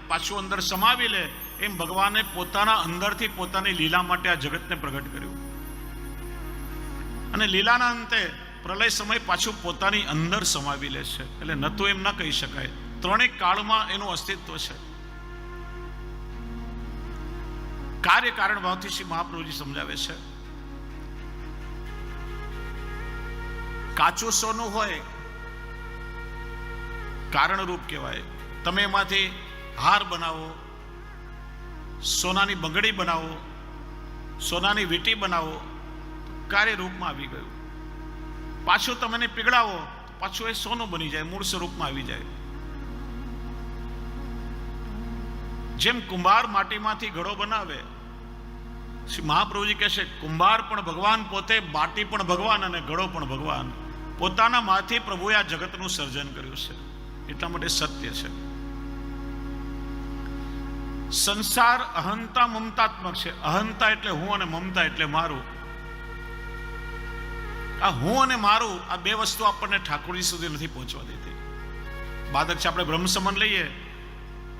પાછું અંદર સમાવી લે, એમ ભગવાને પોતાના અંદરથી પોતાની લીલા માટે આ જગતને પ્રગટ કર્યું. અને લીલાના અંતે પ્રલય સમય પાછું પોતાની અંદર સમાવી લે છે. એટલે નતું એમ ન કહી શકાય. ત્રણેય કાળમાં એનું અસ્તિત્વ છે. કાર્ય કારણ ભાવથી શ્રી મહાપ્રભુજી સમજાવે છે. કાચું સોનું હોય કારણરૂપ કહેવાય. તમે એમાંથી હાર બનાવો, સોનાની બંગડી બનાવો, સોનાની વીંટી બનાવો, કાર્યરૂપમાં આવી ગયું. પાછું તમે એને પીગળાવો, પાછું એ સોનું બની જાય, મૂળ સ્વરૂપમાં આવી જાય. જેમ કુંભાર માટીમાંથી ઘડો બનાવે, શ્રી મહાપ્રભુજી કહે છે કુંભાર પણ ભગવાન પોતે, માટી પણ ભગવાન અને ઘડો પણ ભગવાન. પોતાના માંથી પ્રભુએ આ જગતનું સર્જન કર્યું છે. એટલા માટે સત્ય છે. સંસાર અહંતા મમતાત્મક છે. અહંતા એટલે હું અને મમતા એટલે મારું. આ હું અને મારું આ બે વસ્તુ આપણને ઠાકોરજી સુધી નથી પહોંચવા દેતી. બાદક છે આપણે બ્રહ્મ સંબંધ લઈએ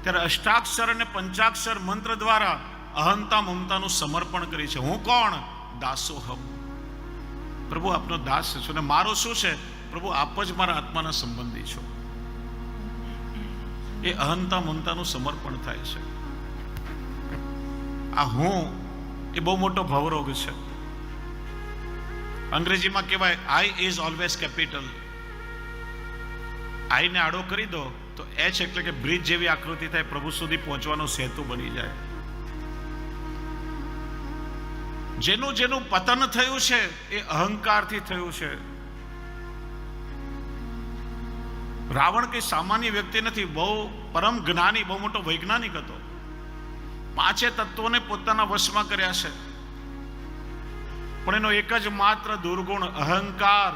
ત્યારે અષ્ટાક્ષર અને પંચાક્ષર મંત્ર દ્વારા અહંતા મમતાનું સમર્પણ કરી છે. હું કોણ? દાસોહમ. પ્રભુ આપનો દાસ છું. અને મારું શું છે? પ્રભુ આપ જ મારા આત્માના સંબંધી છો. એ અહંતા મમતાનું સમર્પણ થાય છે. આ હું એ બહુ મોટો ભવરોગ છે. અંગ્રેજીમાં કહેવાય આઈ ઇઝ ઓલવેઝ કેપિટલ. આઈને આડો કરી દો તો એચ એટલે કે બ્રિજ જેવી આકૃતિ થાય, પ્રભુ સુધી પહોંચવાનો સેતુ બની જાય. જેનું જેનું પતન થયું છે એ અહંકારથી થયું છે. રાવણ કઈ સામાન્ય વ્યક્તિ નથી, બહુ પરમ જ્ઞાની, બહુ મોટો વૈજ્ઞાનિક હતો. 5 તત્વોને પોતાના વશમાં કર્યા છે, પણ એનો એક જ માત્ર દુર્ગુણ અહંકાર.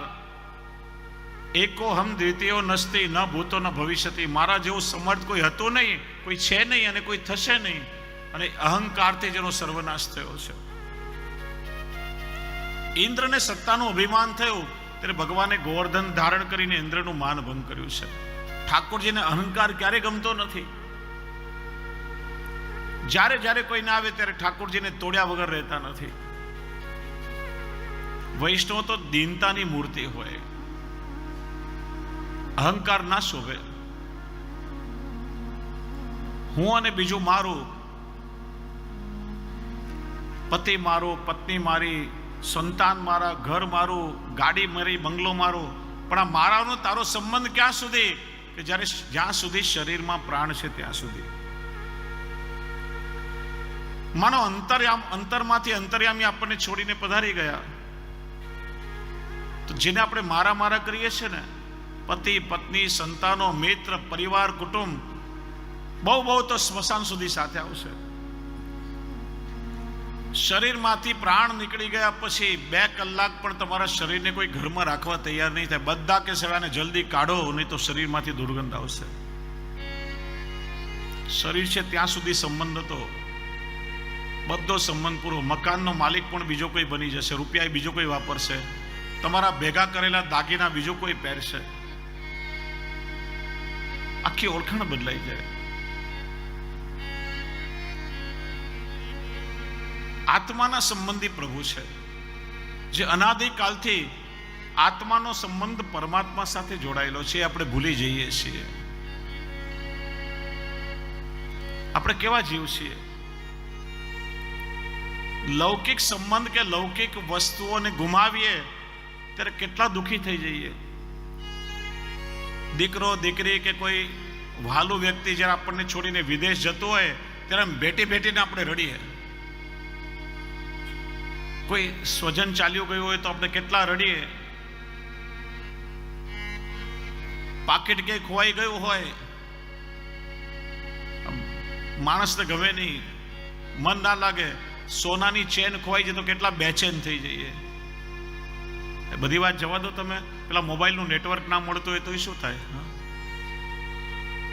એકો હમ દ્વિતીયો નસ્તી ન ભૂતો ન ભવિષ્યતિ. મારા જેવું સમર્થ કોઈ હતું નહીં, કોઈ છે નહીં અને કોઈ થશે નહીં. અને અહંકારથી જેનો સર્વનાશ થયો છે. ઇન્દ્રને સત્તાનું અભિમાન થયું ત્યારે ભગવાને ગોવર્ધન ધારણ કરીને ઇન્દ્રનું માન ભંગ કર્યું છે. ઠાકોરજીને અહંકાર ક્યારે ગમતો નથી. જ્યારે જ્યારે કોઈને આવે ત્યારે ઠાકોરજીને તોડ્યા વગર રહેતા નથી. વૈષ્ણવ તો દીનતાની મૂર્તિ હોય, અહંકાર ના શોભે. હું અને બીજું મારું, પતિ મારો, પત્ની મારી, સંતાન મારા, ઘર મારું, ગાડી મારી, બંગલો મારો, પણ આ મારાનો તારો સંબંધ ક્યાં સુધી? કે જ્યાં સુધી શરીરમાં પ્રાણ છે ત્યાં સુધી. માનો અંતરમાંથી અંતર્યામી આપણને છોડીને પધારી ગયા, તો જેને આપણે મારા મારા કરીએ છીએ ને, પતિ પત્ની, સંતાનો, મિત્ર, પરિવાર, કુટુંબ, બહુ બહુ તો સ્મશાન સુધી સાથે આવશે. શરીરમાંથી પ્રાણ નીકળી ગયા પછી 2 કલાક પણ તમારા શરીરને કોઈ ઘરમાં રાખવા તૈયાર નહીં થાય. બધા કે સેવાને જલ્દી કાઢો, નહીં તો શરીરમાંથી દુર્ગંધ આવશે. શરીર છે ત્યાં સુધી સંબંધ હતો, બધો સંબંધ પૂરો. મકાનનો માલિક પણ બીજો કોઈ બની જશે, રૂપિયા બીજો કોઈ વાપરશે, તમારા ભેગા કરેલા દાગીના બીજો કોઈ પહેરશે, આખી ઓળખાણ બદલાઈ જાય. આત્માના સંબંધી પ્રભુ છે, જે અનાદિકાલથી આત્માનો સંબંધ પરમાત્મા સાથે જોડાયેલો છે. આપણે ભૂલી જઈએ છીએ. આપણે કેવા જીવ છીએ? લૌકિક સંબંધ કે લૌકિક વસ્તુઓને ગુમાવીએ ત્યારે કેટલા દુઃખી થઈ જઈએ. દીકરો દીકરી કે કોઈ વહાલું વ્યક્તિ જ્યારે આપણને છોડીને વિદેશ જતો હોય ત્યારે બેટી બેટીને આપણે રડીએ. કોઈ સ્વજન ચાલ્યું ગયું હોય તો આપણે કેટલા રડીએ. પાકીટ કે ખોવાઈ ગયું હોય, માણસને ગમે નહીં, મન ના લાગે. સોનાની ચેન ખોવાઈ જાય તો કેટલા બેચેન થઈ જઈએ. એ બધી વાત જવા દો. તમે પેલા મોબાઈલનું નેટવર્ક ના મળતું હોય તો એ શું થાય?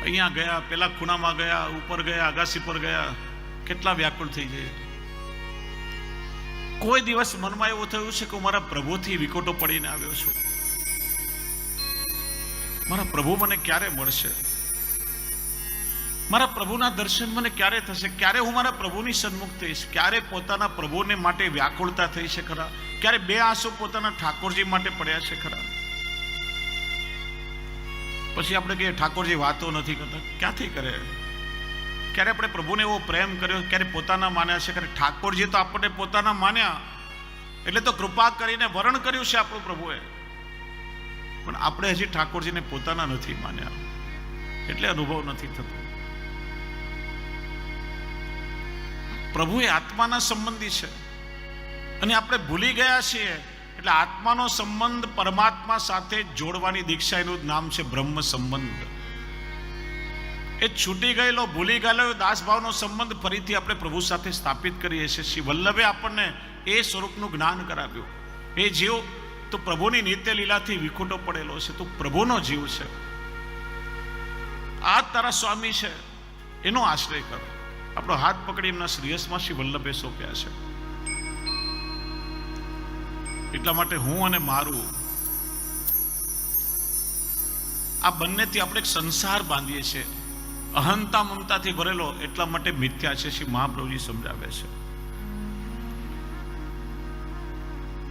અહીંયા ગયા, પેલા ખૂણામાં ગયા, ઉપર ગયા, અગાસી પર ગયા, કેટલા વ્યાકુળ થઈ જાય. કોઈ દિવસ મનમાં એવું થયું છે કે હું મારા પ્રભુથી વિખોટો પડીને આવ્યો છું, મારા પ્રભુ મને ક્યારે મળશે, મારા પ્રભુના દર્શન મને ક્યારે થશે, ક્યારે હું મારા પ્રભુની સન્મુખ થઈશ, ક્યારે પોતાના પ્રભુને માટે વ્યાકુળતા થઈ છે ખરા, ક્યારે 2 આંસુ પોતાના ઠાકોરજી માટે પડ્યા છે ખરા? પછી આપણે કહીએ ઠાકોરજી વાતો નથી કરતા. ક્યાંથી કરે? ક્યારે આપણે પ્રભુને એવો પ્રેમ કર્યો, ક્યારે પોતાના માન્યા છે? ક્યારે ઠાકોરજી તો આપણને પોતાના માન્યા, એટલે તો કૃપા કરીને વરણ કર્યું છે આપણું પ્રભુએ. પણ આપણે હજી ઠાકોરજીને પોતાના નથી માન્યા, એટલે અનુભવ નથી થતો. પ્રભુ એ આત્માના સંબંધી છે અને આપણે ભૂલી ગયા છીએ. એટલે આત્માનો સંબંધ પરમાત્મા સાથે જોડવાની દીક્ષા, એનું નામ છે બ્રહ્મ સંબંધ. એ છૂટી ગયેલો, ભૂલી ગયેલો દાસભાવનો સંબંધ ફરીથી આપણે પ્રભુ સાથે સ્થાપિત કરીએ છીએ. શ્રી વલ્લભે આપણને એ સ્વરૂપનું જ્ઞાન કરાવ્યું. એ જીવ તો પ્રભુની નિત્ય લીલાથી વિખૂટો પડેલો છે, તું પ્રભુનો જીવ છે, આ તારા સ્વામી છે, એનો આશ્રય કરો. આપણો હાથ પકડી એમના શ્રેયસમાં શ્રી વલ્લભે સોંપ્યા છે. એટલા માટે હું અને મારું, આ બંનેથી આપણે એક સંસાર બાંધીએ છીએ. અહંતા મમતાથી ભરેલો, એટલા માટે મિથ્યા છે. શ્રી મહાપ્રભુજી સમજાવે છે.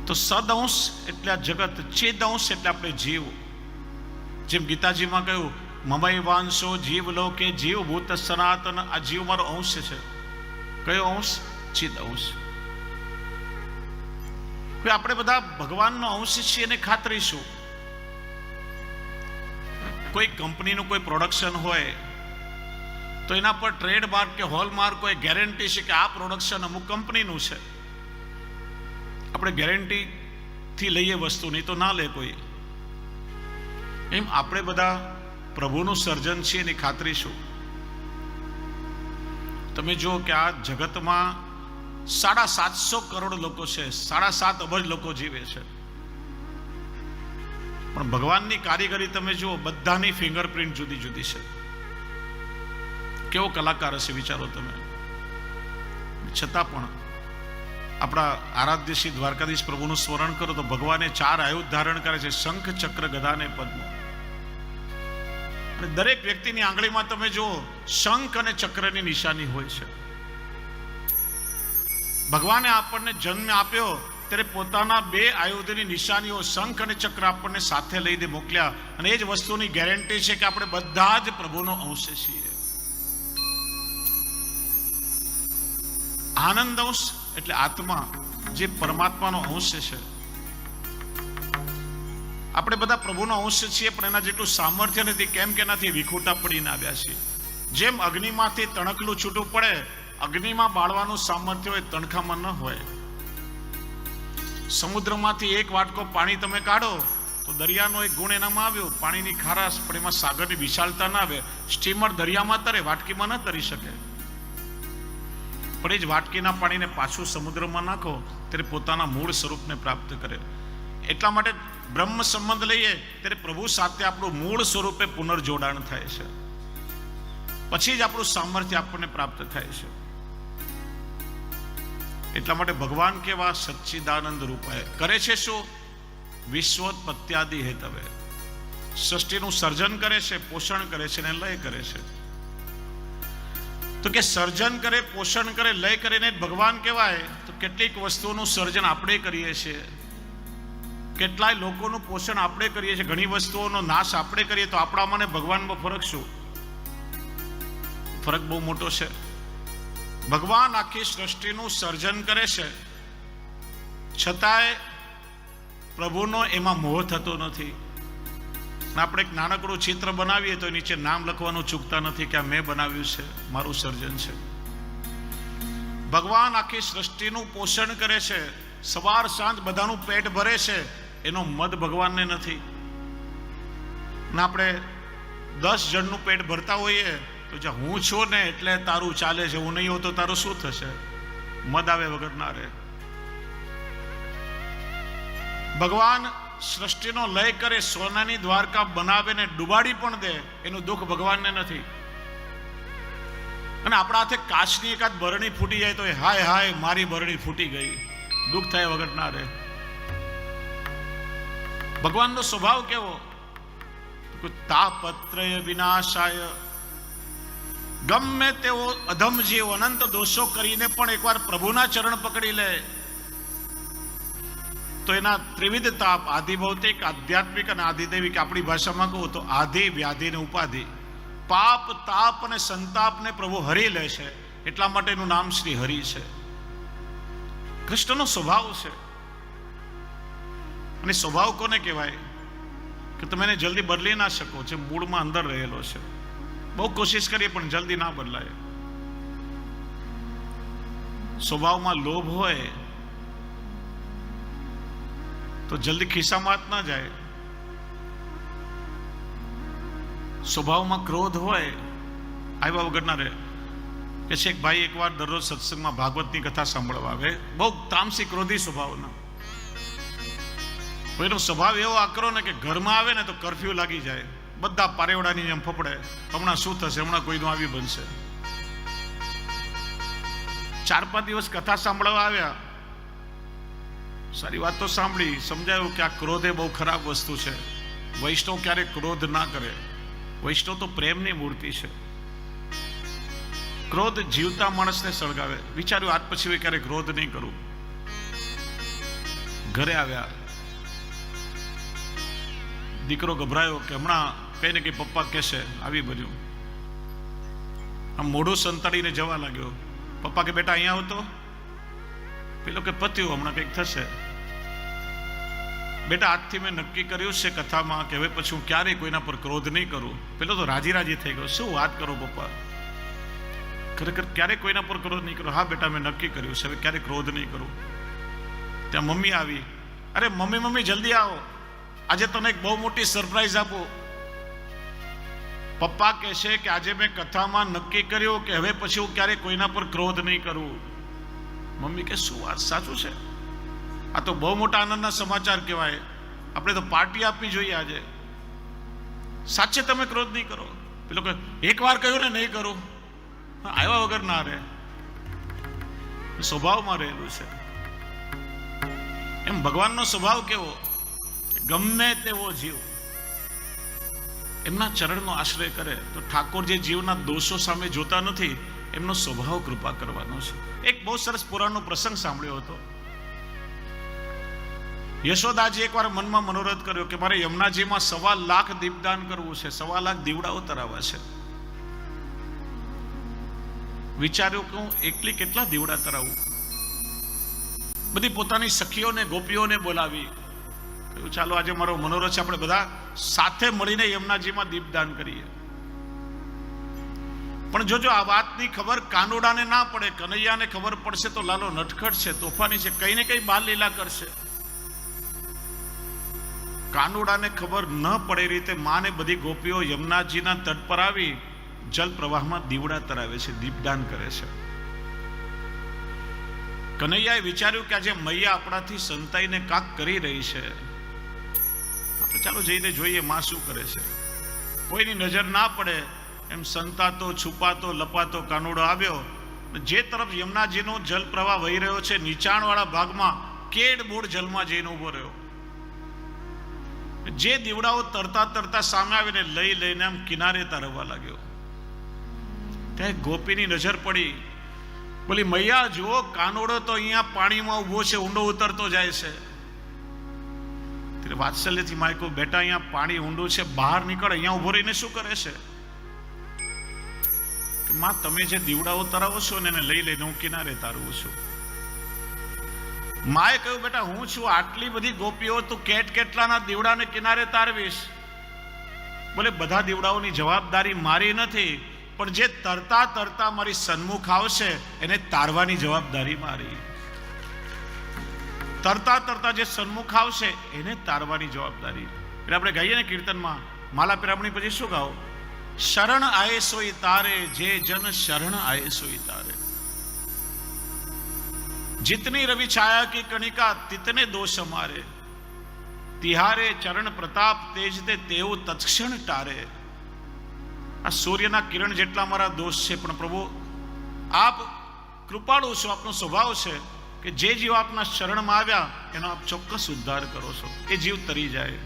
તો સદઅંશ એટલે આ જગત, ચેદઅંશ એટલે આપણે જીવ. જેમ ગીતાજીમાં કહ્યું, મમય વાંશો જીવ લોકે જીવ ભૂત સનાતન. આ જીવ મારો અંશ છે. કયો અંશ? ચેદઅંશ. આપણે બધા ભગવાનનો અંશ છીએ એને ખાતરી શું? કોઈ કંપનીનું કોઈ પ્રોડક્શન હોય તો એના પર ટ્રેડમાર્ક કે હોલમાર્ક કોઈ ગેરંટી છે કે આ પ્રોડક્શન અમુક કંપનીનું છે. આપણે ગેરંટીથી લઈએ વસ્તુ, નહીં તો ના લે કોઈ. એમ આપણે બધા પ્રભુનું સર્જન છે એની ખાતરી શું? તમે જુઓ કે આ જગતમાં 750 કરોડ લોકો છે, 7.5 અબજ લોકો જીવે છે. પણ ભગવાનની કારીગરી તમે જુઓ, બધાની ફિંગરપ્રિન્ટ જુદી જુદી છે. કેવો કલાકાર હશે વિચારો તમે. છતાં પણ આપણા આરાધ્ય શ્રી દ્વારકાધીશ પ્રભુનું સ્મરણ કરો તો ભગવાને 4 આયુધ ધારણ કરે છે, શંખ, ચક્ર, ગદા અને પદ્મ. અને દરેક વ્યક્તિની આંગળીમાં તમે જુઓ શંખ અને ચક્રની નિશાની હોય છે. ભગવાને આપણને જન્મ આપ્યો ત્યારે પોતાના 2 આયુધની નિશાનીઓ શંખ અને ચક્ર આપણને સાથે લઈને મોકલ્યા. અને એ જ વસ્તુની ગેરંટી છે કે આપણે બધા જ પ્રભુનો અંશ છીએ. આનંદ અંશ એટલે આત્મા, જે પરમાત્માનો અંશ છે. આપણે બધા પ્રભુનો અંશ છીએ, પણ એના જેટલું સામર્થ્ય નથી. કેમ કે એનાથી વિખૂટા પડીને આવ્યા છીએ. જેમ અગ્નિમાંથી તણખલું છૂટું પડે, અગ્નિમાં બાળવાનું સામર્થ્ય હોય, તણખામાં ન હોય. સમુદ્રમાંથી એક વાટકો પાણી તમે કાઢો તો દરિયાનો એક ગુણ એનામાં આવ્યો, પાણીની ખારાશ, પણ એમાં સાગરની વિશાળતા ના આવે. સ્ટીમર દરિયામાં તરે, વાટકીમાં ન તરી શકે. પણ એ જ વાટકીના પાણીને પાછું સમુદ્રમાં નાખો ત્યારે પોતાના મૂળ સ્વરૂપને પ્રાપ્ત કરે. એટલા માટે બ્રહ્મ સંબંધ લઈએ ત્યારે પ્રભુ સાથે આપણું મૂળ સ્વરૂપે પુનર્જોડાણ થાય છે. પછી જ આપણું સામર્થ્ય આપણને પ્રાપ્ત થાય છે. એટલા માટે ભગવાન કેવા સચ્ચિદાનંદ રૂપાય કરે છે શું? વિશ્વોત્પત્યાદિ હેતવે. સૃષ્ટિનું સર્જન કરે છે, પોષણ કરે છે અને લય કરે છે. તો કે સર્જન કરે, પોષણ કરે, લય કરીને ભગવાન કહેવાય. તો કેટલીક વસ્તુઓનું સર્જન આપણે કરીએ છીએ, કેટલાય લોકોનું પોષણ આપણે કરીએ છીએ, ઘણી વસ્તુઓનો નાશ આપણે કરીએ. તો આપણામાં ને ભગવાનમાં ફરક શું? ફરક બહુ મોટો છે. ભગવાન આખી સૃષ્ટિનું સર્જન કરે છે, છતાંય પ્રભુનો એમાં મોહ થતો નથી. આપણે એક નાનકડું ચિત્ર બનાવીએ તો નીચે નામ લખવાનું ચૂકતા નથી કે આ મેં બનાવ્યું છે, મારું સર્જન છે. ભગવાન આખી સૃષ્ટિનું પોષણ કરે છે, સવાર સાંજ બધાનું પેટ ભરે છે. એનો મદ ભગવાનને નથી. ને આપણે 10 જણનું પેટ ભરતા હોઈએ તો જે હું છું ને એટલે તારું ચાલે છે, હું નહીં હોઉં તો તારું શું થશે? મદ આવે વગર ના રહે. ભગવાન સૃષ્ટિનો લય કરે, સોનાની દ્વારકા બનાવે ને ડુબાડી પણ દે, એનું દુઃખ ભગવાનને નથી. અને આપણા હાથે કાચની એકાદ બરણી ફૂટી જાય તો હાય હાય મારી બરણી ફૂટી ગઈ, દુઃખ થાય વગર ના રહે. ભગવાનનો સ્વભાવ કેવો? તાપત્રય વિનાશાય. ગમે તેવો અધમ જીવ અનંત દોષો કરીને પણ એકવાર પ્રભુના ચરણ પકડી લે તો એના ત્રિવિધ તાપ, આધિ ભૌતિક, આધ્યાત્મિક અને આધિદૈવિક, આપણી ભાષામાં કહું તો આધિ, વ્યાધિ અને ઉપાધિ, પાપ, તાપ અને સંતાપને પ્રભુ હરી લે છે. એટલા માટે એનું નામ શ્રી હરિ છે. કૃષ્ણનો સ્વભાવ છે. અને સ્વભાવ કોને કહેવાય? કે તમે એને જલ્દી બદલી ના શકો, જે મૂળમાં અંદર રહેલો છે. બહુ કોશિશ કરીએ પણ જલ્દી ના બદલાય. સ્વભાવમાં લોભ હોય તો જલ્દી ખિસ્સામાં હાથ ના જાય. સ્વભાવમાં ક્રોધ હોય આવ્યા વગર ના રહે. કે છે એક ભાઈ એકવાર દરરોજ સત્સંગમાં ભાગવતની કથા સાંભળવા આવે, બહુ તામસી ક્રોધી સ્વભાવના. એનો સ્વભાવ એવો આકરો ને કે ઘરમાં આવે ને તો કર્ફ્યુ લાગી જાય, બધા પારેવડાની જેમ ફફડે, હમણાં શું થશે, હમણાં કોઈનું આવી બનશે. 4-5 દિવસ કથા સાંભળવા આવ્યા, સારી વાત તો સાંભળી, સમજાયું કે આ ક્રોધ એ બહુ ખરાબ વસ્તુ છે. વૈષ્ણવ ક્યારે ક્રોધ ના કરે. વૈષ્ણવ તો પ્રેમની મૂર્તિ છે. ક્રોધ જીવતા માણસને સળગાવે. વિચાર્યું આજ પછી ક્યારે ક્રોધ નહીં કરું. ઘરે આવ્યા, દીકરો ગભરાયો કે હમણાં કઈ ને કઈ પપ્પા કહેશે, આવી બન્યું. આમ મોઢું સંતાડીને જવા લાગ્યો. પપ્પા કે બેટા અહીંયા આવતો. પેલો કે પત્યું, હમણાં કંઈક થશે. બેટા આજથી મેં નક્કી કર્યું છે કથામાં કે હવે પછી હું ક્યારેય કોઈના પર ક્રોધ નહીં કરું. પેલો તો રાજી થઈ ગયો, શું વાત કરો પપ્પા, ખરેખર ક્યારેય કોઈના પર ક્રોધ નહીં કરું. હા બેટા મેં નક્કી કર્યું છે, હવે ક્યારેય ક્રોધ નહીં કરું. ત્યાં મમ્મી આવી. અરે મમ્મી જલ્દી આવો, આજે તને એક બહુ મોટી સરપ્રાઈઝ આપું. પપ્પા કહે છે કે આજે મેં કથામાં નક્કી કર્યું કે હવે પછી હું ક્યારેય કોઈના પર ક્રોધ નહીં કરું. મમ્મી કે શું વાત, સાચું છે? આ તો બહુ મોટા આનંદના સમાચાર કહેવાય, આપણે તો પાર્ટી આપવી જોઈએ આજે. સાચે તમે ક્રોધ નહીં કરો? પેલો કે એકવાર કહ્યું ને નહીં કરું, આવ્યા વગર ના રહે. સ્વભાવમાં રહેલું છે. એમ ભગવાનનો સ્વભાવ કેવો? ગમે તેવો જીવ એમના ચરણનો આશ્રય કરે તો ઠાકોર જે જીવના દોષો સામે જોતા નથી, એમનો સ્વભાવ કૃપા કરવાનો છે. એક બહુ સરસ પુરાણનો પ્રસંગ સાંભળ્યો હતો. યશોદાજી એકવાર મનમાં મનોરથ કર્યો કે મારે યમુનાજીમાં 1.25 લાખ દીપદાન કરવું છે, 1.25 લાખ દીવડાઓ તરાવવા છે. વિચાર્યું કે હું એકલી કેટલા દીવડા તરાવું. બધી પોતાની સખીઓને ગોપીઓને બોલાવી, ચાલો આજે મારો મનોરથ છે, આપણે બધા સાથે મળીને યમુનાજીમાં દીપદાન કરીએ. પણ જોજો આ વાતની ખબર કાનુડાને ના પડે, કનૈયાને ખબર પડશે તો લાલો નટખટ છે, તોફાની છે, કઈ ને કઈ બાલ લીલા કરશે. કાનુડાને ખબર ન પડે રીતે માને બધી ગોપીઓ યમુનાજીના તટ પર આવી જલ પ્રવાહમાં દીવડા તરાવે છે, દીપદાન કરે છે. કનૈયાએ વિચાર્યું કે આજે મૈયા આપણાથી સંતાઈને કાક કરી રહી છે, આપણે ચાલો જઈને જોઈએ માં શું કરે છે. કોઈની નજર ના પડે એમ સંતાતો છુપાતો લપાતો કાનુડો આવ્યો. જે તરફ યમુનાજીનો જલ પ્રવાહ વહી રહ્યો છે, નીચાણવાળા ભાગમાં કેડ બોડ જલમાં જઈને ઉભો રહ્યો. જે દીવડાઓ તરતા તરતા સામે આવીને લઈને આમ કિનારે તારવવા લાગ્યો. ત્યાં ગોપીની નજર પડી, બોલી મૈયા જુઓ, કાનુડો તો અહીંયા પાણીમાં ઉભો છે, ઊંડો ઉતરતો જાય છે. વાત્સલ્યથી માએ કહ્યું, બેટા અહીંયા પાણી ઊંડું છે, બહાર નીકળ, અહીંયા ઉભો રહીને શું કરે છે? માં તમે જે દીવડાઓ તરાવો છો ને એને લઈને હું કિનારે તારવું છું. માએ કહ્યું, બેટા હું છું, આટલી બધી ગોપીઓ, તું કેટલાના દીવડાને કિનારે તારવીશ? બોલે બધા દીવડાઓની જવાબદારી મારી નથી, પણ જે તરતા તરતા મારી સન્મુખ આવશે એને તારવાની જવાબદારી મારી. તરતા તરતા જે સન્મુખ આવશે એને તારવાની જવાબદારી. એટલે આપણે ગાઈએ ને કીર્તનમાં, માલા પિરામણી પછી શું ગાઓ? શરણ આયે સોઈ તારે, જે જન શરણ આયે સોઈ તારે. जितनी रवि छाया की कणिका तितने दोष हमारे, तिहारे चरण प्रताप तेज ते तेव तत्क्षण टारे. આ સૂર્યના કિરણ જેટલા મારા દોષ છે, પણ પ્રભુ આપ કૃપાળુ છો, આપનો સ્વભાવ છે કે જે જીવ આપના શરણમાં આવ્યા એનો આપ ચોક્કસ ઉદ્ધાર કરો છો, એ જીવ તરી જાય.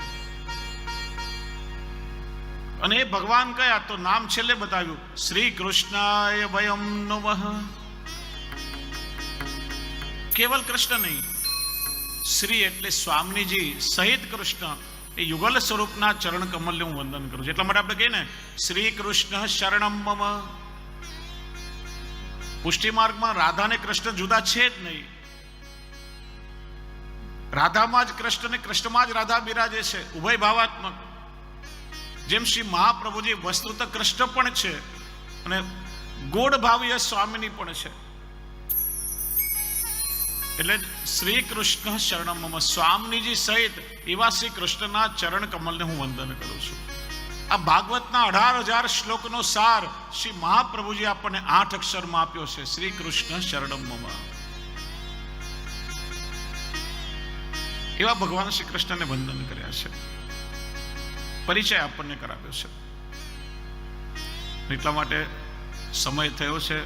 અને એ ભગવાન કયા? તો નામ છેલ્લે બતાવ્યું, શ્રી કૃષ્ણાય વયમ નમઃ. કેવલ કૃષ્ણ નહીં, શ્રી એટલે સ્વામીજી સહિત કૃષ્ણ, એ યુગલ સ્વરૂપના ચરણ કમલને હું વંદન કરું છું. એટલા માટે આપણે કહીએ ને, શ્રી કૃષ્ણ શરણમ મમ. પુષ્ટિ માર્ગમાં રાધા ને કૃષ્ણ જુદા છે જ નહીં. રાધામાં જ કૃષ્ણ ને કૃષ્ણમાં જ રાધા બિરાજે છે, ઉભય ભાવાત્મક. જેમ શ્રી મહાપ્રભુજી વસ્તુત કૃષ્ણ પણ છે અને ગોળ ભાવીય સ્વામીની પણ છે. એટલે શ્રી કૃષ્ણ શરણમ મમ, સ્વામીજી સહિત એવા શ્રી કૃષ્ણના ચરણ કમલને હું વંદન કરું છું. આ ભાગવતના 18,000 શ્લોકનો સાર શ્રી મહાપ્રભુજી આપણને 8 અક્ષરમાં આપ્યો છે, શ્રી કૃષ્ણ શરણમ મમ. એવા ભગવાન શ્રી કૃષ્ણને વંદન કર્યા છે, પરિચય આપણને કરાવ્યો છે. એટલા માટે સમય થયો છે.